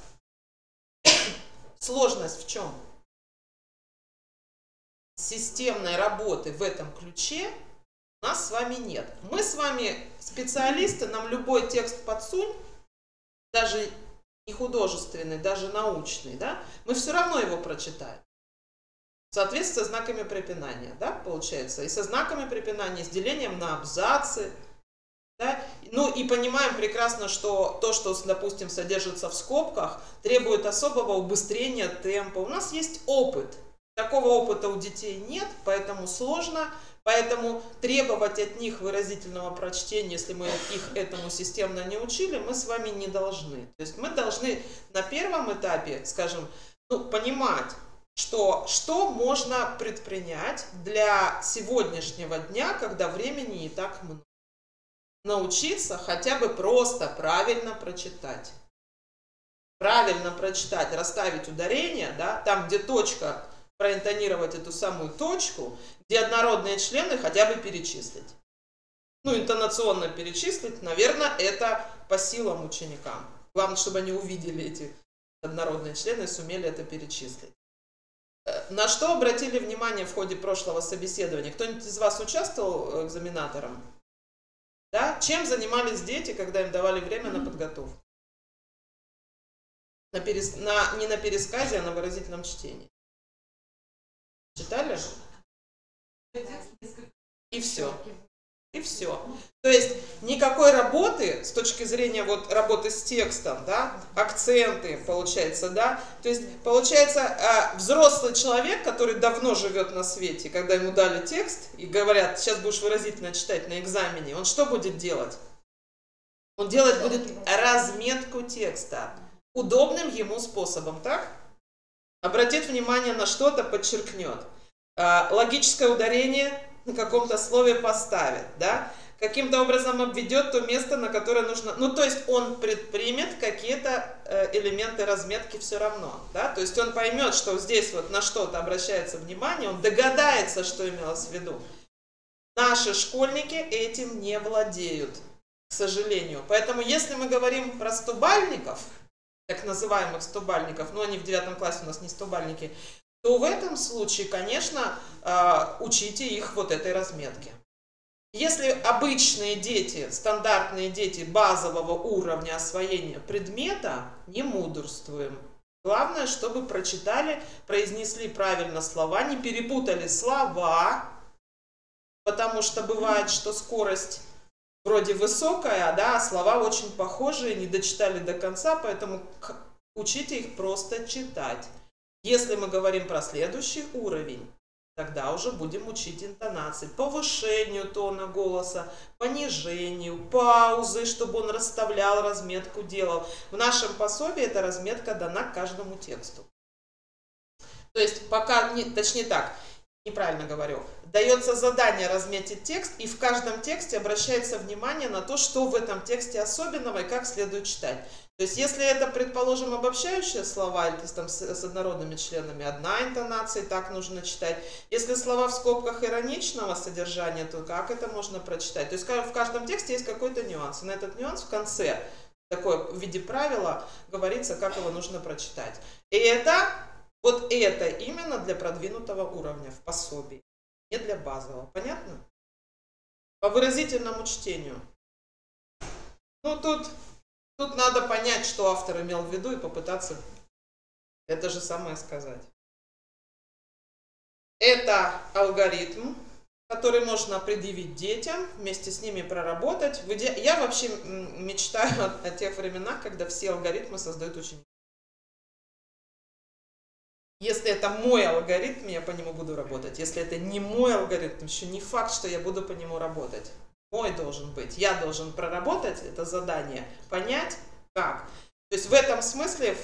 Speaker 2: Сложность в чем? Системной работы в этом ключе у нас с вами нет. Мы с вами специалисты, нам любой текст подсунь, даже не художественный, даже научный, да, мы все равно его прочитаем. В соответствии со знаками препинания, да, получается, и со знаками препинания, с делением на абзацы. Да? Ну и понимаем прекрасно, что то, что, допустим, содержится в скобках, требует особого убыстрения темпа. У нас есть опыт. Такого опыта у детей нет, поэтому сложно. Поэтому требовать от них выразительного прочтения, если мы их этому системно не учили, мы с вами не должны. То есть мы должны на первом этапе, скажем, понимать, что можно предпринять для сегодняшнего дня, когда времени не так много. Научиться хотя бы просто правильно прочитать. Правильно прочитать, расставить ударение, да, там, где точка, проинтонировать эту самую точку, где однородные члены хотя бы перечислить. Интонационно перечислить, наверное, это по силам ученикам. Главное, чтобы они увидели эти однородные члены и сумели это перечислить. На что обратили внимание в ходе прошлого собеседования? Кто-нибудь из вас участвовал экзаменатором? Да? Чем занимались дети, когда им давали время на подготовку? Не на пересказе, а на выразительном чтении. Читали? И все. И все. То есть никакой работы с точки зрения работы с текстом, да, акценты, получается, да. То есть получается взрослый человек, который давно живет на свете, когда ему дали текст и говорят, сейчас будешь выразительно читать на экзамене, он что будет делать? Он делать будет разметку текста удобным ему способом, так? Обратит внимание на что-то, подчеркнет. Логическое ударение на каком-то слове поставит, да? Каким-то образом обведет то место, на которое нужно... то есть он предпримет какие-то элементы разметки все равно, да? То есть он поймет, что здесь на что-то обращается внимание, он догадается, что имелось в виду. Наши школьники этим не владеют, к сожалению. Поэтому если мы говорим про стобальников, так называемых стобальников, они в 9 классе у нас не стобальники, то в этом случае, конечно, учите их этой разметке. Если обычные дети, стандартные дети базового уровня освоения предмета, не мудрствуем. Главное, чтобы прочитали, произнесли правильно слова, не перепутали слова, потому что бывает, что скорость вроде высокая, да, а слова очень похожие, не дочитали до конца, поэтому учите их просто читать. Если мы говорим про следующий уровень, тогда уже будем учить интонации, повышению тона голоса, понижению, паузы, чтобы он расставлял, разметку делал. В нашем пособии эта разметка дана каждому тексту. То есть пока, точнее так, неправильно говорю, дается задание разметить текст, и в каждом тексте обращается внимание на то, что в этом тексте особенного и как следует читать. То есть, если это, предположим, обобщающие слова, или там с однородными членами, одна интонация, так нужно читать. Если слова в скобках ироничного содержания, то как это можно прочитать? То есть, в каждом тексте есть какой-то нюанс. И на этот нюанс в конце, такое в виде правила, говорится, как его нужно прочитать. И это именно для продвинутого уровня в пособии, не для базового. Понятно? По выразительному чтению. Тут надо понять, что автор имел в виду, и попытаться это же самое сказать. Это алгоритм, который можно предъявить детям, вместе с ними проработать. Я вообще мечтаю о тех временах, когда все алгоритмы создают ученики. Если это мой алгоритм, я по нему буду работать. Если это не мой алгоритм, еще не факт, что я буду по нему работать. Мой должен быть. Я должен проработать это задание, понять, как. То есть в этом смысле,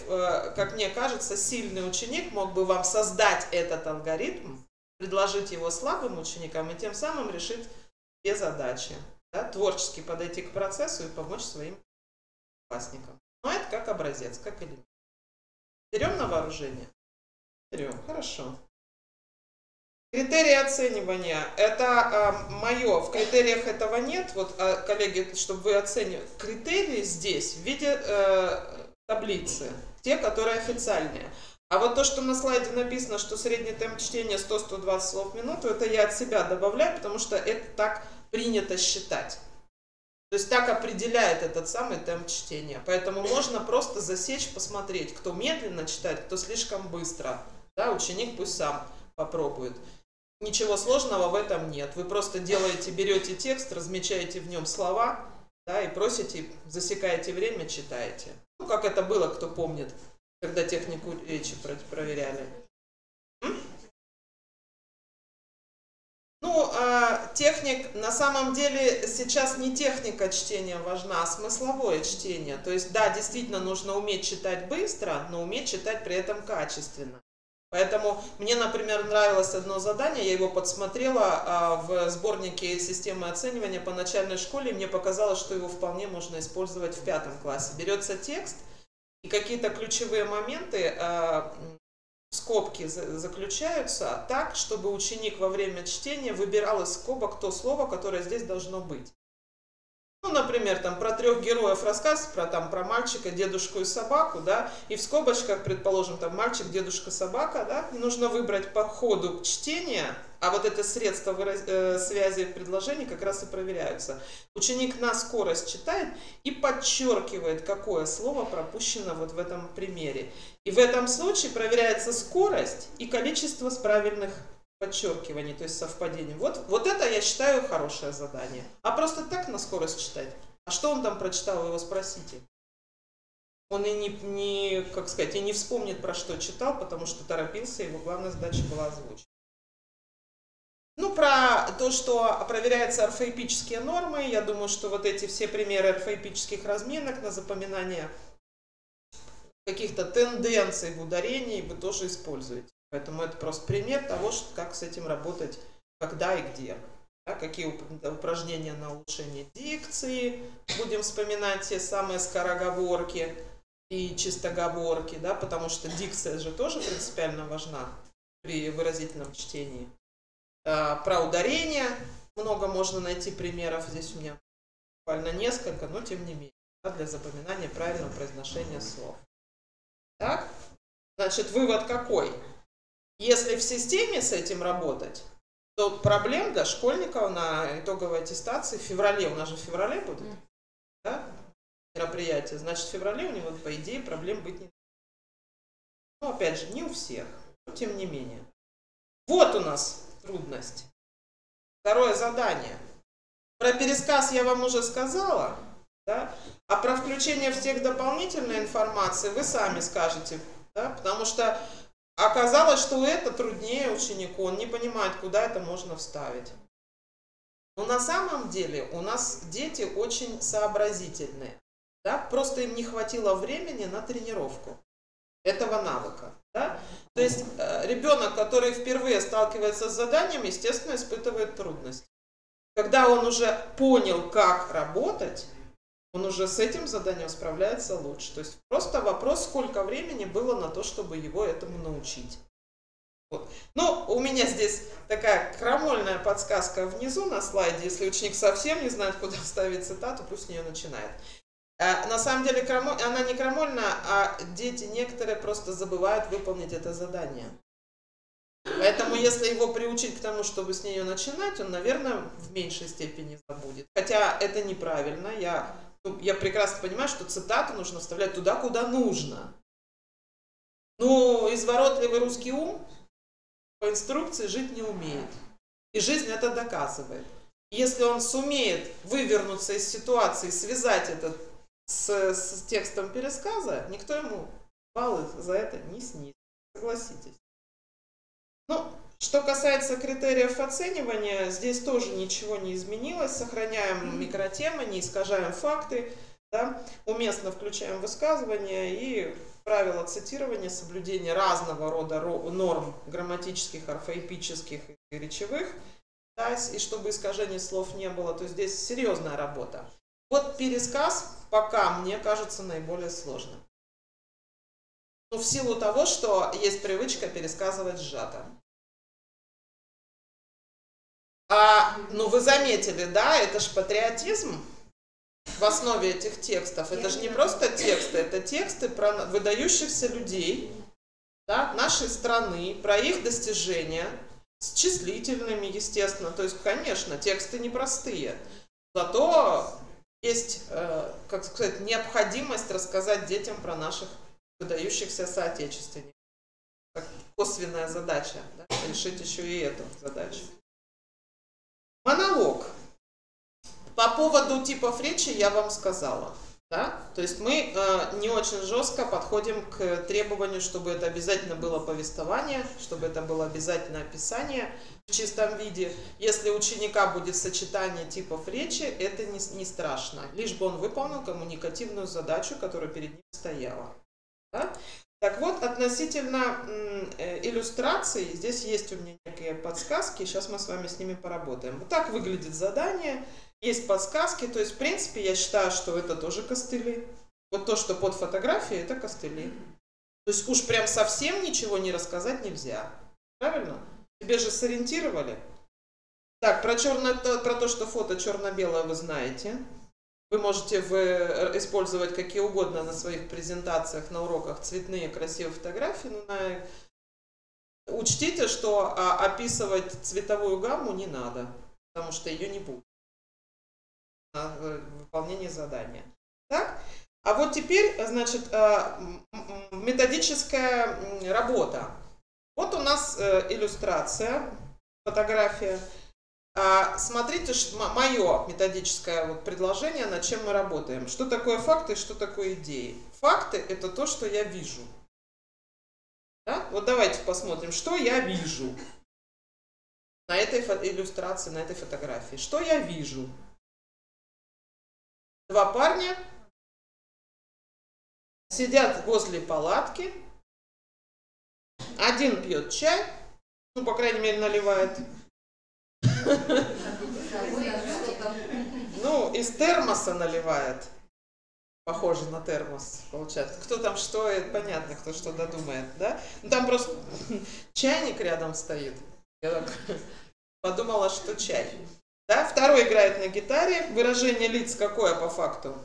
Speaker 2: как мне кажется, сильный ученик мог бы вам создать этот алгоритм, предложить его слабым ученикам и тем самым решить все задачи. Да, творчески подойти к процессу и помочь своим классникам. Но это как образец, как элемент. Берем на вооружение? Берем, хорошо. Критерии оценивания. Это мое. В критериях этого нет. Коллеги, чтобы вы оценивали. Критерии здесь в виде таблицы. Те, которые официальные. А то, что на слайде написано, что средний темп чтения 100-120 слов в минуту, это я от себя добавляю, потому что это так принято считать. То есть так определяет этот самый темп чтения. Поэтому можно просто засечь, посмотреть, кто медленно читает, кто слишком быстро. Да, ученик пусть сам попробует. Ничего сложного в этом нет. Вы просто берете текст, размечаете в нем слова, да, и просите, засекаете время, читаете. Как это было, кто помнит, когда технику речи проверяли. Ну, на самом деле сейчас не техника чтения важна, а смысловое чтение. То есть, да, действительно нужно уметь читать быстро, но уметь читать при этом качественно. Поэтому мне, например, нравилось одно задание, я его подсмотрела в сборнике системы оценивания по начальной школе, и мне показалось, что его вполне можно использовать в 5 классе. Берется текст, и какие-то ключевые моменты скобки заключаются так, чтобы ученик во время чтения выбирал из скобок то слово, которое здесь должно быть. Ну, например, там про 3 героев рассказ, про мальчика, дедушку и собаку, да, и в скобочках, предположим, там мальчик, дедушка, собака, да, и нужно выбрать по ходу чтения, а вот это средства связи в предложении как раз и проверяются. Ученик на скорость читает и подчеркивает, какое слово пропущено вот в этом примере. И в этом случае проверяется скорость и количество правильных подчеркиваний, то есть совпадений. Вот это, я считаю, хорошее задание. А просто так на скорость читать. А что он там прочитал, вы его спросите. Он и не вспомнит, про что читал, потому что торопился, его главная задача была озвучить. Ну, про то, что проверяются орфоэпические нормы, я думаю, что вот эти все примеры орфоэпических разминок на запоминание каких-то тенденций в ударении вы тоже используете. Поэтому это просто пример того, как с этим работать, когда и где. Да, какие упражнения на улучшение дикции. Будем вспоминать те самые скороговорки и чистоговорки, да, потому что дикция же тоже принципиально важна при выразительном чтении. Про ударение много можно найти примеров. Здесь у меня буквально несколько, но тем не менее, да, для запоминания правильного произношения слов. Так, значит, вывод какой? Если в системе с этим работать, то проблем для школьников на итоговой аттестации в феврале, у нас же в феврале будут, да, мероприятия, значит, в феврале у него, по идее, проблем быть не должно. Но, опять же, не у всех, но тем не менее. Вот у нас трудность. Второе задание. Про пересказ я вам уже сказала, да? А про включение в текст дополнительной информации вы сами скажете, да? Потому что оказалось, что это труднее ученику, он не понимает, куда это можно вставить. Но на самом деле у нас дети очень сообразительные, да? Просто им не хватило времени на тренировку этого навыка. Да? То есть ребенок, который впервые сталкивается с заданием, естественно, испытывает трудности. Когда он уже понял, как работать, он уже с этим заданием справляется лучше. То есть просто вопрос, сколько времени было на то, чтобы его этому научить. Вот. Ну, у меня здесь такая крамольная подсказка внизу на слайде. Если ученик совсем не знает, куда вставить цитату, пусть с нее начинает. На самом деле она не крамольная, а дети некоторые просто забывают выполнить это задание. Поэтому если его приучить к тому, чтобы с нее начинать, он, наверное, в меньшей степени забудет. Хотя это неправильно. Я прекрасно понимаю, что цитату нужно вставлять туда, куда нужно. Но изворотливый русский ум по инструкции жить не умеет. И жизнь это доказывает. Если он сумеет вывернуться из ситуации, связать это с текстом пересказа, никто ему баллы за это не снизит. Согласитесь. Ну, что касается критериев оценивания, здесь тоже ничего не изменилось. Сохраняем микротемы, не искажаем факты, да? Уместно включаем высказывания и правила цитирования, соблюдение разного рода норм грамматических, орфоэпических и речевых, да? И чтобы искажений слов не было, то здесь серьезная работа. Вот пересказ пока мне кажется наиболее сложным. Ну, в силу того, что есть привычка пересказывать сжато. Ну, вы заметили, да, это же патриотизм в основе этих текстов. Это же не просто тексты, это тексты про выдающихся людей, да, нашей страны, про их достижения, с числительными, естественно. То есть, конечно, тексты непростые. Зато есть, как сказать, необходимость рассказать детям про наших выдающихся соотечественников. Как косвенная задача, да, решить еще и эту задачу. Монолог. По поводу типов речи я вам сказала. Да? То есть мы не очень жестко подходим к требованию, чтобы это обязательно было повествование, чтобы это было обязательно описание в чистом виде. Если у ученика будет сочетание типов речи, это не страшно, лишь бы он выполнил коммуникативную задачу, которая перед ним стояла. Да? Так вот, относительно иллюстраций, здесь есть у меня некие подсказки, сейчас мы с вами с ними поработаем. Вот так выглядит задание. Есть подсказки, то есть, в принципе, я считаю, что это тоже костыли. Вот то, что под фотографией, это костыли. То есть уж прям совсем ничего не рассказать нельзя. Правильно? Тебе же сориентировали. Так, про то, что фото черно-белое вы знаете. Вы можете использовать какие угодно на своих презентациях, на уроках цветные красивые фотографии. Но учтите, что описывать цветовую гамму не надо, потому что ее не будет на выполнение задания. Так? А вот теперь, значит, методическая работа. Вот у нас иллюстрация, фотография. Смотрите, мое методическое предложение, над чем мы работаем. Что такое факты и что такое идеи? Факты – это то, что я вижу. Да? Вот давайте посмотрим, что я вижу на этой иллюстрации, на этой фотографии. Что я вижу? Два парня сидят возле палатки. Один пьет чай, ну, по крайней мере, наливает. Ну, из термоса наливает. Похоже на термос, получается. Кто там что, понятно, кто что додумает, да? Ну, там просто чайник рядом стоит. Я так подумала, что чай. Да? Второй играет на гитаре. Выражение лиц какое по факту?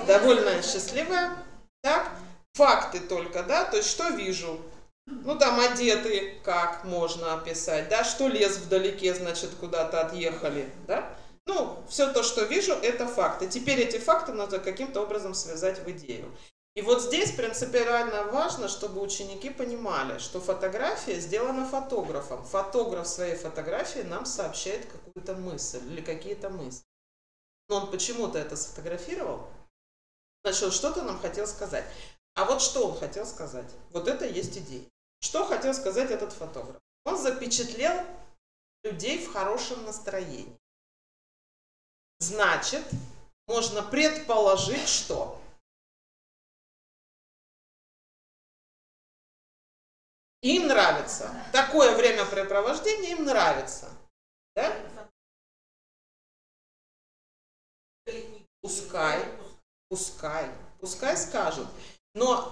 Speaker 2: Довольно счастливое. Так? Факты только, да? То есть, что вижу? Ну, там одеты, как можно описать, да? Что лес вдалеке, значит, куда-то отъехали, да? Ну, все то, что вижу, это факты. Теперь эти факты надо каким-то образом связать в идею. И вот здесь принципиально важно, чтобы ученики понимали, что фотография сделана фотографом. Фотограф своей фотографии нам сообщает какую-то мысль или какие-то мысли. Но он почему-то это сфотографировал, значит, он что-то нам хотел сказать. А вот что он хотел сказать? Вот это есть идея. Что хотел сказать этот фотограф? Он запечатлел людей в хорошем настроении. Значит, можно предположить, что им нравится. Такое времяпрепровождение им нравится. Да? Пускай скажут. Но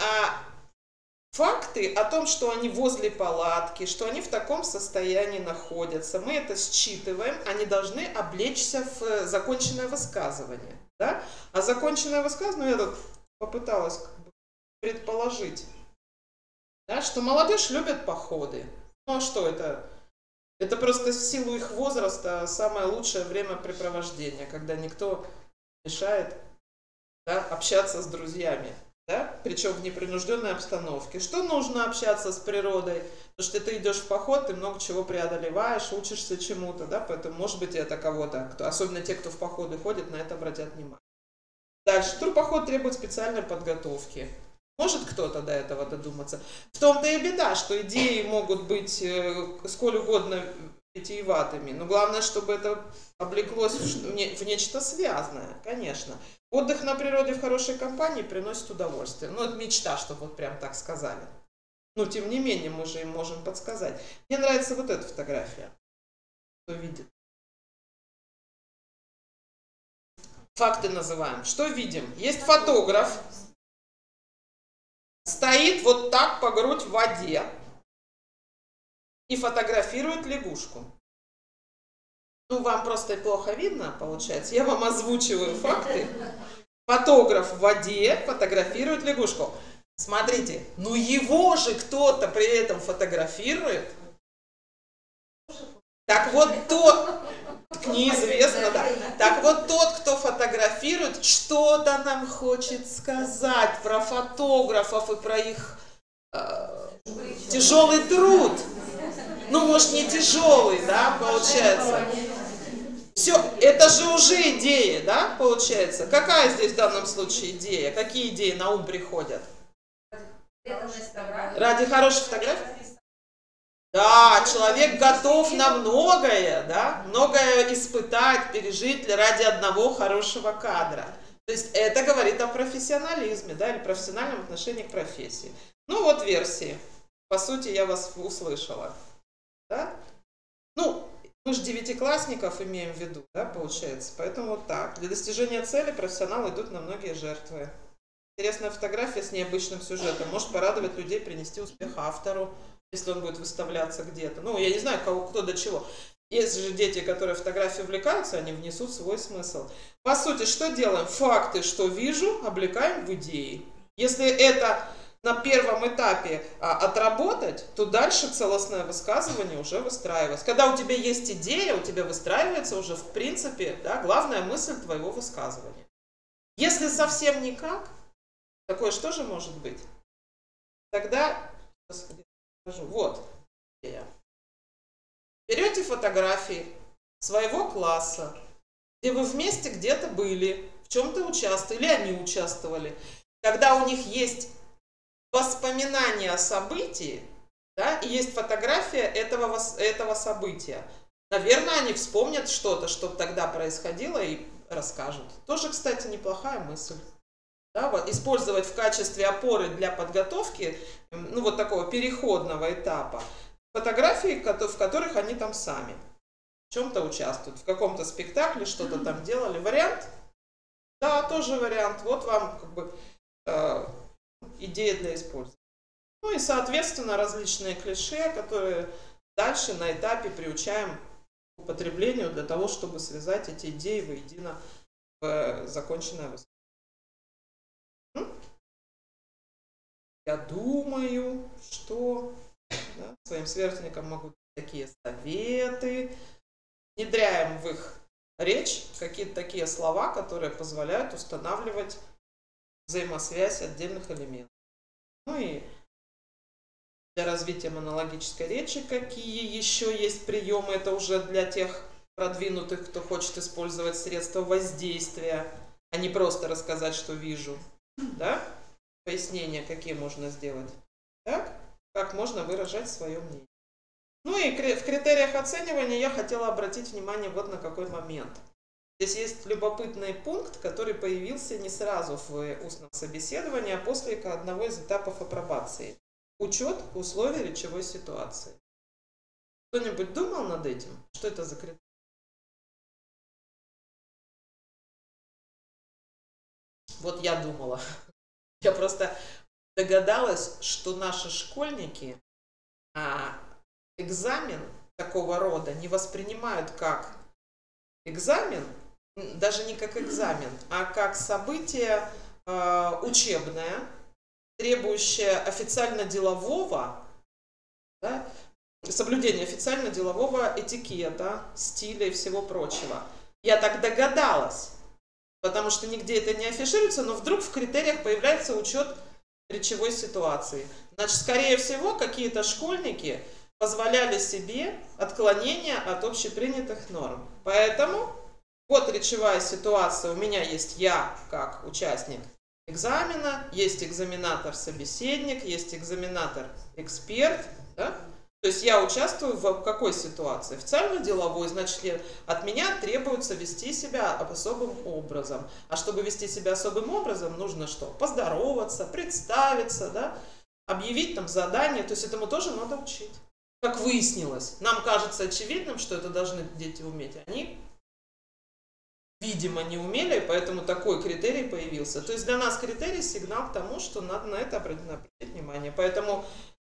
Speaker 2: факты о том, что они возле палатки, что они в таком состоянии находятся, мы это считываем, они должны облечься в законченное высказывание. Да? А законченное высказывание, я тут попыталась предположить, да, что молодежь любит походы. Ну а что это? Это просто в силу их возраста самое лучшее времяпрепровождение, когда никто мешает, да, общаться с друзьями. Да? Причем в непринужденной обстановке. Что нужно общаться с природой? Потому что ты идешь в поход, ты много чего преодолеваешь, учишься чему-то, да? Поэтому, может быть, это кого-то, особенно те, кто в походы ходит, на это обратят внимание. Дальше. Турпоход требует специальной подготовки. Может кто-то до этого додуматься? В том-то и беда, что идеи могут быть сколь угодно витиеватыми, но главное, чтобы это облеклось в нечто связанное, конечно. Отдых на природе в хорошей компании приносит удовольствие. Ну, это мечта, чтобы вот прям так сказали. Но, тем не менее, мы же им можем подсказать. Мне нравится вот эта фотография. Кто видит? Факты называем. Что видим? Есть фотограф. Стоит вот так по грудь в воде. И фотографирует лягушку. Ну, вам просто плохо видно, получается. Я вам озвучиваю факты. Фотограф в воде фотографирует лягушку. Смотрите, ну его же кто-то при этом фотографирует. Так вот тот, неизвестно, да. Так вот тот, кто фотографирует, что-то нам хочет сказать про фотографов и про их тяжелый труд. Ну, может, не тяжелый, да, получается. Все, это же уже идея, да, получается? Какая здесь в данном случае идея? Какие идеи на ум приходят? Ради хорошей фотографии? Да, человек готов на многое, да, многое испытать, пережить ради одного хорошего кадра. То есть это говорит о профессионализме, да, или профессиональном отношении к профессии. Ну вот версии. По сути, я вас услышала. Да? Ну, мы же девятиклассников имеем в виду, да, получается. Поэтому вот так. Для достижения цели профессионалы идут на многие жертвы. Интересная фотография с необычным сюжетом может порадовать людей, принести успех автору, если он будет выставляться где-то. Ну, я не знаю, кто до чего. Есть же дети, которые фотографией увлекаются, они внесут свой смысл. По сути, что делаем? Факты, что вижу, облекаем в идеи. Если это на первом этапе отработать, то дальше целостное высказывание уже выстраивается. Когда у тебя есть идея, у тебя выстраивается уже, в принципе, да, главная мысль твоего высказывания. Если совсем никак, такое что же может быть? Тогда, вот, берете фотографии своего класса, где вы вместе где-то были, в чем-то участвовали, или они участвовали. Когда у них есть воспоминания о событии, да, и есть фотография этого события, наверное, они вспомнят что-то, что тогда происходило, и расскажут. Тоже, кстати, неплохая мысль. Да, вот, использовать в качестве опоры для подготовки, ну, вот такого переходного этапа, фотографии, в которых они там сами в чем-то участвуют, в каком-то спектакле что-то там делали. Вариант? Да, тоже вариант. Вот вам как бы идея для использования. Ну и, соответственно, различные клише, которые дальше на этапе приучаем к употреблению для того, чтобы связать эти идеи воедино в законченное выступление. Я думаю, что да, своим сверстникам могут быть такие советы. Внедряем в их речь какие-то такие слова, которые позволяют устанавливать взаимосвязь отдельных элементов. Ну и для развития монологической речи какие еще есть приемы. Это уже для тех продвинутых, кто хочет использовать средства воздействия, а не просто рассказать, что вижу. Да? Пояснения, какие можно сделать. Так? Как можно выражать свое мнение. Ну и в критериях оценивания я хотела обратить внимание вот на какой момент. Здесь есть любопытный пункт, который появился не сразу в устном собеседовании, а после одного из этапов апробации. Учет условий речевой ситуации. Кто-нибудь думал над этим? Что это за критерий? Вот я думала. Я просто догадалась, что наши школьники экзамен такого рода не воспринимают как экзамен, даже не как экзамен, а как событие учебное, требующее официально-делового, да, соблюдения официально-делового этикета, стиля и всего прочего. Я так догадалась, потому что нигде это не афишируется, но вдруг в критериях появляется учет речевой ситуации. Значит, скорее всего, какие-то школьники позволяли себе отклонения от общепринятых норм. Поэтому вот речевая ситуация. У меня есть я как участник экзамена, есть экзаменатор-собеседник, есть экзаменатор-эксперт. Да? То есть я участвую в какой ситуации? Официально-деловой, значит, от меня требуется вести себя особым образом. А чтобы вести себя особым образом, нужно что? Поздороваться, представиться, да? Объявить там задание. То есть этому тоже надо учить. Как выяснилось, нам кажется очевидным, что это должны дети уметь. Они, видимо, не умели, поэтому такой критерий появился. То есть для нас критерий – сигнал к тому, что надо на это обратить внимание. Поэтому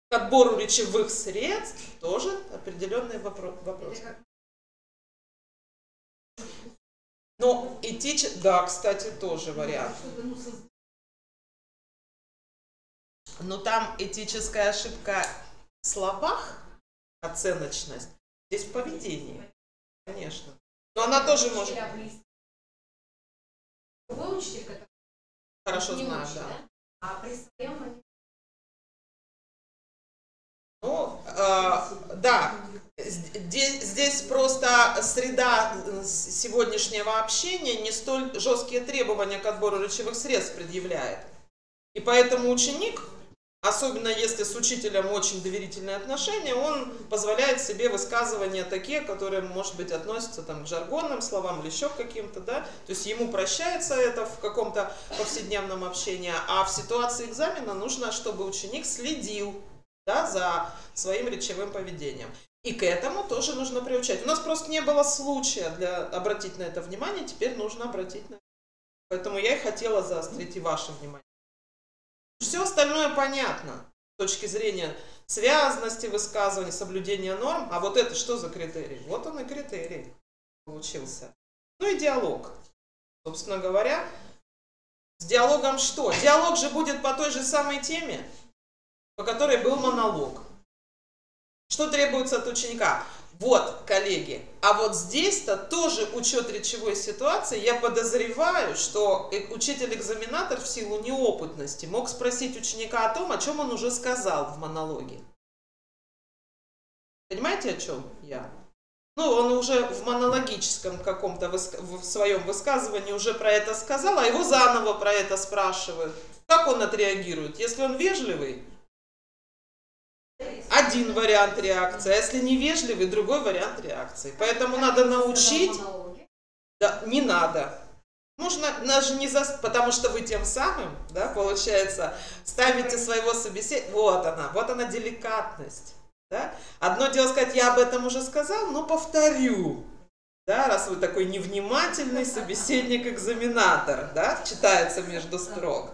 Speaker 2: к отбору речевых средств тоже определенные вопросы. Но да, кстати, тоже вариант. Но там этическая ошибка в словах, оценочность, здесь в поведении, конечно. Но она тоже может...
Speaker 3: Другой учитель, который
Speaker 2: хорошо
Speaker 3: не
Speaker 2: знает,
Speaker 3: учит,
Speaker 2: да.
Speaker 3: А при своем...
Speaker 2: Ну, да, Здесь просто среда сегодняшнего общения не столь жесткие требования к отбору речевых средств предъявляет. И поэтому ученик, особенно если с учителем очень доверительные отношения, он позволяет себе высказывания такие, которые, может быть, относятся там, к жаргонным словам или еще к каким-то, да, то есть ему прощается это в каком-то повседневном общении, а в ситуации экзамена нужно, чтобы ученик следил, да, за своим речевым поведением. И к этому тоже нужно приучать. У нас просто не было случая обратить на это внимание, теперь нужно обратить на это. Поэтому я и хотела заострить и ваше внимание. Все остальное понятно с точки зрения связанности высказываний, соблюдения норм. А вот это что за критерий? Вот он и критерий получился. Ну и диалог. Собственно говоря, с диалогом что? Диалог же будет по той же самой теме, по которой был монолог. Что требуется от ученика? Вот, коллеги, а вот здесь-то тоже учет речевой ситуации. Я подозреваю, что учитель-экзаменатор в силу неопытности мог спросить ученика о том, о чем он уже сказал в монологе. Понимаете, о чем я? Ну, он уже в монологическом каком-то в своем высказывании уже про это сказал, а его заново про это спрашивают. Как он отреагирует? Если он вежливый, один вариант реакции, а если невежливый, другой вариант реакции. Поэтому надо научить... Да, не надо. Можно даже не потому что вы тем самым, да, получается, ставите своего собеседника... Вот она деликатность. Да? Одно дело сказать, я об этом уже сказал, но повторю. Да, раз вы такой невнимательный собеседник-экзаменатор, да, читается между строк.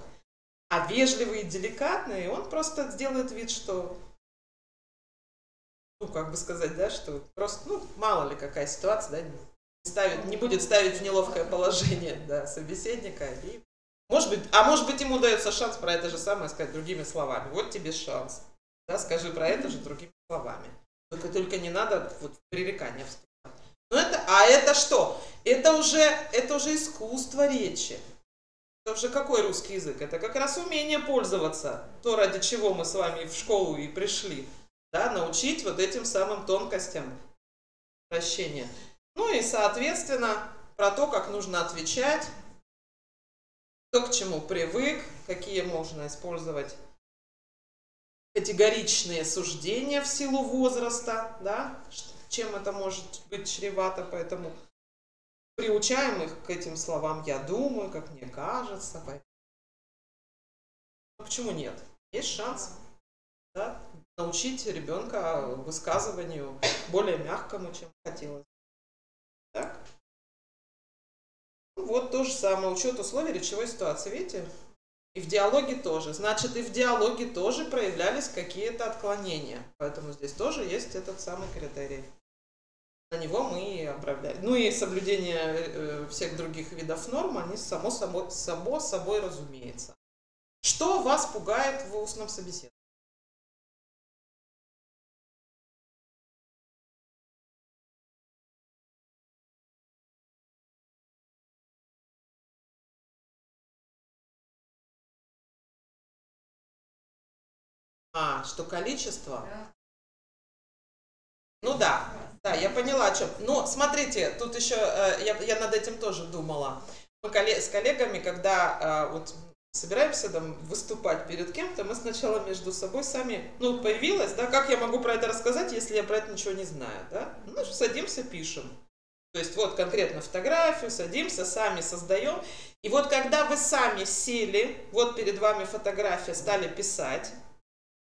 Speaker 2: А вежливый и деликатный, он просто сделает вид, что... Ну, как бы сказать, да, что просто, ну, мало ли какая ситуация, да, не будет ставить в неловкое положение, да, собеседника. И, может быть, ему дается шанс про это же самое сказать другими словами. Вот тебе шанс. Да, скажи про это же другими словами. Только не надо вот в пререкание вступать. Ну, это что? Это уже искусство речи. Это уже какой русский язык? Это как раз умение пользоваться, то, ради чего мы с вами в школу и пришли. Да, научить вот этим самым тонкостям обращения. Ну и, соответственно, про то, как нужно отвечать, кто к чему привык, какие можно использовать категоричные суждения в силу возраста, да, чем это может быть чревато, поэтому приучаем их к этим словам «я думаю», «как мне кажется». Почему нет? Есть шанс, да, научить ребенка высказыванию более мягкому, чем хотелось. Так? Вот то же самое, учет условий речевой ситуации, видите? И в диалоге тоже. Значит, и в диалоге тоже проявлялись какие-то отклонения. Поэтому здесь тоже есть этот самый критерий. На него мы и отправляем. Ну и соблюдение всех других видов норм, они само собой разумеется. Что вас пугает в устном собеседовании? Что количество? Ну да, я поняла, о чем. Но смотрите, тут еще я над этим тоже думала. Мы с коллегами, когда вот собираемся там выступать перед кем-то, мы сначала между собой сами, ну, появилось, да, как я могу про это рассказать, если я про это ничего не знаю, да? Ну, садимся, пишем. То есть вот конкретно фотографию, садимся, сами создаем. И вот когда вы сами сели, вот перед вами фотография, стали писать,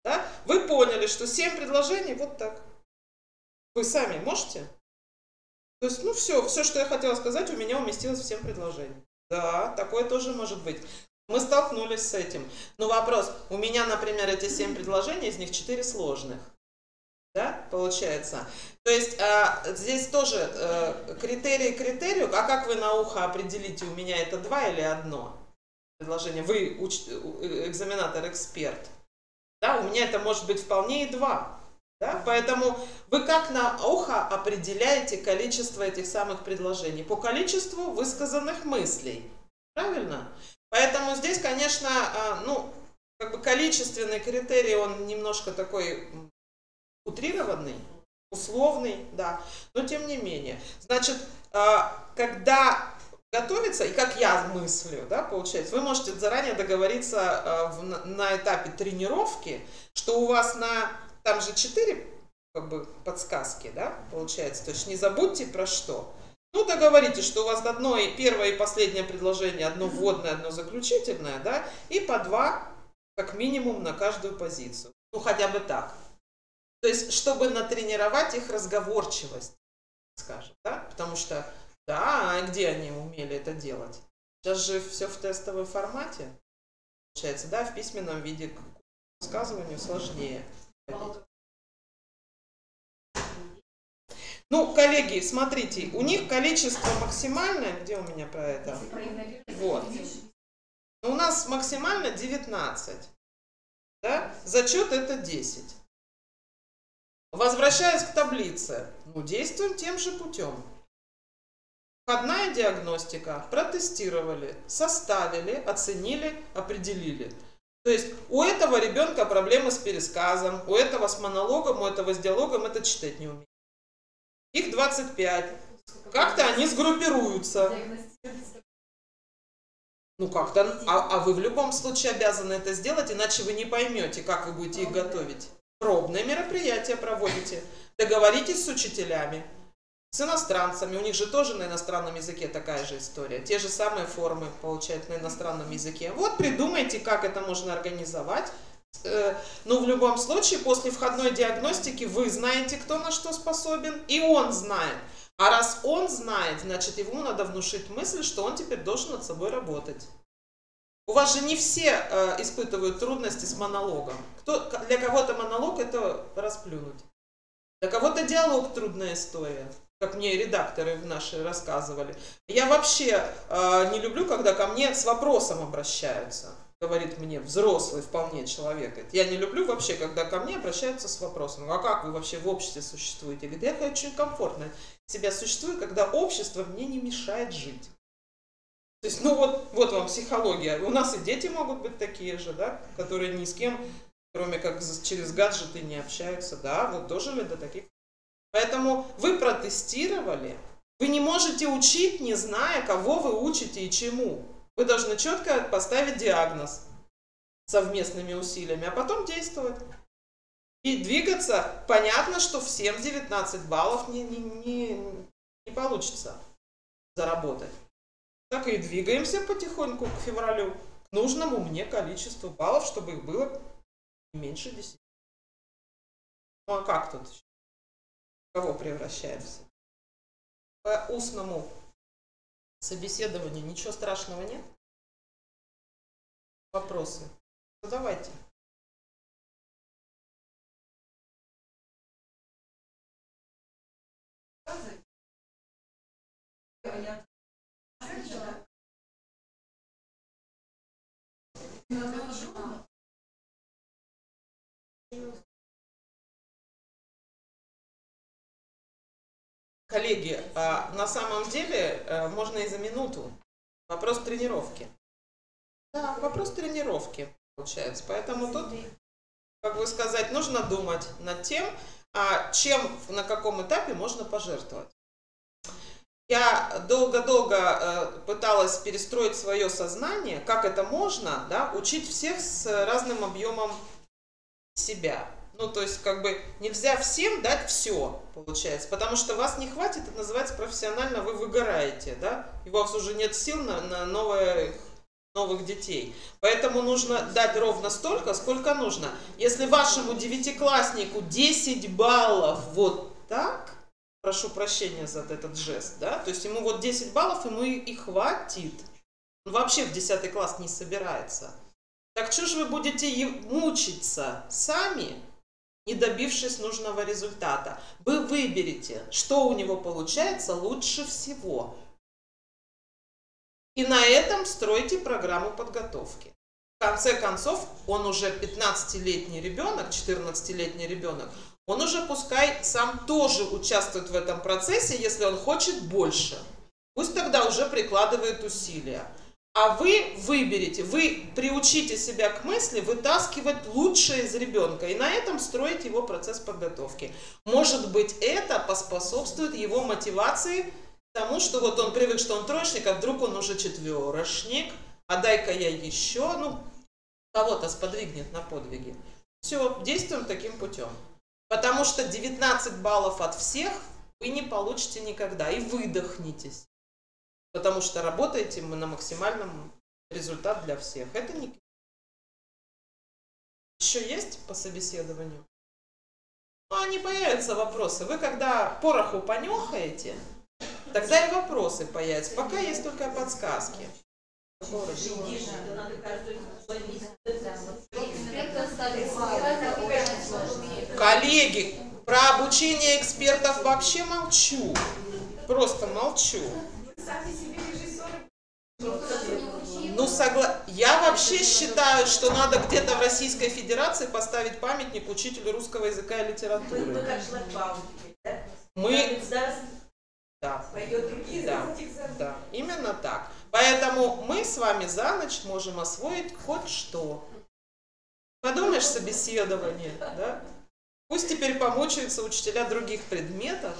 Speaker 2: да, вы поняли, что 7 предложений вот так. Вы сами можете? То есть, ну все, что я хотела сказать, у меня уместилось в 7 предложений. Да, такое тоже может быть. Мы столкнулись с этим. Но вопрос, у меня, например, эти 7 предложений, из них 4 сложных. Да, получается. То есть здесь тоже критерий к критерию. А как вы на ухо определите, у меня это 2 или 1 предложение? Вы экзаменатор-эксперт. Да, у меня это может быть вполне и 2. Да? Поэтому вы как на ухо определяете количество этих самых предложений? По количеству высказанных мыслей. Правильно? Поэтому здесь, конечно, ну, как бы количественный критерий, он немножко такой утрированный. условный, да, но тем не менее. Значит, когда готовится, и как я мыслю, да, получается, вы можете заранее договориться на этапе тренировки, что у вас там же 4 как бы подсказки, да, получается, то есть не забудьте про что. Ну, договоритесь, что у вас первое и последнее предложение, одно вводное, одно заключительное, да, и по 2, как минимум, на каждую позицию. Ну, хотя бы так. То есть, чтобы натренировать их разговорчивость, скажем, да, потому что, да, а где они умели это делать? Сейчас же все в тестовом формате, получается, да, в письменном виде к высказыванию сложнее. Ну, коллеги, смотрите, у них количество максимальное, где у меня про это? Вот. У нас максимально 19, да? Зачет это 10. Возвращаясь к таблице, ну, действуем тем же путем. Входная диагностика, протестировали, составили, оценили, определили. То есть у этого ребенка проблемы с пересказом, у этого с монологом, у этого с диалогом, это читать не умеет. Их 25. Как-то они сгруппируются. Ну как-то, а вы в любом случае обязаны это сделать, иначе вы не поймете, как вы будете их готовить. Пробные мероприятия проводите, договоритесь с учителями, с иностранцами, у них же тоже на иностранном языке такая же история, те же самые формы получают на иностранном языке. Вот придумайте, как это можно организовать. Но в любом случае, после входной диагностики вы знаете, кто на что способен, и он знает. А раз он знает, значит, ему надо внушить мысль, что он теперь должен над собой работать. У вас же не все испытывают трудности с монологом. Для кого-то монолог – это расплюнуть. Для кого-то диалог – трудная история, как мне редакторы наши рассказывали. Я вообще не люблю, когда ко мне с вопросом обращаются. Говорит мне взрослый вполне человек. Я не люблю вообще, когда ко мне обращаются с вопросом: а как вы вообще в обществе существуете? Я говорю, я очень комфортно себя существую, когда общество мне не мешает жить. То есть, ну вот вам психология. У нас и дети могут быть такие же, да, которые ни с кем, кроме как через гаджеты, не общаются. Да, вот дожили до таких. Поэтому вы протестировали. Вы не можете учить, не зная, кого вы учите и чему. Вы должны четко поставить диагноз совместными усилиями, а потом действовать. И двигаться. Понятно, что всем 19 баллов не получится заработать. Так и двигаемся потихоньку к февралю, к нужному мне количеству баллов, чтобы их было не меньше 10. Ну а как тут? В кого превращаемся? По устному собеседованию ничего страшного нет? Вопросы? Ну давайте. Коллеги, на самом деле можно и за минуту. Вопрос тренировки. Да, вопрос тренировки получается. Поэтому тут, как бы сказать, нужно думать над тем, чем, на каком этапе можно пожертвовать. Я долго-долго пыталась перестроить свое сознание, как это можно, да, учить всех с разным объемом себя. Ну, то есть, как бы, нельзя всем дать все, получается, потому что вас не хватит, это называется профессионально, вы выгораете, да, и у вас уже нет сил на новых детей. Поэтому нужно дать ровно столько, сколько нужно. Если вашему 9-класснику 10 баллов вот так, прошу прощения за этот жест, да, то есть ему вот 10 баллов, ему и хватит. Он вообще в 10 класс не собирается. Так что же вы будете мучиться сами, не добившись нужного результата? Вы выберете, что у него получается лучше всего. И на этом стройте программу подготовки. В конце концов, он уже 15-летний ребенок, 14-летний ребенок, он уже пускай сам тоже участвует в этом процессе, если он хочет больше. Пусть тогда уже прикладывает усилия. А вы выберете, вы приучите себя к мысли вытаскивать лучшее из ребенка и на этом строить его процесс подготовки. Может быть, это поспособствует его мотивации к тому, что вот он привык, что он троечник, а вдруг он уже четверошник, а дай-ка я еще, ну, кого-то сподвигнет на подвиги. Все, действуем таким путем. Потому что 19 баллов от всех вы не получите никогда и выдохнитесь. Потому что работаете мы на максимальном результат для всех. Это не... Еще есть по собеседованию? Ну, они появятся вопросы. Вы когда пороху понюхаете, тогда и вопросы появятся. Пока есть только подсказки. Коллеги, про обучение экспертов вообще молчу. Просто молчу. Ну, я вообще считаю, что надо где-то в Российской Федерации поставить памятник учителю русского языка и литературы. Мы... Да, именно так. Поэтому мы с вами за ночь можем освоить хоть что. Подумаешь, собеседование, да? Пусть теперь помучаются учителя других предметов,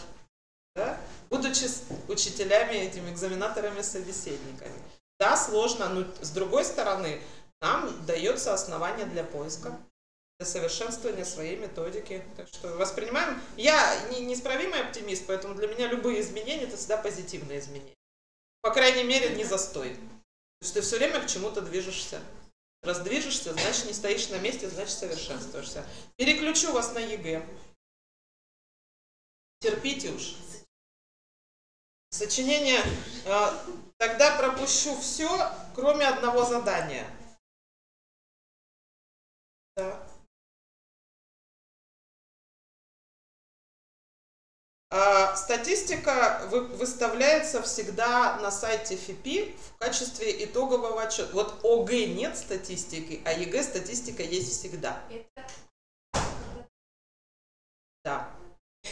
Speaker 2: да? Будучи учителями, этими экзаменаторами-собеседниками. Да, сложно, но с другой стороны, нам дается основание для поиска, для совершенствования своей методики. Так что воспринимаем... Я неисправимый оптимист, поэтому для меня любые изменения – это всегда позитивные изменения. По крайней мере, не застой. То есть ты все время к чему-то движешься. Раз движешься, значит не стоишь на месте, значит совершенствуешься. Переключу вас на ЕГЭ. Терпите уж. Сочинение, тогда пропущу все, кроме одного задания. Да. Статистика выставляется всегда на сайте ФИПИ в качестве итогового отчета. Вот ОГЭ нет статистики, а ЕГЭ статистика есть всегда. Да.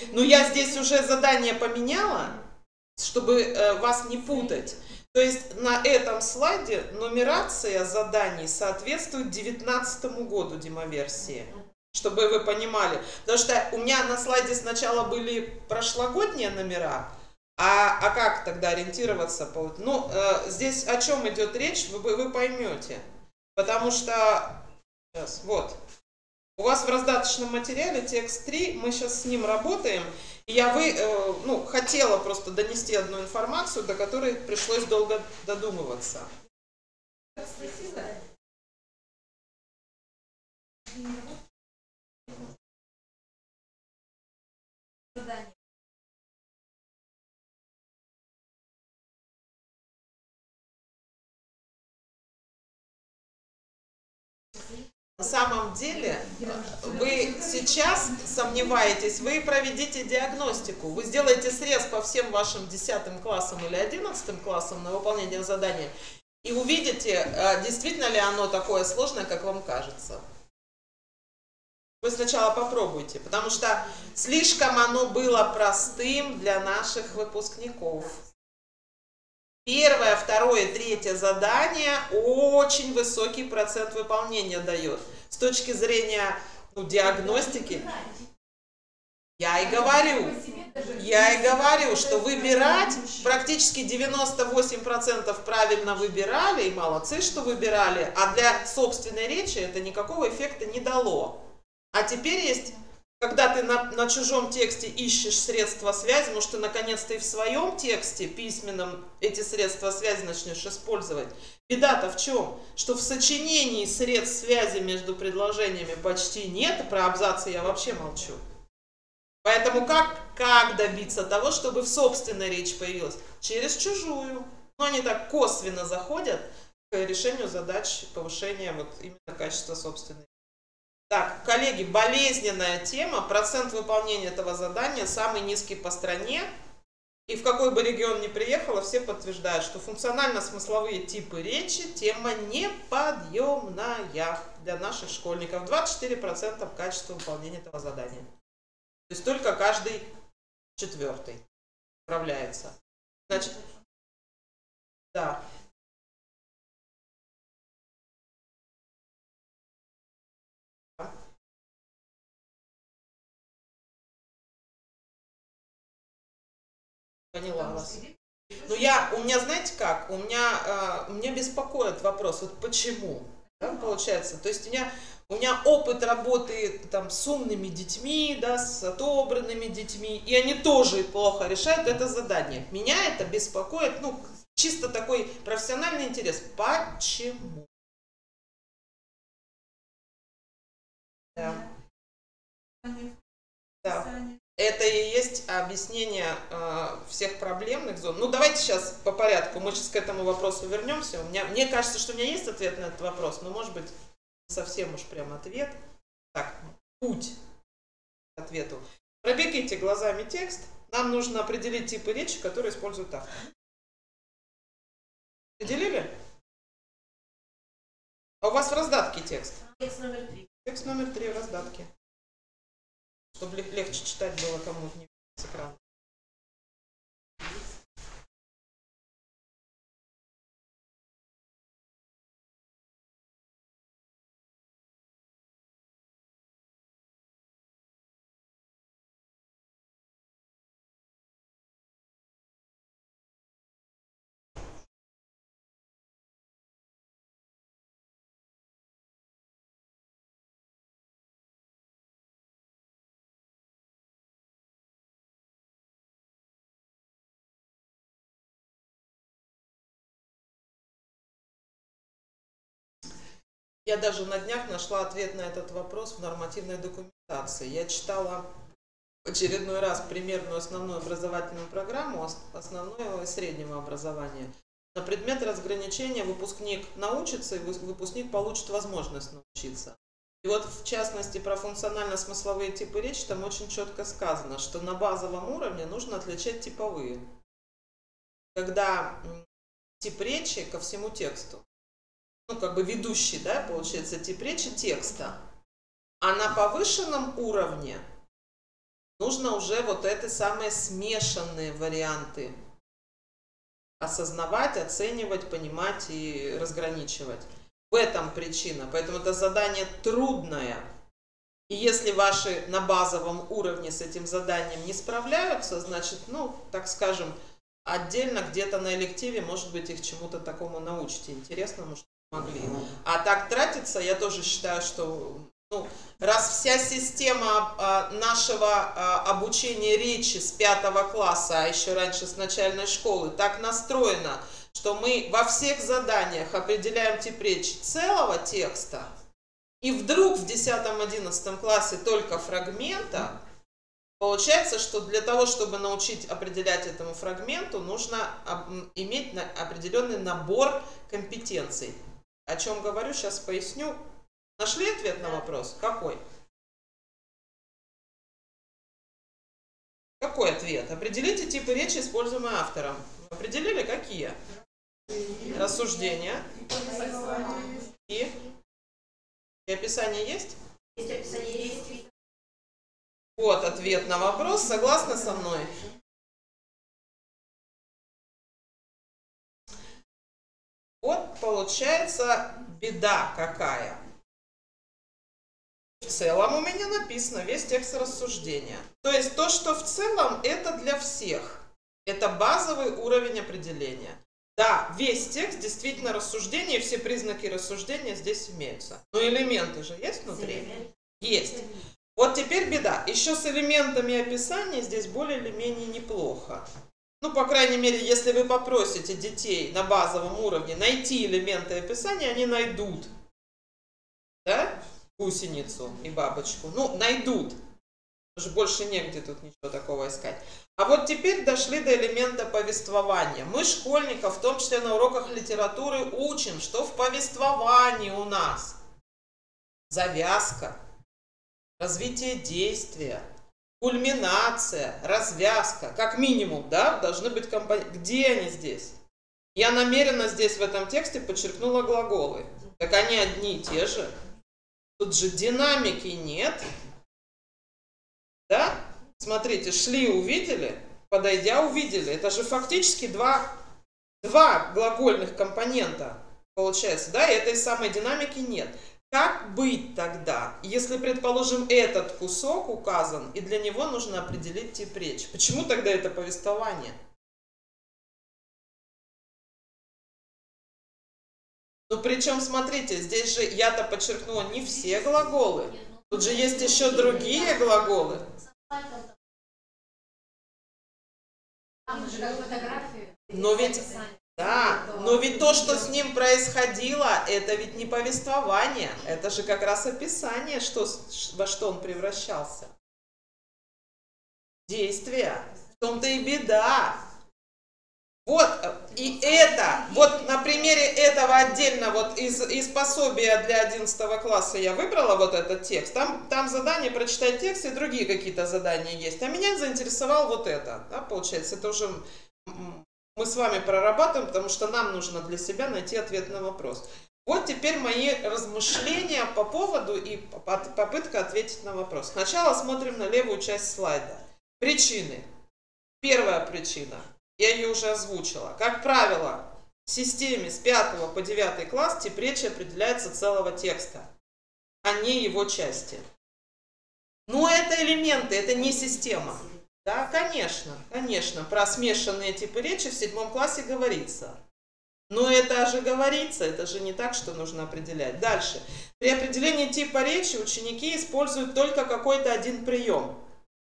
Speaker 2: Но я здесь уже задание поменяла, чтобы вас не путать. То есть на этом слайде нумерация заданий соответствует 2019 году демоверсии. Чтобы вы понимали. Потому что у меня на слайде сначала были прошлогодние номера, а как тогда ориентироваться? Ну, здесь о чем идет речь, вы поймете. Потому что, сейчас, вот, у вас в раздаточном материале текст 3, мы сейчас с ним работаем, и я хотела просто донести одну информацию, до которой пришлось долго додумываться. На самом деле, вы сейчас сомневаетесь, вы проведите диагностику, вы сделаете срез по всем вашим 10 классам или 11 классам на выполнение задания и увидите, действительно ли оно такое сложное, как вам кажется. Вы сначала попробуйте, потому что слишком оно было простым для наших выпускников. Первое, второе, третье задание очень высокий процент выполнения дает. С точки зрения диагностики, я и говорю, что выбирать практически 98% правильно выбирали, и молодцы, что выбирали, а для собственной речи это никакого эффекта не дало. А теперь есть, когда ты на чужом тексте ищешь средства связи, может, ты наконец-то и в своем тексте письменном эти средства связи начнешь использовать. Беда-то в чем? Что в сочинении средств связи между предложениями почти нет, про абзацы я вообще молчу. Поэтому как добиться того, чтобы в собственной речи появилась? Через чужую. Но они так косвенно заходят к решению задач повышения именно качества собственной. Так, коллеги, болезненная тема, процент выполнения этого задания самый низкий по стране. И в какой бы регион ни приехала, все подтверждают, что функционально-смысловые типы речи тема неподъемная для наших школьников. 24% качества выполнения этого задания. То есть только каждый четвертый справляется. Значит, да. Поняла вас. Но у меня, знаете как, меня беспокоит вопрос, вот почему, да, получается, то есть у меня опыт работы там с умными детьми, да, с отобранными детьми, и они тоже плохо решают это задание. Меня это беспокоит, ну, чисто такой профессиональный интерес. Почему? Да. Да. Это и есть объяснение всех проблемных зон. Ну, давайте сейчас по порядку, мы сейчас к этому вопросу вернемся. Мне кажется, что у меня есть ответ на этот вопрос, но, может быть, не совсем уж прям ответ. Так, путь к ответу. Пробегите глазами текст. Нам нужно определить типы речи, которые используют автор. Определили? А у вас в раздатке текст?
Speaker 3: Текст номер 3.
Speaker 2: Текст номер 3 в раздатке. Чтобы легче читать было кому-то не с экрана. Я даже на днях нашла ответ на этот вопрос в нормативной документации. Я читала в очередной раз примерную основную образовательную программу основного и среднего образования. На предмет разграничения выпускник научится и выпускник получит возможность научиться. И вот в частности про функционально-смысловые типы речи там очень четко сказано, что на базовом уровне нужно отличать типовые. Когда тип речи ко всему тексту. Ну, как бы ведущий, да, получается, тип речи текста. А на повышенном уровне нужно уже вот эти самые смешанные варианты осознавать, оценивать, понимать и разграничивать. В этом причина. Поэтому это задание трудное. И если ваши на базовом уровне с этим заданием не справляются, значит, ну, так скажем, отдельно где-то на элективе, может быть, их чему-то такому научите интересному, что могли. А так тратиться, я тоже считаю, что ну, раз вся система нашего обучения речи с 5 класса, а еще раньше с начальной школы, так настроена, что мы во всех заданиях определяем тип речи целого текста, и вдруг в 10-11 классе только фрагмента, получается, что для того, чтобы научить определять этому фрагменту, нужно иметь определенный набор компетенций. О чем говорю, сейчас поясню. Нашли ответ на вопрос? Какой? Какой ответ? Определите типы речи, используемые автором. Определили какие? Рассуждения. И описание есть?
Speaker 3: Есть описание действий.
Speaker 2: Вот ответ на вопрос. Согласны со мной? Вот получается беда какая. В целом у меня написано весь текст рассуждения. То есть то, что в целом, это для всех. Это базовый уровень определения. Да, весь текст действительно рассуждение, все признаки рассуждения здесь имеются. Но элементы же есть внутри? Есть. Вот теперь беда. Еще с элементами описания здесь более или менее неплохо. Ну, по крайней мере, если вы попросите детей на базовом уровне найти элементы описания, они найдут. Да? Гусеницу и бабочку. Ну, найдут. Уже больше негде тут ничего такого искать. А вот теперь дошли до элемента повествования. Мы школьников, в том числе на уроках литературы, учим, что в повествовании у нас завязка, развитие действия, кульминация, развязка, как минимум, да, должны быть компоненты. Где они здесь? Я намеренно здесь в этом тексте подчеркнула глаголы. Так они одни и те же. Тут же динамики нет. Да? Смотрите, шли, увидели, подойдя, увидели. Это же фактически два глагольных компонента получается, да, и этой самой динамики нет. Как быть тогда, если, предположим, этот кусок указан, и для него нужно определить тип речи? Почему тогда это повествование? Ну, причем, смотрите, здесь же я-то подчеркнула не все глаголы. Тут же есть еще другие глаголы. Но ведь, да, но ведь то, что с ним происходило, это ведь не повествование. Это же как раз описание, во что он превращался. Действие. В том-то и беда. Вот, и это, вот на примере этого отдельно, вот из пособия для 11 класса я выбрала вот этот текст. Там задание прочитать текст и другие какие-то задания есть. А меня заинтересовал вот это, да, получается, это уже мы с вами прорабатываем, потому что нам нужно для себя найти ответ на вопрос. Вот теперь мои размышления по поводу и попытка ответить на вопрос. Сначала смотрим на левую часть слайда. Причины. Первая причина. Я ее уже озвучила. Как правило, в системе с 5 по 9 класс тип речи определяется целого текста, а не его части. Но это элементы, это не система. Да, конечно, про смешанные типы речи в 7 классе говорится. Но это же говорится, это же не так, что нужно определять. Дальше. При определении типа речи ученики используют только какой-то один прием.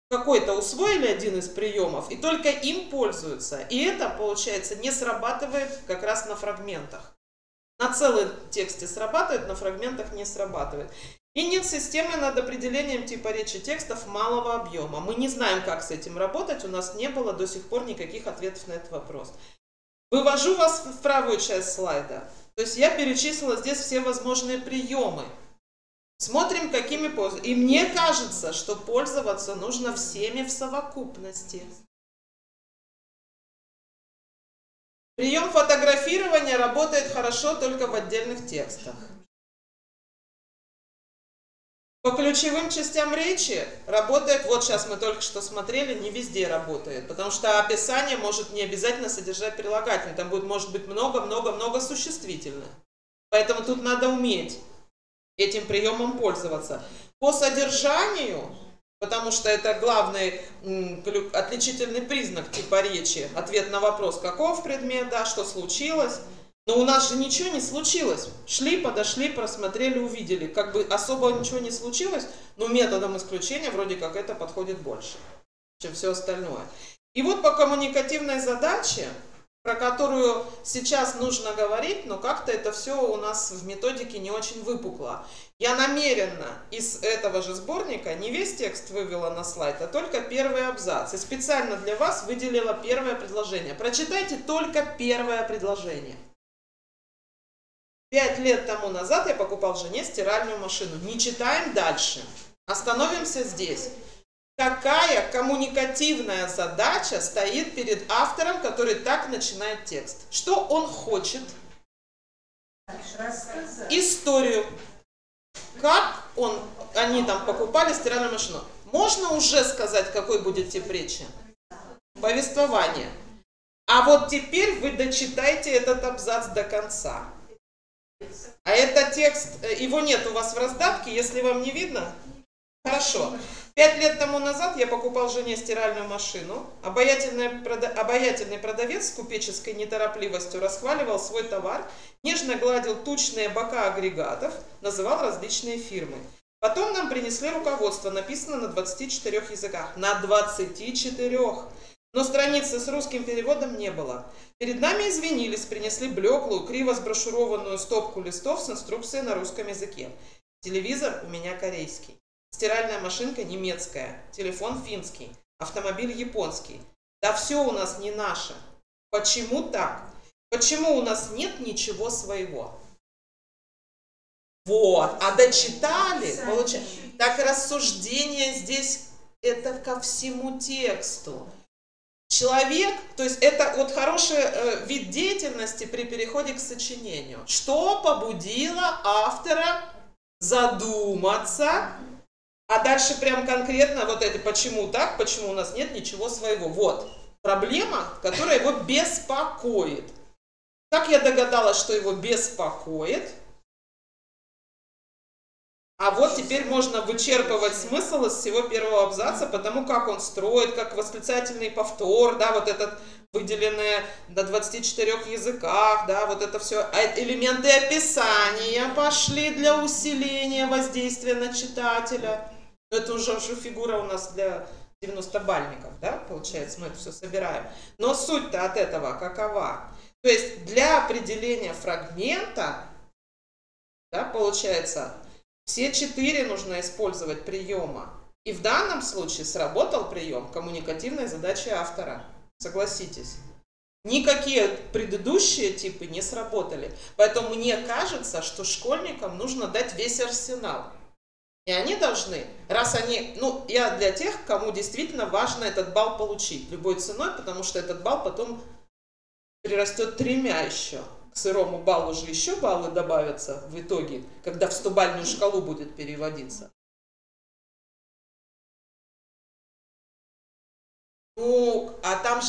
Speaker 2: Какой-то усвоили один из приемов и только им пользуются. И это, получается, не срабатывает как раз на фрагментах. На целом тексте срабатывает, на фрагментах не срабатывает. И нет системы над определением типа речи текстов малого объема. Мы не знаем, как с этим работать, у нас не было до сих пор никаких ответов на этот вопрос. Вывожу вас в правую часть слайда. То есть я перечислила здесь все возможные приемы. Смотрим, какими пользуются. И мне кажется, что пользоваться нужно всеми в совокупности. Прием фотографирования работает хорошо только в отдельных текстах. По ключевым частям речи работает, вот сейчас мы только что смотрели, не везде работает, потому что описание может не обязательно содержать прилагательное, там может быть много-много-много существительных. Поэтому тут надо уметь этим приемом пользоваться. По содержанию, потому что это главный отличительный признак типа речи, ответ на вопрос, каков предмет, да, что случилось. Но у нас же ничего не случилось. Шли, подошли, просмотрели, увидели. Как бы особо ничего не случилось, но методом исключения вроде как это подходит больше, чем все остальное. И вот по коммуникативной задаче, про которую сейчас нужно говорить, но как-то это все у нас в методике не очень выпукло. Я намеренно из этого же сборника не весь текст вывела на слайд, а только первый абзац. И специально для вас выделила первое предложение. Прочитайте только первое предложение. 5 лет тому назад я покупал жене стиральную машину. Не читаем дальше. Остановимся здесь. Какая коммуникативная задача стоит перед автором, который так начинает текст? Что он хочет? Историю. Как они там покупали стиральную машину? Можно уже сказать, какой будет тип речи? Повествование. А вот теперь вы дочитайте этот абзац до конца. А это текст, его нет у вас в раздатке, если вам не видно? Хорошо. 5 лет тому назад я покупал жене стиральную машину. Обаятельный продавец с купеческой неторопливостью расхваливал свой товар, нежно гладил тучные бока агрегатов, называл различные фирмы. Потом нам принесли руководство, написано на 24 языках. На 24! Но страницы с русским переводом не было. Перед нами извинились, принесли блеклую, криво сброшурованную стопку листов с инструкцией на русском языке. Телевизор у меня корейский. Стиральная машинка немецкая, телефон финский, автомобиль японский. Да все у нас не наше. Почему так? Почему у нас нет ничего своего? Вот, а дочитали, получается. Так рассуждение здесь это ко всему тексту. Человек, то есть это вот хороший вид деятельности при переходе к сочинению. Что побудило автора задуматься? А дальше прям конкретно вот это почему так, почему у нас нет ничего своего. Вот проблема, которая его беспокоит. Как я догадалась, что его беспокоит? А вот теперь можно вычерпывать смысл из всего первого абзаца, потому как он строит, как восклицательный повтор, да, вот этот выделены на 24 языках, да, вот это все. Элементы описания пошли для усиления воздействия на читателя. Это уже фигура у нас для 90-бальников, да, получается, мы это все собираем. Но суть-то от этого какова? То есть для определения фрагмента, да, получается, все 4 нужно использовать приема. И в данном случае сработал прием коммуникативной задачи автора. Согласитесь. Никакие предыдущие типы не сработали. Поэтому мне кажется, что школьникам нужно дать весь арсенал. И они должны, раз они, ну, я для тех, кому действительно важно этот балл получить любой ценой, потому что этот балл потом прирастет 3 еще. К сырому баллу же еще баллы добавятся в итоге, когда в 100-бальную шкалу будет переводиться. Ну, а там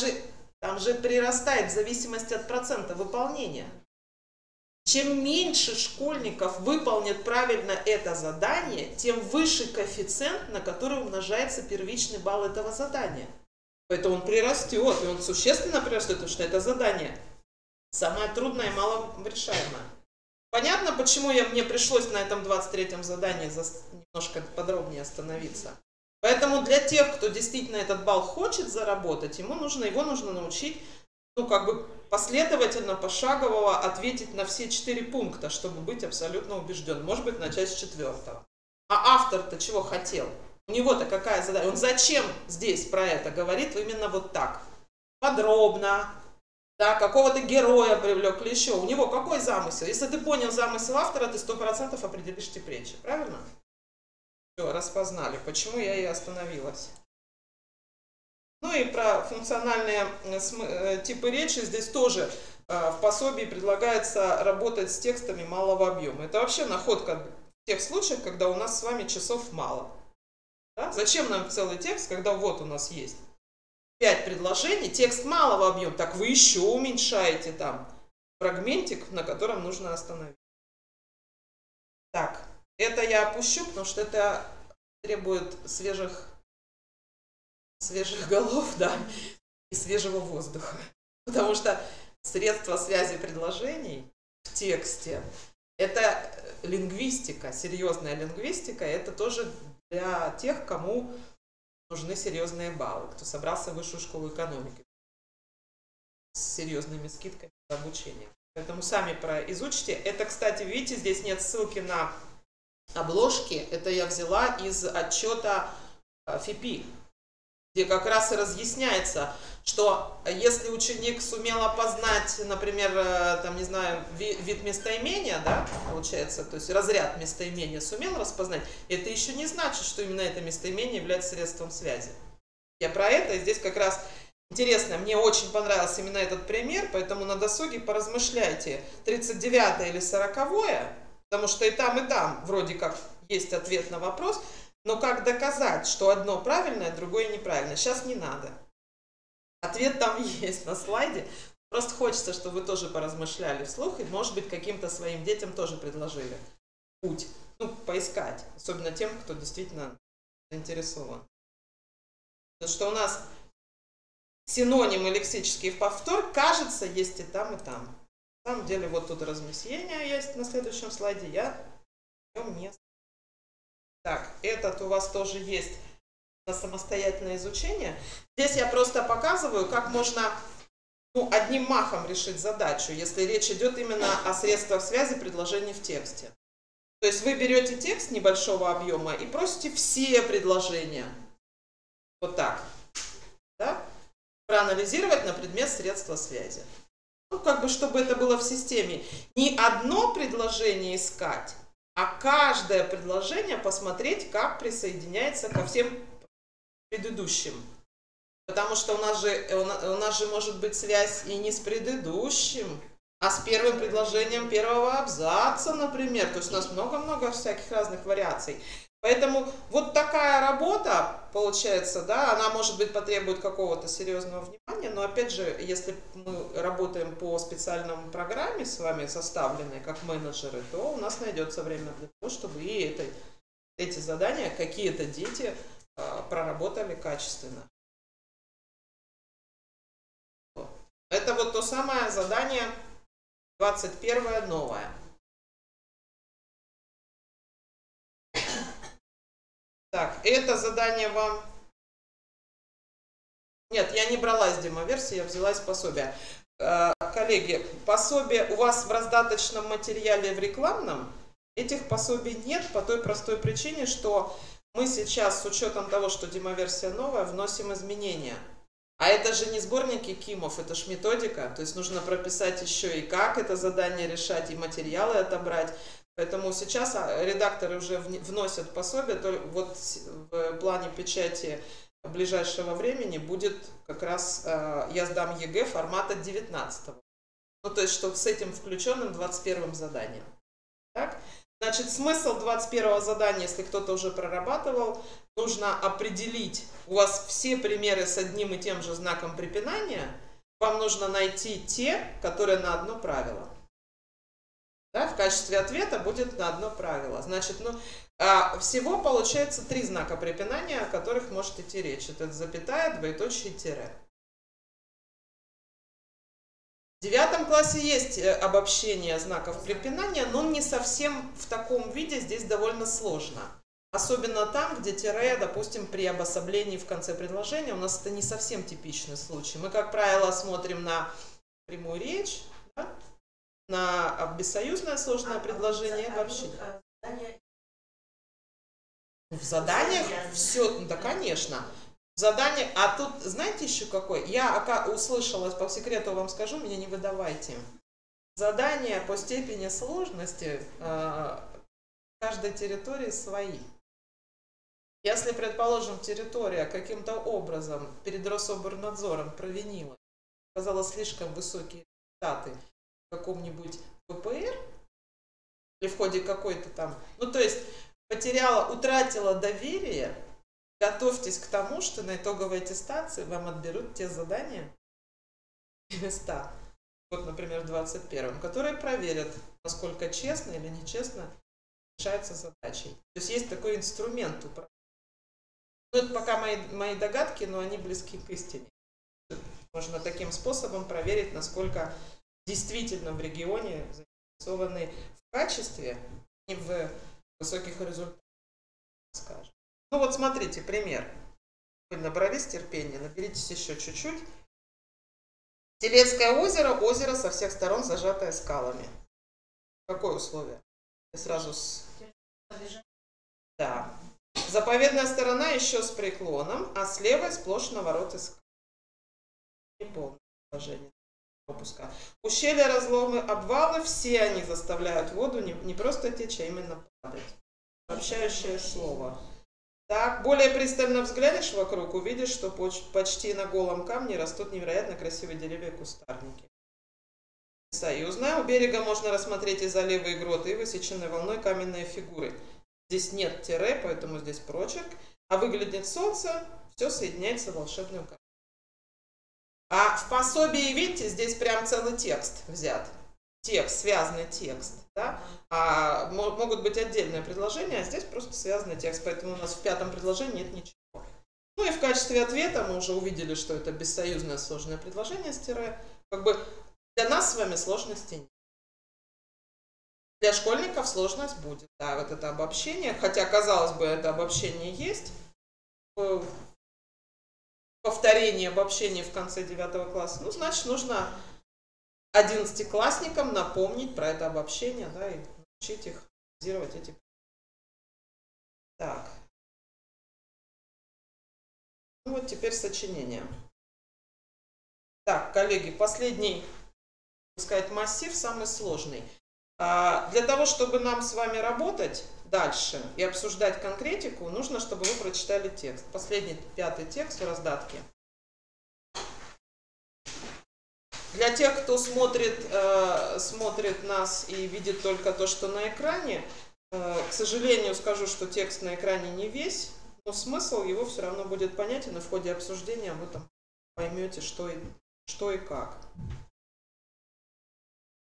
Speaker 2: же прирастает в зависимости от процента выполнения. Чем меньше школьников выполнит правильно это задание, тем выше коэффициент, на который умножается первичный балл этого задания. Поэтому он прирастет, и он существенно прирастет, потому что это задание самое трудное и малорешаемое. Понятно, почему мне пришлось на этом 23-м задании немножко подробнее остановиться. Поэтому для тех, кто действительно этот балл хочет заработать, его нужно научить, ну, как бы последовательно, пошагово ответить на все 4 пункта, чтобы быть абсолютно убежден. Может быть, начать с 4-го. А автор-то чего хотел? У него-то какая задача? Он зачем здесь про это говорит именно вот так? Подробно. Да, какого-то героя привлек или еще. У него какой замысел? Если ты понял замысел автора, ты 100% определишь тип речи. Правильно? Все, распознали. Почему я и остановилась. Ну и про функциональные типы речи здесь тоже в пособии предлагается работать с текстами малого объема. Это вообще находка в тех случаях, когда у нас с вами часов мало. Да? Зачем нам целый текст, когда вот у нас есть 5 предложений, текст малого объема, так вы еще уменьшаете там фрагментик, на котором нужно остановиться. Так, это я опущу, потому что это требует свежих голов, да, и свежего воздуха. Потому что средства связи предложений в тексте – это лингвистика, серьезная лингвистика, это тоже для тех, кому нужны серьезные баллы, кто собрался в высшую школу экономики с серьезными скидками за обучение. Поэтому сами изучите. Это, кстати, видите, здесь нет ссылки на обложки. Это я взяла из отчета ФИПИ, где как раз и разъясняется, что если ученик сумел опознать, например, там, не знаю, вид местоимения, да, получается, то есть разряд местоимения сумел распознать, это еще не значит, что именно это местоимение является средством связи. Я про это, и здесь как раз интересно, мне очень понравился именно этот пример, поэтому на досуге поразмышляйте, 39-е или 40-е, потому что и там вроде как есть ответ на вопрос, но как доказать, что одно правильное, другое неправильное? Сейчас не надо. Ответ там есть на слайде. Просто хочется, чтобы вы тоже поразмышляли вслух и, может быть, каким-то своим детям тоже предложили путь. Ну, поискать. Особенно тем, кто действительно заинтересован. Потому что у нас синонимы лексический повтор, кажется, есть и там, и там. На самом деле, вот тут размещение есть на следующем слайде. Я в нем не... Так, этот у вас тоже есть на самостоятельное изучение. Здесь я просто показываю, как можно одним махом решить задачу, если речь идет именно о средствах связи предложений в тексте. То есть вы берете текст небольшого объема и просите все предложения. Вот так. Да? Проанализировать на предмет средства связи. Ну, как бы, чтобы это было в системе. Не одно предложение искать, а каждое предложение посмотреть, как присоединяется ко всем предыдущим. Потому что у нас же может быть связь и не с предыдущим, а с первым предложением первого абзаца, например. То есть у нас много-много всяких разных вариаций. Поэтому вот такая работа, получается, да, она, может быть, потребует какого-то серьезного внимания, но, опять же, если мы работаем по специальной программе с вами составленной, как менеджеры, то у нас найдется время для того, чтобы и эти задания какие-то дети проработали качественно. Это вот то самое задание 21 новое. Так, это задание вам... Нет, я не брала из демоверсии, я взяла из пособия. Коллеги, пособие у вас в раздаточном материале в рекламном, этих пособий нет по той простой причине, что мы сейчас с учетом того, что демоверсия новая, вносим изменения. А это же не сборники КИМов, это же методика, то есть нужно прописать еще и как это задание решать, и материалы отобрать. Поэтому сейчас редакторы уже вносят пособие, вот в плане печати ближайшего времени будет как раз я сдам ЕГЭ формата 19-го. Ну, то есть, что с этим включенным 21-м заданием. Так? Значит, смысл 21-го задания, если кто-то уже прорабатывал, нужно определить, у вас все примеры с одним и тем же знаком препинания, вам нужно найти те, которые на одно правило. Да, в качестве ответа будет на одно правило. Значит, всего получается 3 знака препинания, о которых может идти речь. Это запятая, двоеточие, тире. В 9 классе есть обобщение знаков препинания, но не совсем в таком виде, здесь довольно сложно. Особенно там, где тире, допустим, при обособлении в конце предложения, у нас это не совсем типичный случай. Мы, как правило, смотрим на прямую речь, да? На бессоюзное сложное предложение вообще. В заданиях все, да, конечно. В заданиях, а тут, знаете еще какой? Я услышала, по секрету вам скажу, меня не выдавайте. Задания по степени сложности каждой территории свои. Если, предположим, территория каким-то образом перед Рособорнадзором провинила, показала слишком высокие результаты в каком-нибудь ППР или в ходе какой-то там, ну то есть утратила доверие, готовьтесь к тому, что на итоговой аттестации вам отберут те задания и места, вот, например, в 21-м, которые проверят, насколько честно или нечестно решается задачей. То есть есть такой инструмент управления. Ну, это пока мои догадки, но они близки к истине. Можно таким способом проверить, насколько действительно в регионе заинтересованы в качестве и в высоких результатах, скажем. Ну вот смотрите, пример. Вы набрались терпения, наберитесь еще чуть-чуть. Телецкое озеро, озеро со всех сторон зажатое скалами. Какое условие? Сразу Да. Заповедная сторона еще с преклоном, а с левой сплошь навороты скал. Неполное положение. Пропуска. Ущелья, разломы, обвалы, все они заставляют воду не просто течь, а именно падать. Обобщающее слово. Так, более пристально взглянешь вокруг, увидишь, что почти на голом камне растут невероятно красивые деревья и кустарники. Союзная. У берега можно рассмотреть и заливы, и гроты, и высеченные волной каменные фигуры. Здесь нет тире, поэтому здесь прочерк. А выглядит солнце, все соединяется волшебным камнем. А в пособии, видите, здесь прям целый текст взят. Текст, связанный текст. Да? А могут быть отдельные предложения, а здесь просто связанный текст. Поэтому у нас в 5 предложении нет ничего. Ну и в качестве ответа мы уже увидели, что это бессоюзное сложное предложение с тире. Как бы для нас с вами сложности нет. Для школьников сложность будет. Да, вот это обобщение. Хотя, казалось бы, это обобщение есть. Повторение обобщения в конце 9 класса. Ну, значит, нужно 11-классникам напомнить про это обобщение, да, и научить их анализировать эти. Так. Ну вот теперь сочинение. Так, коллеги, последний, так сказать, массив, самый сложный. Для того, чтобы нам с вами работать дальше и обсуждать конкретику, нужно, чтобы вы прочитали текст. Последний 5 текст в раздатке. Для тех, кто смотрит нас и видит только то, что на экране, к сожалению, скажу, что текст на экране не весь, но смысл его все равно будет понятен, и в ходе обсуждения об этом поймете, что и как.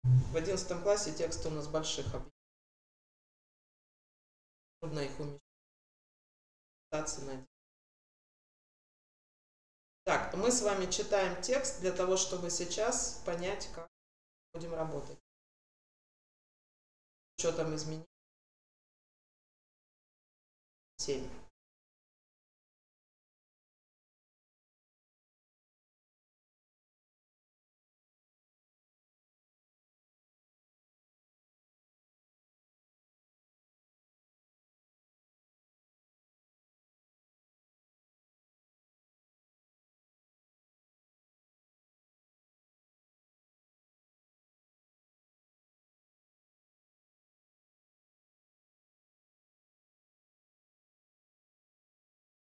Speaker 2: В 11 классе тексты у нас больших объемов. Трудно их уместить. Так, мы с вами читаем текст для того, чтобы сейчас понять, как будем работать. Что там изменилось? 7.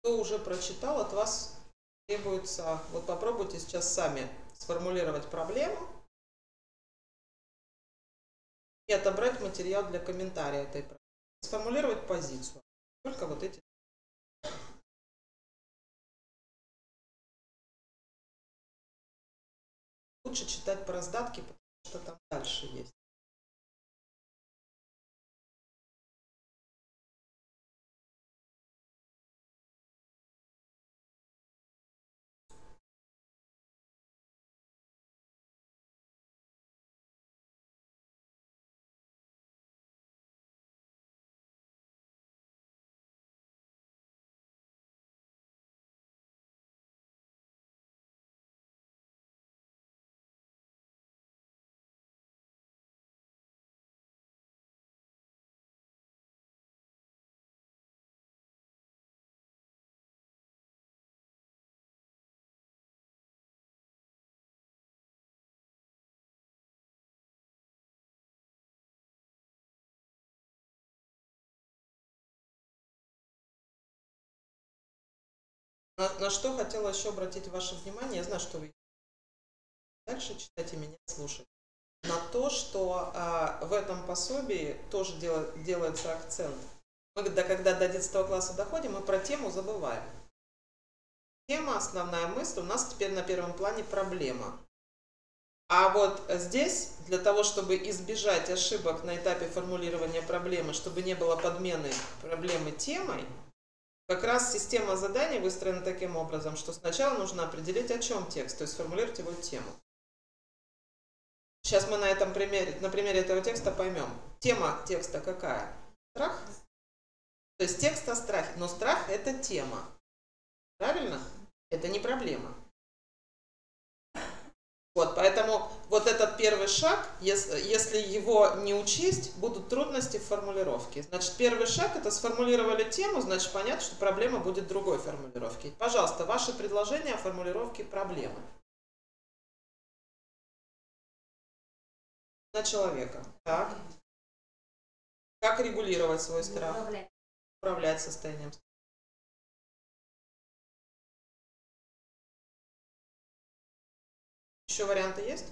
Speaker 2: Кто уже прочитал, от вас требуется, вот попробуйте сейчас сами сформулировать проблему и отобрать материал для комментария этой проблемы. Сформулировать позицию. Только вот эти. Лучше читать по раздатке, потому что там дальше есть. На что хотела еще обратить ваше внимание, я знаю, что вы дальше читайте меня, слушайте, на то, что в этом пособии тоже делается акцент. Мы, когда до 11 класса доходим, мы про тему забываем. Тема, основная мысль, у нас теперь на первом плане проблема. А вот здесь, для того, чтобы избежать ошибок на этапе формулирования проблемы, чтобы не было подмены проблемы темой, как раз система заданий выстроена таким образом, что сначала нужно определить, о чем текст, то есть сформулировать его тему. Сейчас мы на примере этого текста поймем. Тема текста какая? Страх? То есть текст о страхе, но страх – это тема. Правильно? Это не проблема. Вот, поэтому вот этот первый шаг, если его не учесть, будут трудности в формулировке. Значит, первый шаг – это сформулировали тему, значит, понятно, что проблема будет другой формулировки. Пожалуйста, ваши предложения о формулировке проблемы. На человека. Так. Как регулировать свой страх? Управлять состоянием страха. Еще варианты есть?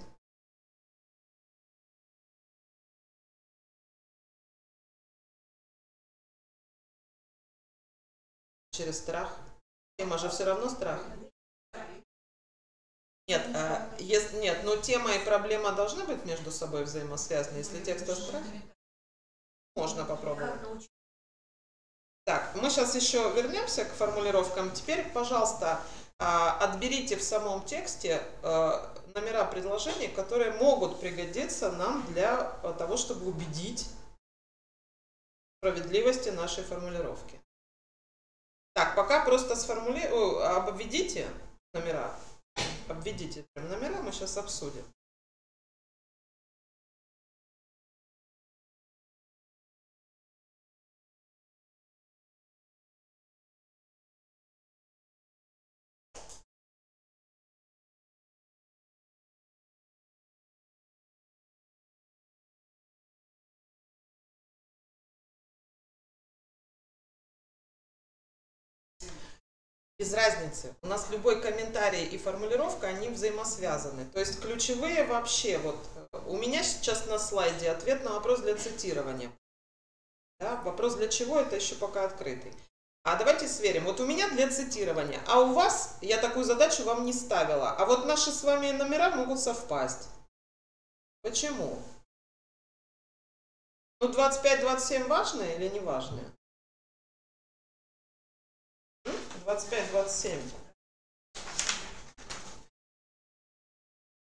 Speaker 2: Через страх. Тема же все равно страх. Нет, нет, но тема и проблема должны быть между собой взаимосвязаны. Если текст о страхе, можно попробовать. Так, мы сейчас еще вернемся к формулировкам. Теперь, пожалуйста, отберите в самом тексте номера предложений, которые могут пригодиться нам для того, чтобы убедить в справедливости нашей формулировки. Так, пока просто обведите номера. Обведите номера, мы сейчас обсудим. Без разницы. У нас любой комментарий и формулировка, они взаимосвязаны. То есть ключевые вообще, вот у меня сейчас на слайде ответ на вопрос для цитирования. Да, вопрос для чего, это еще пока открытый. А давайте сверим. Вот у меня для цитирования, а у вас, я такую задачу вам не ставила. А вот наши с вами номера могут совпасть. Почему? Ну, 25-27 важные или не важные? 25-27.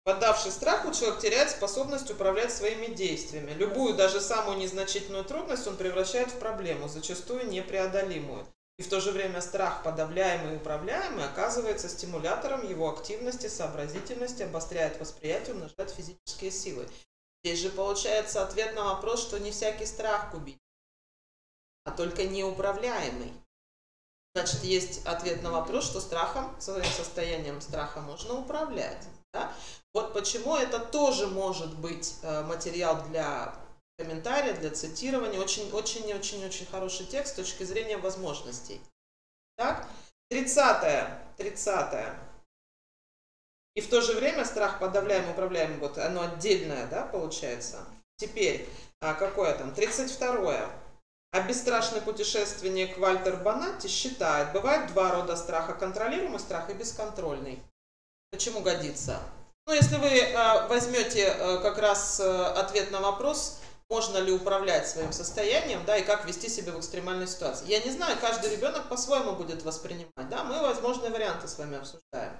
Speaker 2: Поддавшись страху, человек теряет способность управлять своими действиями. Любую, даже самую незначительную трудность он превращает в проблему, зачастую непреодолимую. И в то же время страх, подавляемый и управляемый, оказывается стимулятором его активности, сообразительности, обостряет восприятие, умножает физические силы. Здесь же получается ответ на вопрос, что не всякий страх губит, а только неуправляемый. Значит, есть ответ на вопрос, что страхом, своим состоянием страха можно управлять. Да? Вот почему это тоже может быть материал для комментария, для цитирования. Очень хороший текст с точки зрения возможностей. Так, 30-е. И в то же время страх подавляемый, управляемый, вот оно отдельное, да, получается. Теперь, какое там, 32-е. А бесстрашный путешественник Вальтер Бонатти считает, бывает два рода страха: контролируемый страх и бесконтрольный. Почему годится? Ну, если вы возьмете как раз ответ на вопрос, можно ли управлять своим состоянием, да, и как вести себя в экстремальной ситуации. Я не знаю, каждый ребенок по-своему будет воспринимать, да, мы возможные варианты с вами обсуждаем.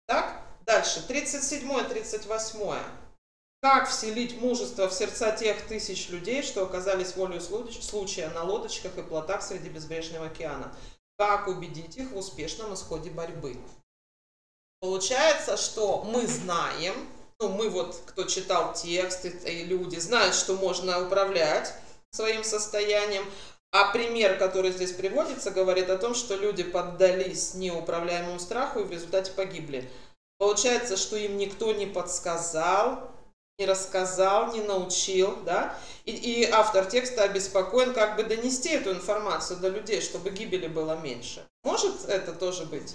Speaker 2: Так, дальше, 37-е, 38-е. Как вселить мужество в сердца тех тысяч людей, что оказались волею случая на лодочках и плотах среди безбрежного океана? Как убедить их в успешном исходе борьбы? Получается, что мы знаем, ну мы вот, кто читал текст, и люди знают, что можно управлять своим состоянием. А пример, который здесь приводится, говорит о том, что люди поддались неуправляемому страху и в результате погибли. Получается, что им никто не подсказал, не рассказал, не научил, да? И автор текста обеспокоен, как бы донести эту информацию до людей, чтобы гибели было меньше. Может это тоже быть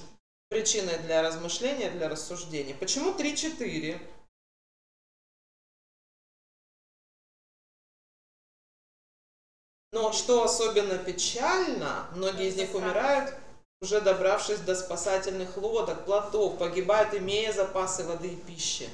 Speaker 2: причиной для размышления, для рассуждения? Почему 3-4? Но что особенно печально, многие из них умирают, уже добравшись до спасательных лодок, плотов, погибают, имея запасы воды и пищи.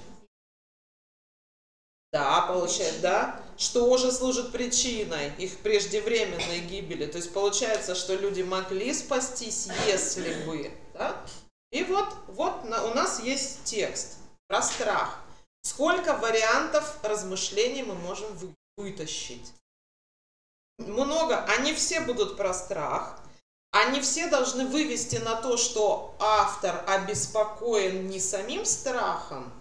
Speaker 2: Да, получается, да, что уже служит причиной их преждевременной гибели. То есть получается, что люди могли спастись, если бы, да? И вот у нас есть текст про страх. Сколько вариантов размышлений мы можем вытащить? Много. Они все будут про страх. Они все должны вывести на то, что автор обеспокоен не самим страхом,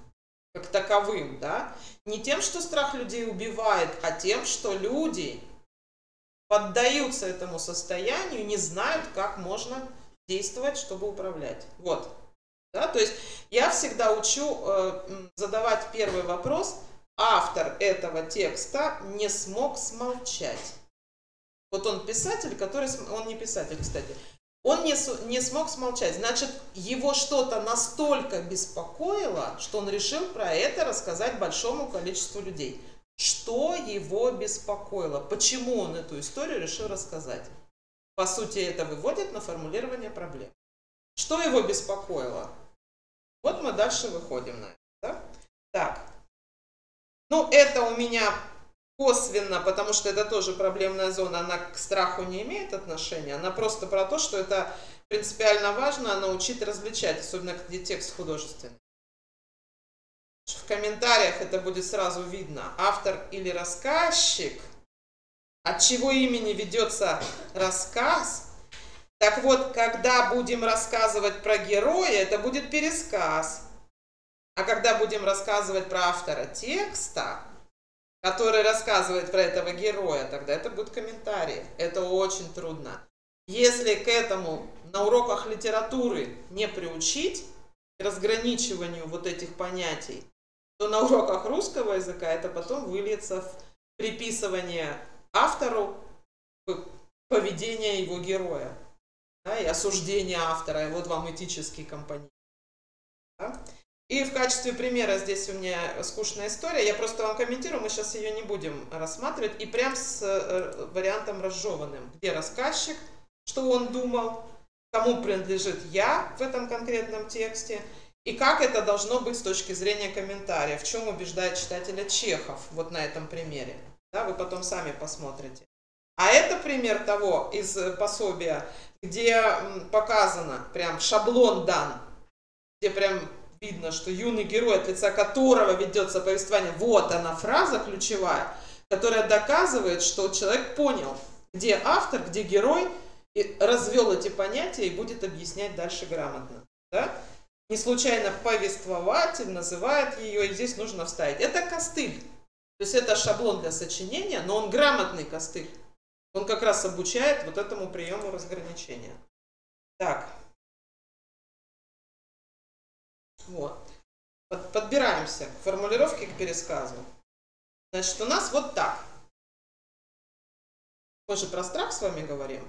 Speaker 2: как таковым, да, не тем, что страх людей убивает, а тем, что люди поддаются этому состоянию, не знают, как можно действовать, чтобы управлять. Вот. Да? То есть я всегда учу задавать первый вопрос. Автор этого текста не смог смолчать. Вот он писатель, он не писатель, кстати. Он не смог смолчать. Значит, его что-то настолько беспокоило, что он решил про это рассказать большому количеству людей. Что его беспокоило? Почему он эту историю решил рассказать? По сути, это выводит на формулирование проблем. Что его беспокоило? Вот мы дальше выходим на это. Да? Так. Ну, это у меня косвенно, потому что это тоже проблемная зона, она к страху не имеет отношения, она просто про то, что это принципиально важно научить различать, особенно где текст художественный. В комментариях это будет сразу видно, автор или рассказчик, от чего имени ведется рассказ. Так вот, когда будем рассказывать про героя, это будет пересказ, а когда будем рассказывать про автора текста, который рассказывает про этого героя, тогда это будет комментарий. Это очень трудно. Если к этому на уроках литературы не приучить, к разграничиванию вот этих понятий, то на уроках русского языка это потом выльется в приписывание автору поведения его героя, да, и осуждение автора. И вот вам этический компонент. Да? И в качестве примера здесь у меня скучная история. Я просто вам комментирую, мы сейчас ее не будем рассматривать. И прям с вариантом разжеванным. Где рассказчик, что он думал, кому принадлежит я в этом конкретном тексте, и как это должно быть с точки зрения комментария, в чем убеждает читателя Чехов, вот на этом примере. Да, вы потом сами посмотрите. А это пример того из пособия, где показано, прям шаблон дан, где прям видно, что юный герой, от лица которого ведется повествование, вот она фраза ключевая, которая доказывает, что человек понял, где автор, где герой, и развел эти понятия и будет объяснять дальше грамотно. Да? Не случайно повествователь называет ее, и здесь нужно вставить. Это костыль. То есть это шаблон для сочинения, но он грамотный костыль. Он как раз обучает вот этому приему разграничения. Так. Вот. Подбираемся к формулировке, к пересказу. Значит, у нас вот так. Мы же про страх с вами говорим.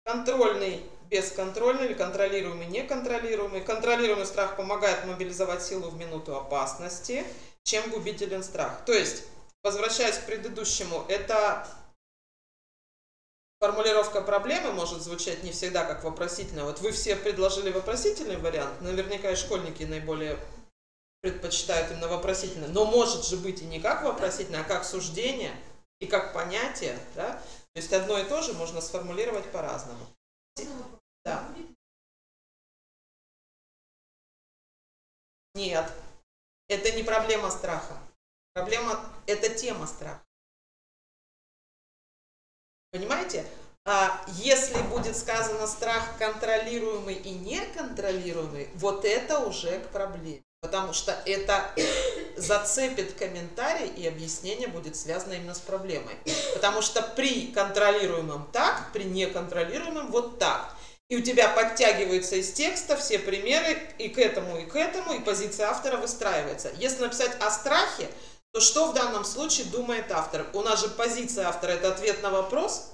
Speaker 2: Контрольный, бесконтрольный или контролируемый, неконтролируемый. Контролируемый страх помогает мобилизовать силу в минуту опасности, чем губителен страх. То есть, возвращаясь к предыдущему, это формулировка проблемы может звучать не всегда как вопросительная. Вот вы все предложили вопросительный вариант, наверняка и школьники наиболее предпочитают именно вопросительный, но может же быть и не как вопросительное, а как суждение и как понятие, да? То есть одно и то же можно сформулировать по-разному. Да. Нет, это не проблема страха. Проблема – это тема страха. Понимаете? Если будет сказано страх контролируемый и неконтролируемый, вот это уже к проблеме. Потому что это зацепит комментарий, и объяснение будет связано именно с проблемой. Потому что при контролируемом так, при неконтролируемом вот так. И у тебя подтягиваются из текста все примеры и к этому, и позиция автора выстраивается. Если написать о страхе, то что в данном случае думает автор? У нас же позиция автора – это ответ на вопрос.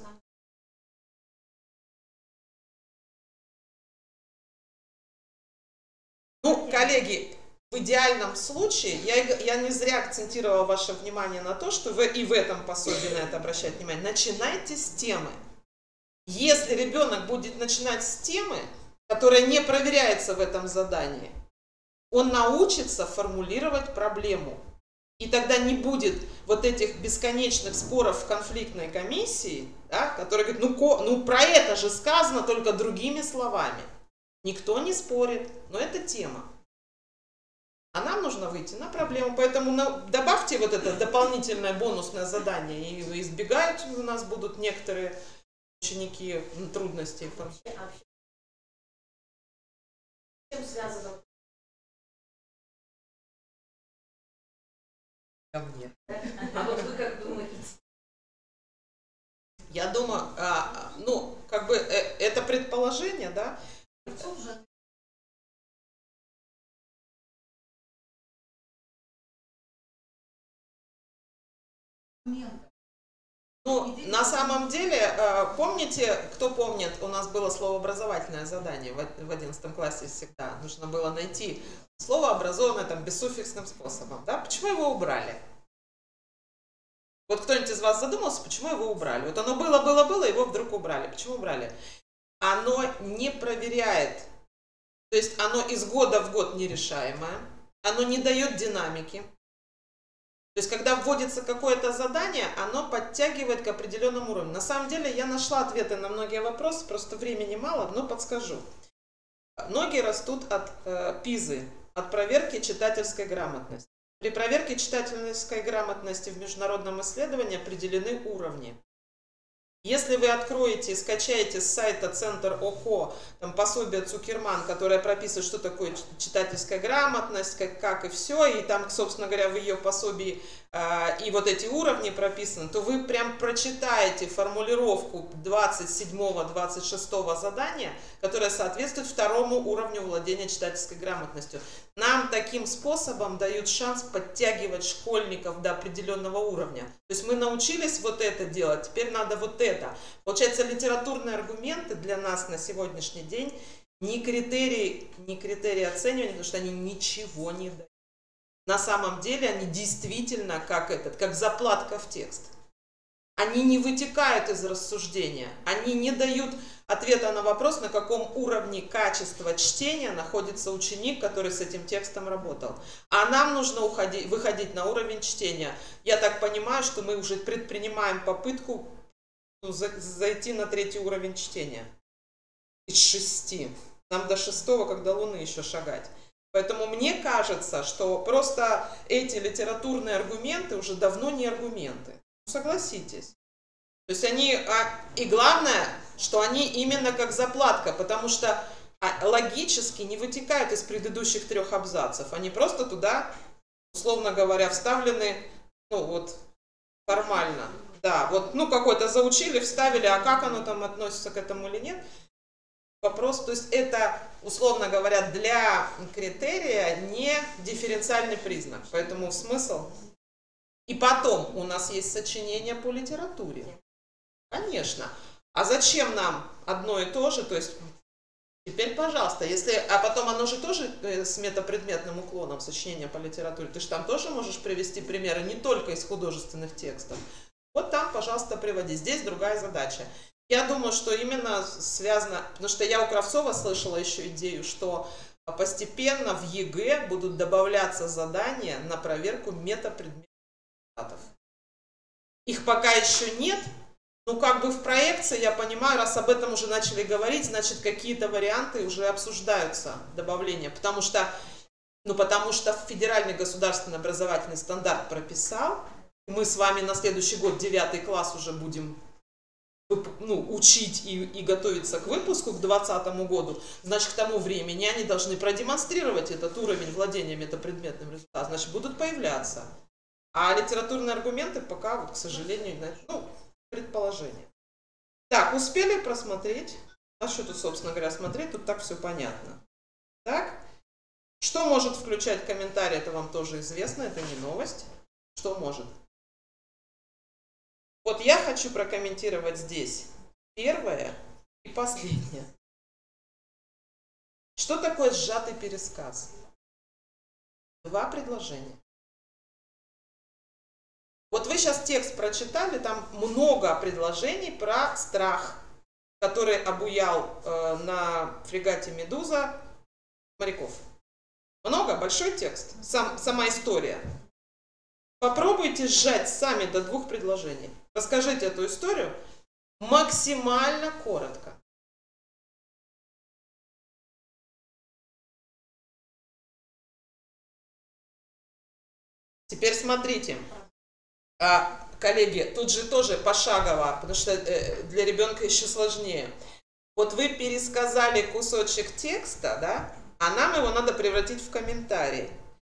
Speaker 2: Ну, коллеги, в идеальном случае, я не зря акцентировала ваше внимание на то, что вы и в этом пособии на это обращать внимание. Начинайте с темы. Если ребенок будет начинать с темы, которая не проверяется в этом задании, он научится формулировать проблему. И тогда не будет вот этих бесконечных споров в конфликтной комиссии, да, которые говорят, ну про это же сказано только другими словами. Никто не спорит, но это тема. А нам нужно выйти на проблему, поэтому добавьте вот это дополнительное бонусное задание, и избегают у нас будут некоторые ученики трудностей.
Speaker 3: С чем связано?
Speaker 2: Ко мне.
Speaker 3: А вот вы как думаете?
Speaker 2: Я думаю, ну, как бы это предположение, да? Ну, на самом деле, помните, кто помнит, у нас было словообразовательное задание в 11 классе всегда. Нужно было найти слово, образованное там бессуффиксным способом. Да? Почему его убрали? Вот кто-нибудь из вас задумался, почему его убрали? Вот оно было, его вдруг убрали. Почему убрали? Оно не проверяет, то есть оно из года в год нерешаемое, оно не дает динамики. То есть, когда вводится какое-то задание, оно подтягивает к определенному уровню. На самом деле, я нашла ответы на многие вопросы, просто времени мало, но подскажу. Ноги растут от ПИЗы, от проверки читательской грамотности. При проверке читательской грамотности в международном исследовании определены уровни. Если вы откроете и скачаете с сайта Центр ОКО там, пособие Цукерман, которое прописывает, что такое читательская грамотность, как и все, и там, собственно говоря, в ее пособии и вот эти уровни прописаны, то вы прям прочитаете формулировку 27-26 задания, которая соответствует второму уровню владения читательской грамотностью. Нам таким способом дают шанс подтягивать школьников до определенного уровня. То есть мы научились вот это делать, теперь надо вот это. Получается, литературные аргументы для нас на сегодняшний день не критерии оценивания, потому что они ничего не дают. На самом деле они действительно как заплатка в текст. Они не вытекают из рассуждения, они не дают ответа на вопрос, на каком уровне качества чтения находится ученик, который с этим текстом работал. А нам нужно выходить на уровень чтения. Я так понимаю, что мы уже предпринимаем попытку зайти на 3-й уровень чтения из 6. Нам до 6-го, как до Луны, еще шагать. Поэтому мне кажется, что просто эти литературные аргументы уже давно не аргументы. Согласитесь. То есть они, и главное, что они именно как заплатка, потому что логически не вытекают из предыдущих 3 абзацев. Они просто туда, условно говоря, вставлены, ну вот, формально. Да, вот, ну какой-то заучили, вставили, а как оно там относится к этому или нет? Вопрос, то есть это, условно говоря, для критерия не дифференциальный признак, поэтому смысл. И потом у нас есть сочинение по литературе. Конечно. А зачем нам одно и то же? То есть теперь, пожалуйста, если, а потом оно же тоже с метапредметным уклоном, сочинение по литературе, ты же там тоже можешь привести примеры не только из художественных текстов. Вот там, пожалуйста, приводи. Здесь другая задача. Я думаю, что именно связано, потому что я у Кравцова слышала еще идею, что постепенно в ЕГЭ будут добавляться задания на проверку метапредметов. Их пока еще нет, но как бы в проекции, я понимаю, раз об этом уже начали говорить, значит какие-то варианты уже обсуждаются, добавления, потому что федеральный государственный образовательный стандарт прописал, мы с вами на следующий год 9 класс уже будем учить и готовиться к выпуску к 2020 году, значит, к тому времени они должны продемонстрировать этот уровень владения метапредметным результатом, значит, будут появляться. А литературные аргументы пока, вот, к сожалению, предположение. Так, успели просмотреть? А что тут, собственно говоря, смотреть? Тут так все понятно. Так, что может включать комментарий, это вам тоже известно, это не новость. Что может? Вот я хочу прокомментировать здесь первое и последнее. Что такое сжатый пересказ? 2 предложения. Вот вы сейчас текст прочитали, там много предложений про страх, который обуял на фрегате «Медуза» моряков. Много, большой текст, сама история. Попробуйте сжать сами до 2 предложений. Расскажите эту историю максимально коротко. Теперь смотрите, коллеги, тут же тоже пошагово, потому что для ребенка еще сложнее. Вот вы пересказали кусочек текста, да, а нам его надо превратить в комментарий.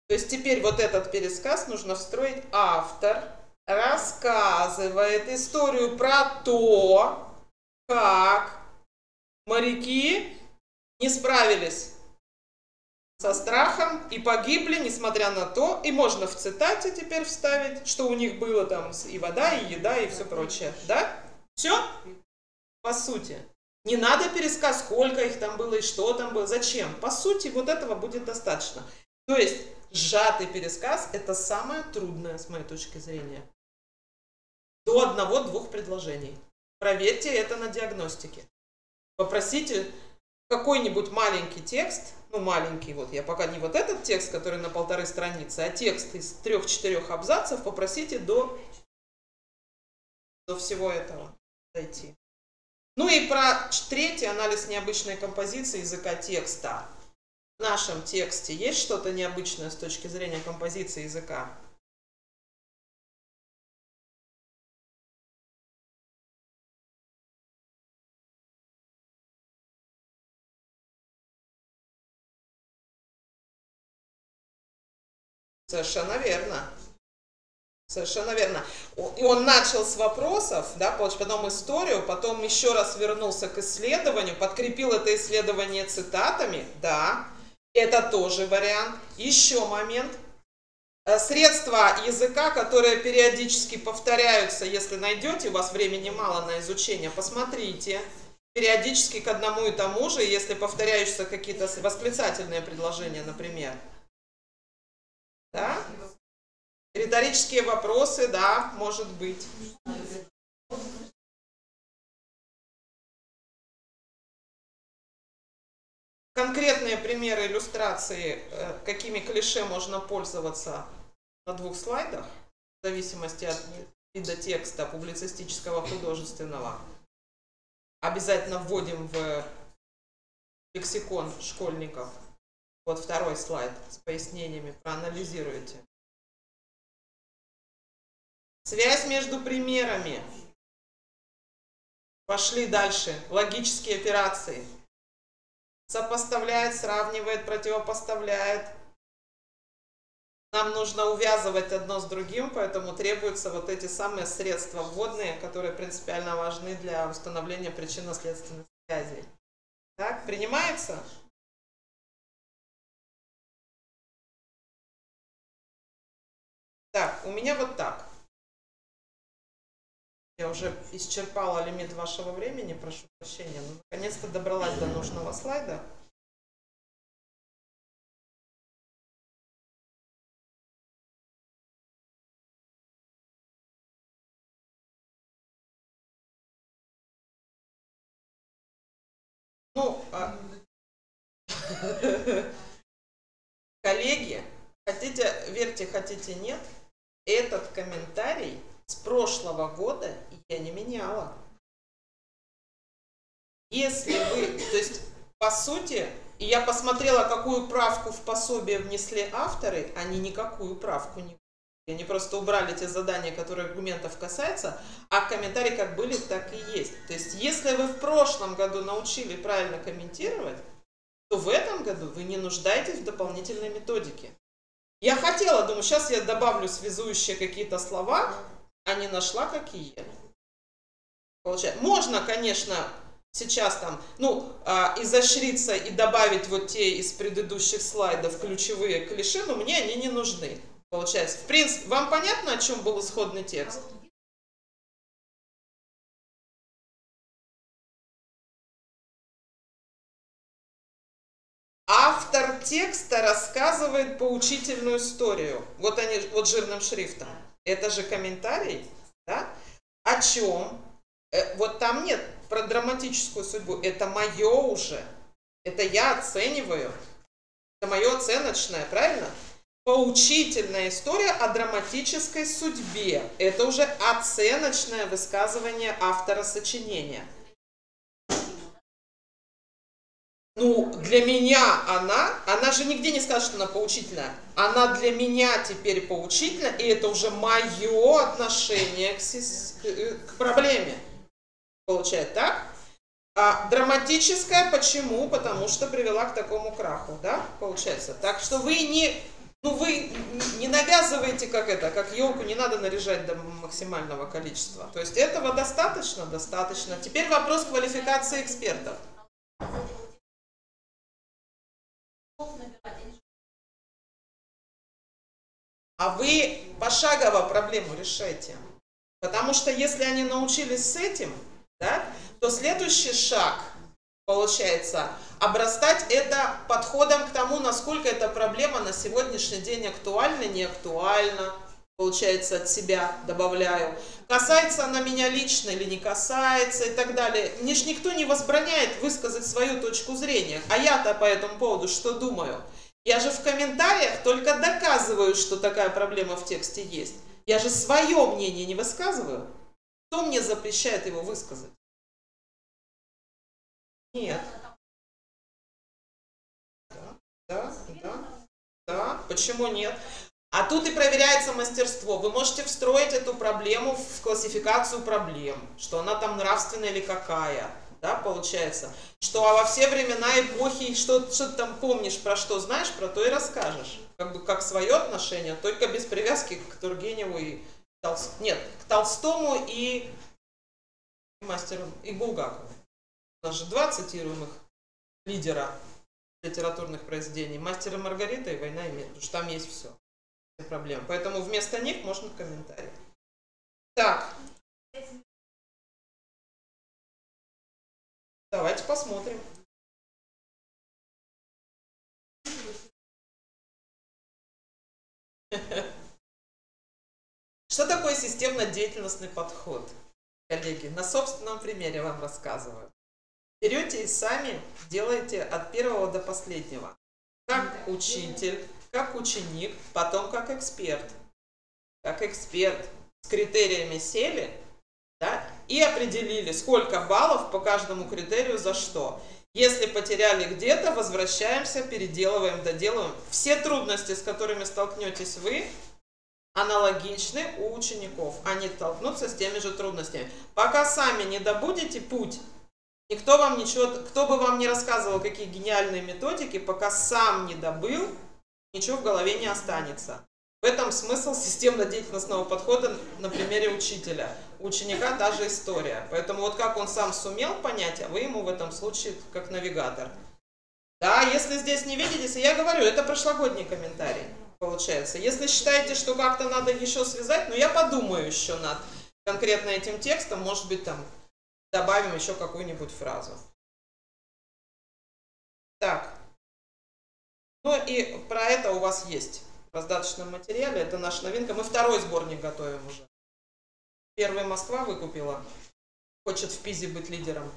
Speaker 2: То есть теперь вот этот пересказ нужно встроить. Автор рассказывает историю про то, как моряки не справились со страхом и погибли, несмотря на то, и можно в цитате теперь вставить, что у них было там и вода, и еда, и все прочее. Да? Все? По сути. Не надо пересказ, сколько их там было и что там было. Зачем? По сути, вот этого будет достаточно. То есть сжатый пересказ – это самое трудное, с моей точки зрения. До 1-2 предложений. Проверьте это на диагностике. Попросите какой-нибудь маленький текст, ну маленький, вот я пока не вот этот текст, который на 1,5 страницы, а текст из 3-4 абзацев, попросите до всего этого дойти. Ну и про 3-й анализ необычной композиции языка текста. В нашем тексте есть что-то необычное с точки зрения композиции языка? Совершенно верно. Совершенно верно. И он начал с вопросов, да, потом историю, потом еще раз вернулся к исследованию, подкрепил это исследование цитатами, да, это тоже вариант. Еще момент. Средства языка, которые периодически повторяются, если найдете, у вас времени мало на изучение, посмотрите. Периодически к одному и тому же, если повторяются какие-то восклицательные предложения, например. Да? Риторические вопросы, да, может быть. Конкретные примеры иллюстрации, какими клише можно пользоваться на 2 слайдах, в зависимости от вида текста, публицистического, художественного. Обязательно вводим в лексикон школьников. Вот второй слайд с пояснениями, проанализируйте. Связь между примерами. Пошли дальше. Логические операции. Сопоставляет, сравнивает, противопоставляет. Нам нужно увязывать одно с другим, поэтому требуются вот эти самые средства вводные, которые принципиально важны для установления причинно-следственных связей. Так, принимается? Так, у меня вот так. Я уже исчерпала лимит вашего времени, прошу прощения, но наконец-то добралась до нужного слайда. Ну, коллеги, хотите, верьте, хотите, нет, этот комментарий с прошлого года я не меняла. Если вы, то есть, по сути, и я посмотрела, какую правку в пособие внесли авторы, они никакую правку не внесли. Они просто убрали те задания, которые аргументов касаются, а комментарии как были, так и есть. То есть, если вы в прошлом году научили правильно комментировать, то в этом году вы не нуждаетесь в дополнительной методике. Я хотела, думаю, сейчас я добавлю связующие какие-то слова, а не нашла какие. Получается, можно, конечно, сейчас там, изощриться и добавить вот те из предыдущих слайдов ключевые клише, но мне они не нужны. Получается, в принципе, вам понятно, о чем был исходный текст? Автор текста рассказывает поучительную историю. Вот они, вот жирным шрифтом. Это же комментарий, да? О чем? Вот там нет про драматическую судьбу. Это мое уже. Это я оцениваю. Это мое оценочное, правильно? Поучительная история о драматической судьбе. Это уже оценочное высказывание автора сочинения. Ну, для меня она же нигде не скажет, что она поучительная. Она для меня теперь поучительна, и это уже мое отношение к проблеме. Получается, так? А драматическая почему? Потому что привела к такому краху, да? Получается. Так что вы не навязываете как елку, не надо наряжать до максимального количества. То есть этого достаточно? Достаточно. Теперь вопрос квалификации экспертов. А вы пошагово проблему решайте. Потому что если они научились с этим, да, то следующий шаг, получается, обрастать это подходом к тому, насколько эта проблема на сегодняшний день актуальна, не актуальна. Получается, от себя добавляю. Касается она меня лично или не касается и так далее. Мне ж никто не возбраняет высказать свою точку зрения. А я-то по этому поводу что думаю? Я же в комментариях только доказываю, что такая проблема в тексте есть. Я же свое мнение не высказываю. Кто мне запрещает его высказать? Нет. Да. Почему нет? А тут и проверяется мастерство. Вы можете встроить эту проблему в классификацию проблем, что она там нравственная или какая. Да, получается, что во все времена эпохи, что ты там помнишь, про что знаешь, про то и расскажешь. Как свое отношение, только без привязки к Тургеневу и к Толстому и мастеру, и Булгакову. У нас же два цитируемых лидера литературных произведений. «Мастер и Маргарита» и «Война и мир», потому что там есть все проблемы. Поэтому вместо них можно комментарий. Так. Давайте посмотрим. Что такое системно-деятельностный подход? Коллеги, на собственном примере вам рассказываю. Берете и сами делаете от первого до последнего. Как учитель, как ученик, потом как эксперт. Как эксперт с критериями сели, да, и определили, сколько баллов по каждому критерию за что. Если потеряли где-то, возвращаемся, переделываем, доделываем. Все трудности, с которыми столкнетесь вы, аналогичны у учеников. Они столкнутся с теми же трудностями. Пока сами не добудете путь, никто вам ничего, кто бы вам не рассказывал, какие гениальные методики, пока сам не добыл, ничего в голове не останется. В этом смысл системно-деятельностного подхода на примере учителя. У ученика та же история. Поэтому вот как он сам сумел понять, а вы ему в этом случае как навигатор. Да, если здесь не видитесь, я говорю, это прошлогодний комментарий получается. Если считаете, что как-то надо еще связать, я подумаю еще над конкретно этим текстом, может быть там добавим еще какую-нибудь фразу. Так. И про это у вас есть в раздаточном материале. Это наша новинка. Мы второй сборник готовим уже. Первый Москва выкупила. Хочет в ПИЗе быть лидером.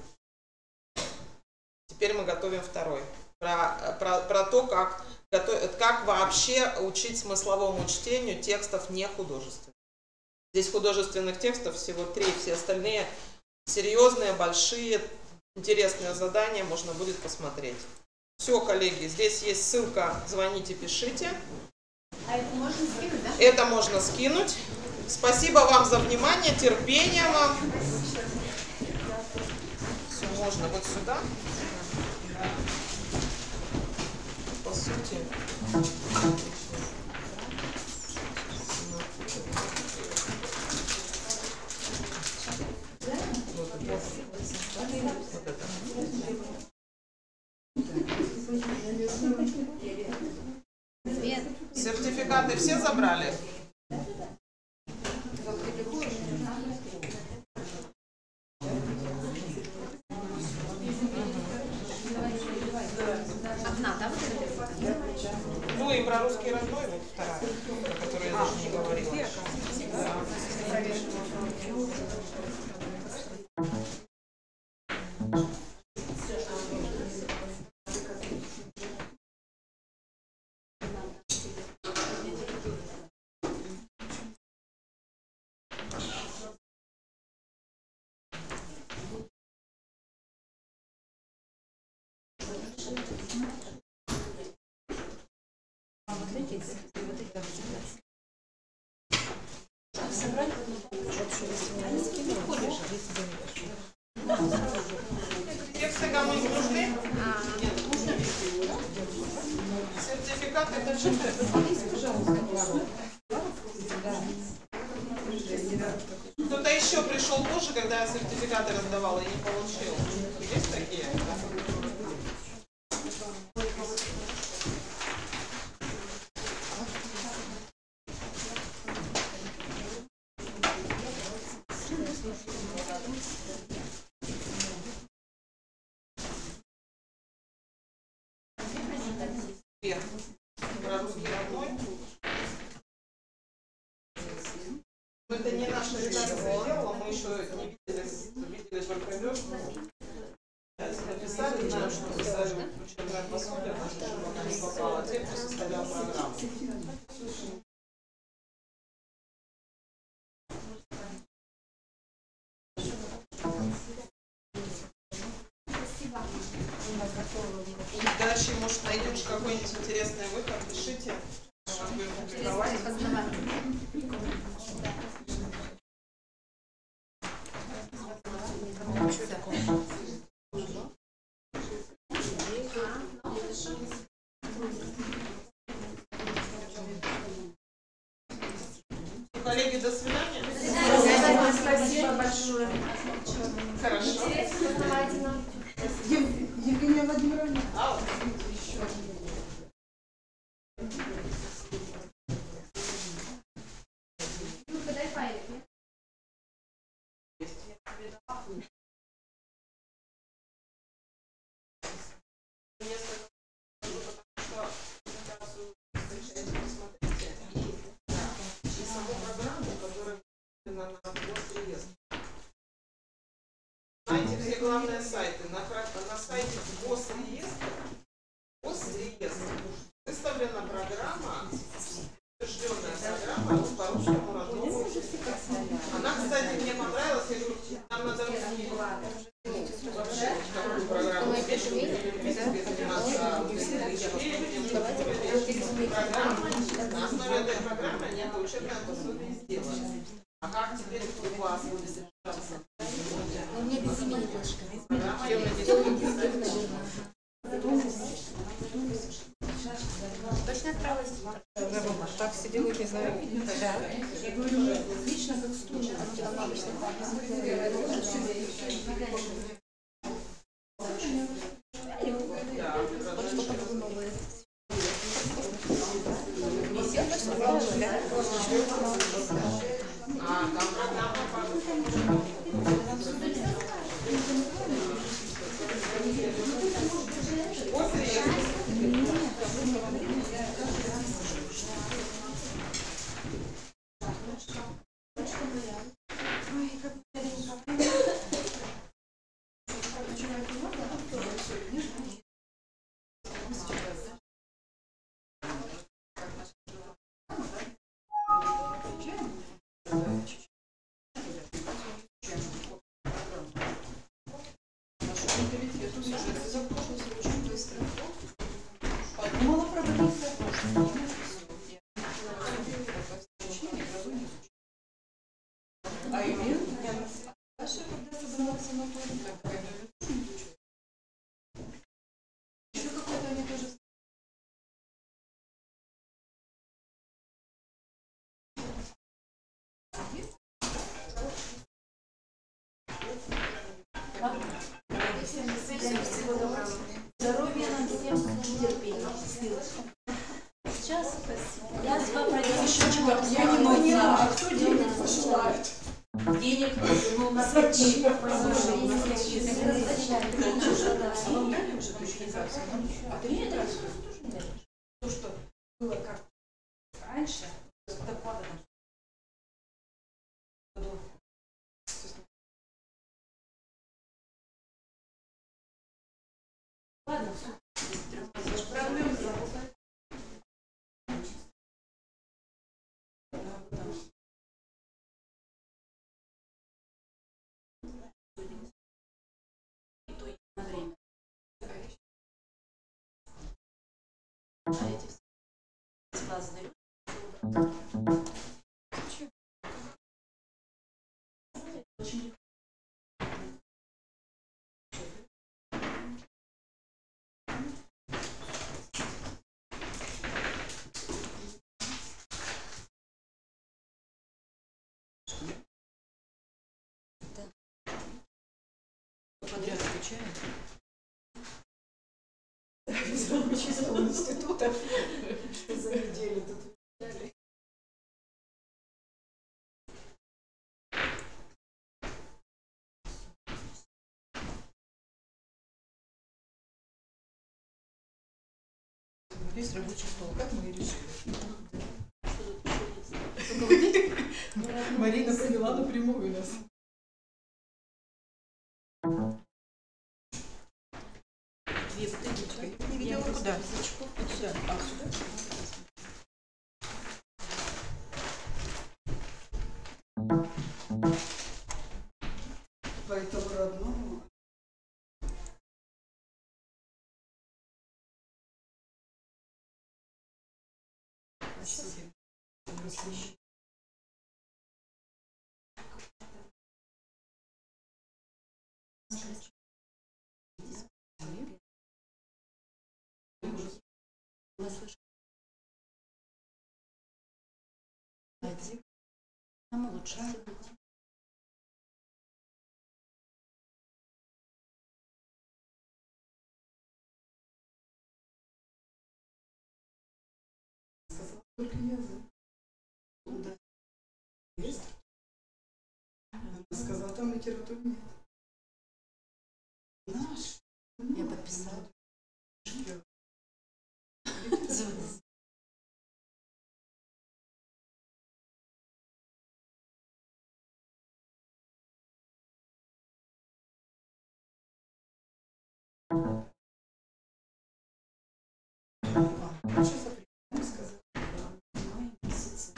Speaker 2: Теперь мы готовим второй. Про то, как вообще учить смысловому чтению текстов не художественных. Здесь художественных текстов всего 3. Все остальные серьезные, большие, интересные задания можно будет посмотреть. Все, коллеги, здесь есть ссылка, звоните, пишите.
Speaker 3: А это можно скинуть, да?
Speaker 2: Это можно скинуть. Спасибо вам за внимание, терпения вам. Все, можно вот сюда. По сути. Вот это. Сертификаты все забрали?
Speaker 3: Одна, да?
Speaker 2: И про русский родной, вот вторая, о которой я даже не говорила. Да. Тексты кому-нибудь нужны? Сертификат это что-то. Кто-то еще пришел позже, когда я сертификаты раздавала и не получил. Есть такие? Про русский родной. Это не наша редакция делала, мы еще не видели только верстку. Написали, знаем, что писали учебное пособие, потому что пока не попало, а те, кто составлял программу. Дальше, может, найдешь какой-нибудь интересный выход, пишите, чтобы будем публиковать. Коллеги, до свидания.
Speaker 5: Спасибо большое.
Speaker 2: Хорошо.
Speaker 5: Евгения Владимировна.
Speaker 3: Ну-ка, дай файлик.
Speaker 2: Знаете, где главные сайты? На сайте Госреестра выставлена программа, утвержденная программа по русскому родному. Она, кстати, мне понравилось, я говорю, нам надо вообще такую программу на основе этой программы они это учебное пособие сделали. А как теперь у вас будет решаться?
Speaker 5: У меня без имени флешка. Точно отправилась?
Speaker 4: Так сидела, не знаю.
Speaker 5: Да. Я говорю, лично как студент. Здоровья нам всем, терпения, сейчас я с вами я не поняла, а кто денег посылает? Денег, ну, на зачем?
Speaker 3: А ты мне нравится? То, что было как раньше, с водопадом.
Speaker 5: Ладно, все. Проблемы забыл. На время. А эти с вас сдают? Очень
Speaker 3: Подряд отвечаем. Физиологического института. Что за неделю тут взяли? Весь рабочий стол. Как мы и решили? Марина провела напрямую нас.
Speaker 5: две бутылочки.
Speaker 3: Не видела куда? Вот сюда. А, сюда? Поэтому родному. Спасибо.
Speaker 5: Нам лучше.
Speaker 3: Только язык. Да. Есть? Она сказала, там литературы нет. Наш.
Speaker 5: Я подписала.
Speaker 3: Сейчас определенно сказать. Май месяц.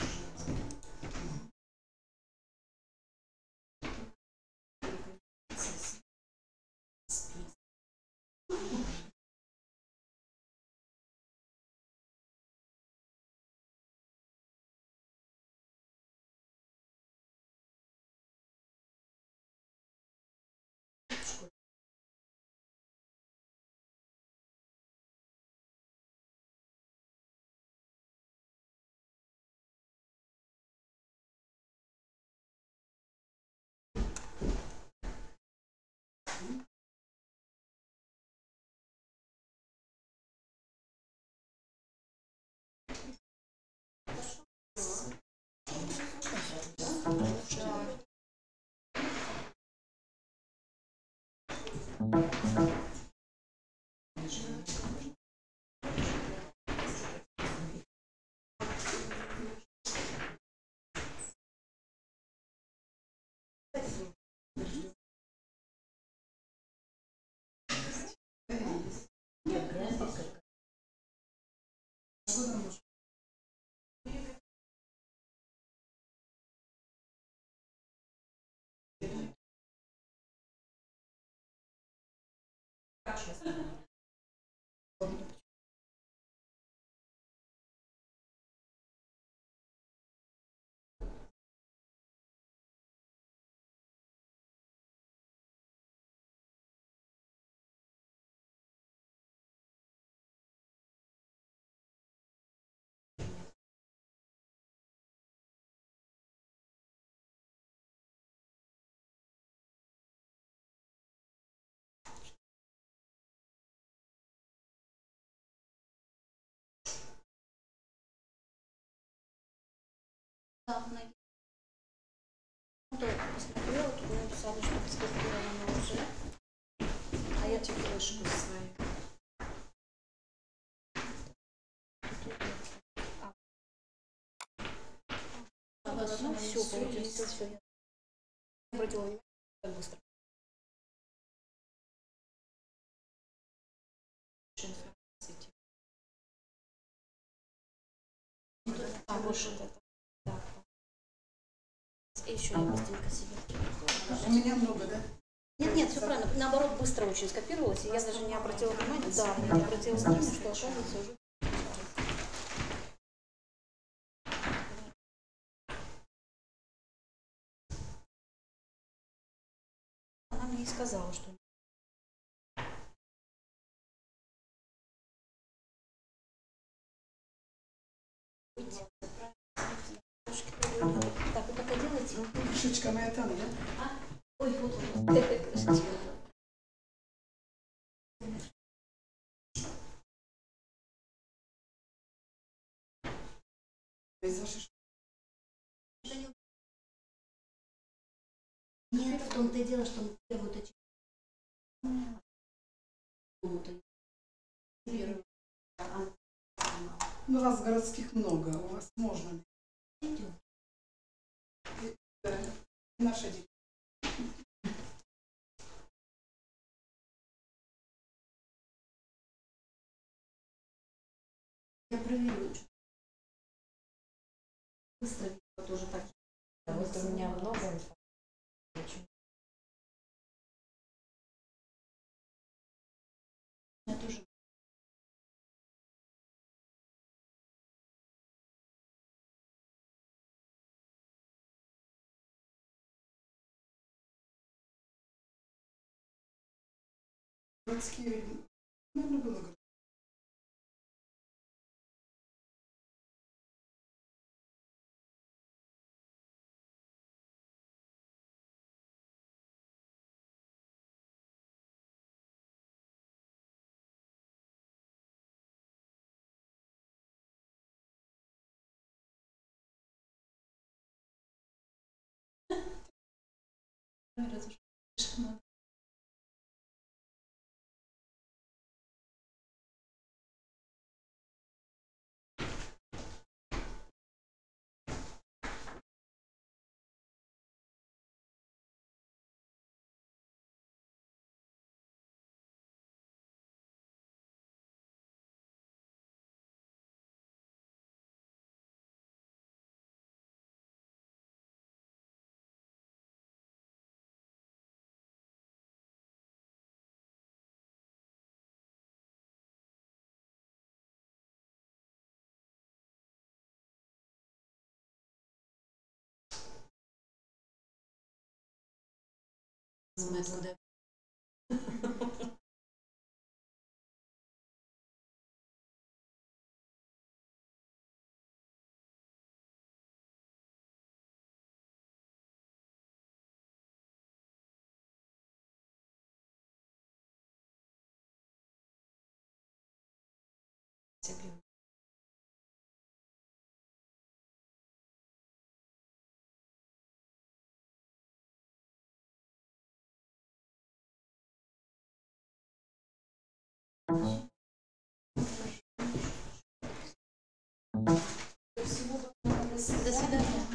Speaker 5: Посмотрела, тут написали, что скопировано уже. А я тебе флешку свою. Ну все, получается, все. Я обратила внимание, как быстро. А, больше вот это. Да. И еще я быстренько себе.
Speaker 3: У меня много, да?
Speaker 5: Нет, нет, все правильно. Наоборот, быстро очень скопировалось, и я даже не обратила внимания. Да, я не обратила внимания, что оказывается уже. Она мне и сказала, что... Так, вы пока делаете?
Speaker 3: Крышечка моя там, да?
Speaker 5: А? Ой, вот. Крышечка. Нет, в том-то и дело, что мы первую точку.
Speaker 3: Ну, у вас городских много, у вас можно. Да, наша дети.
Speaker 5: Я проверю. Быстро тоже так.
Speaker 7: Вот у меня много информации.
Speaker 5: Я тоже.
Speaker 3: Городские, наверное, было.
Speaker 5: Знает, куда тебе. До свидания.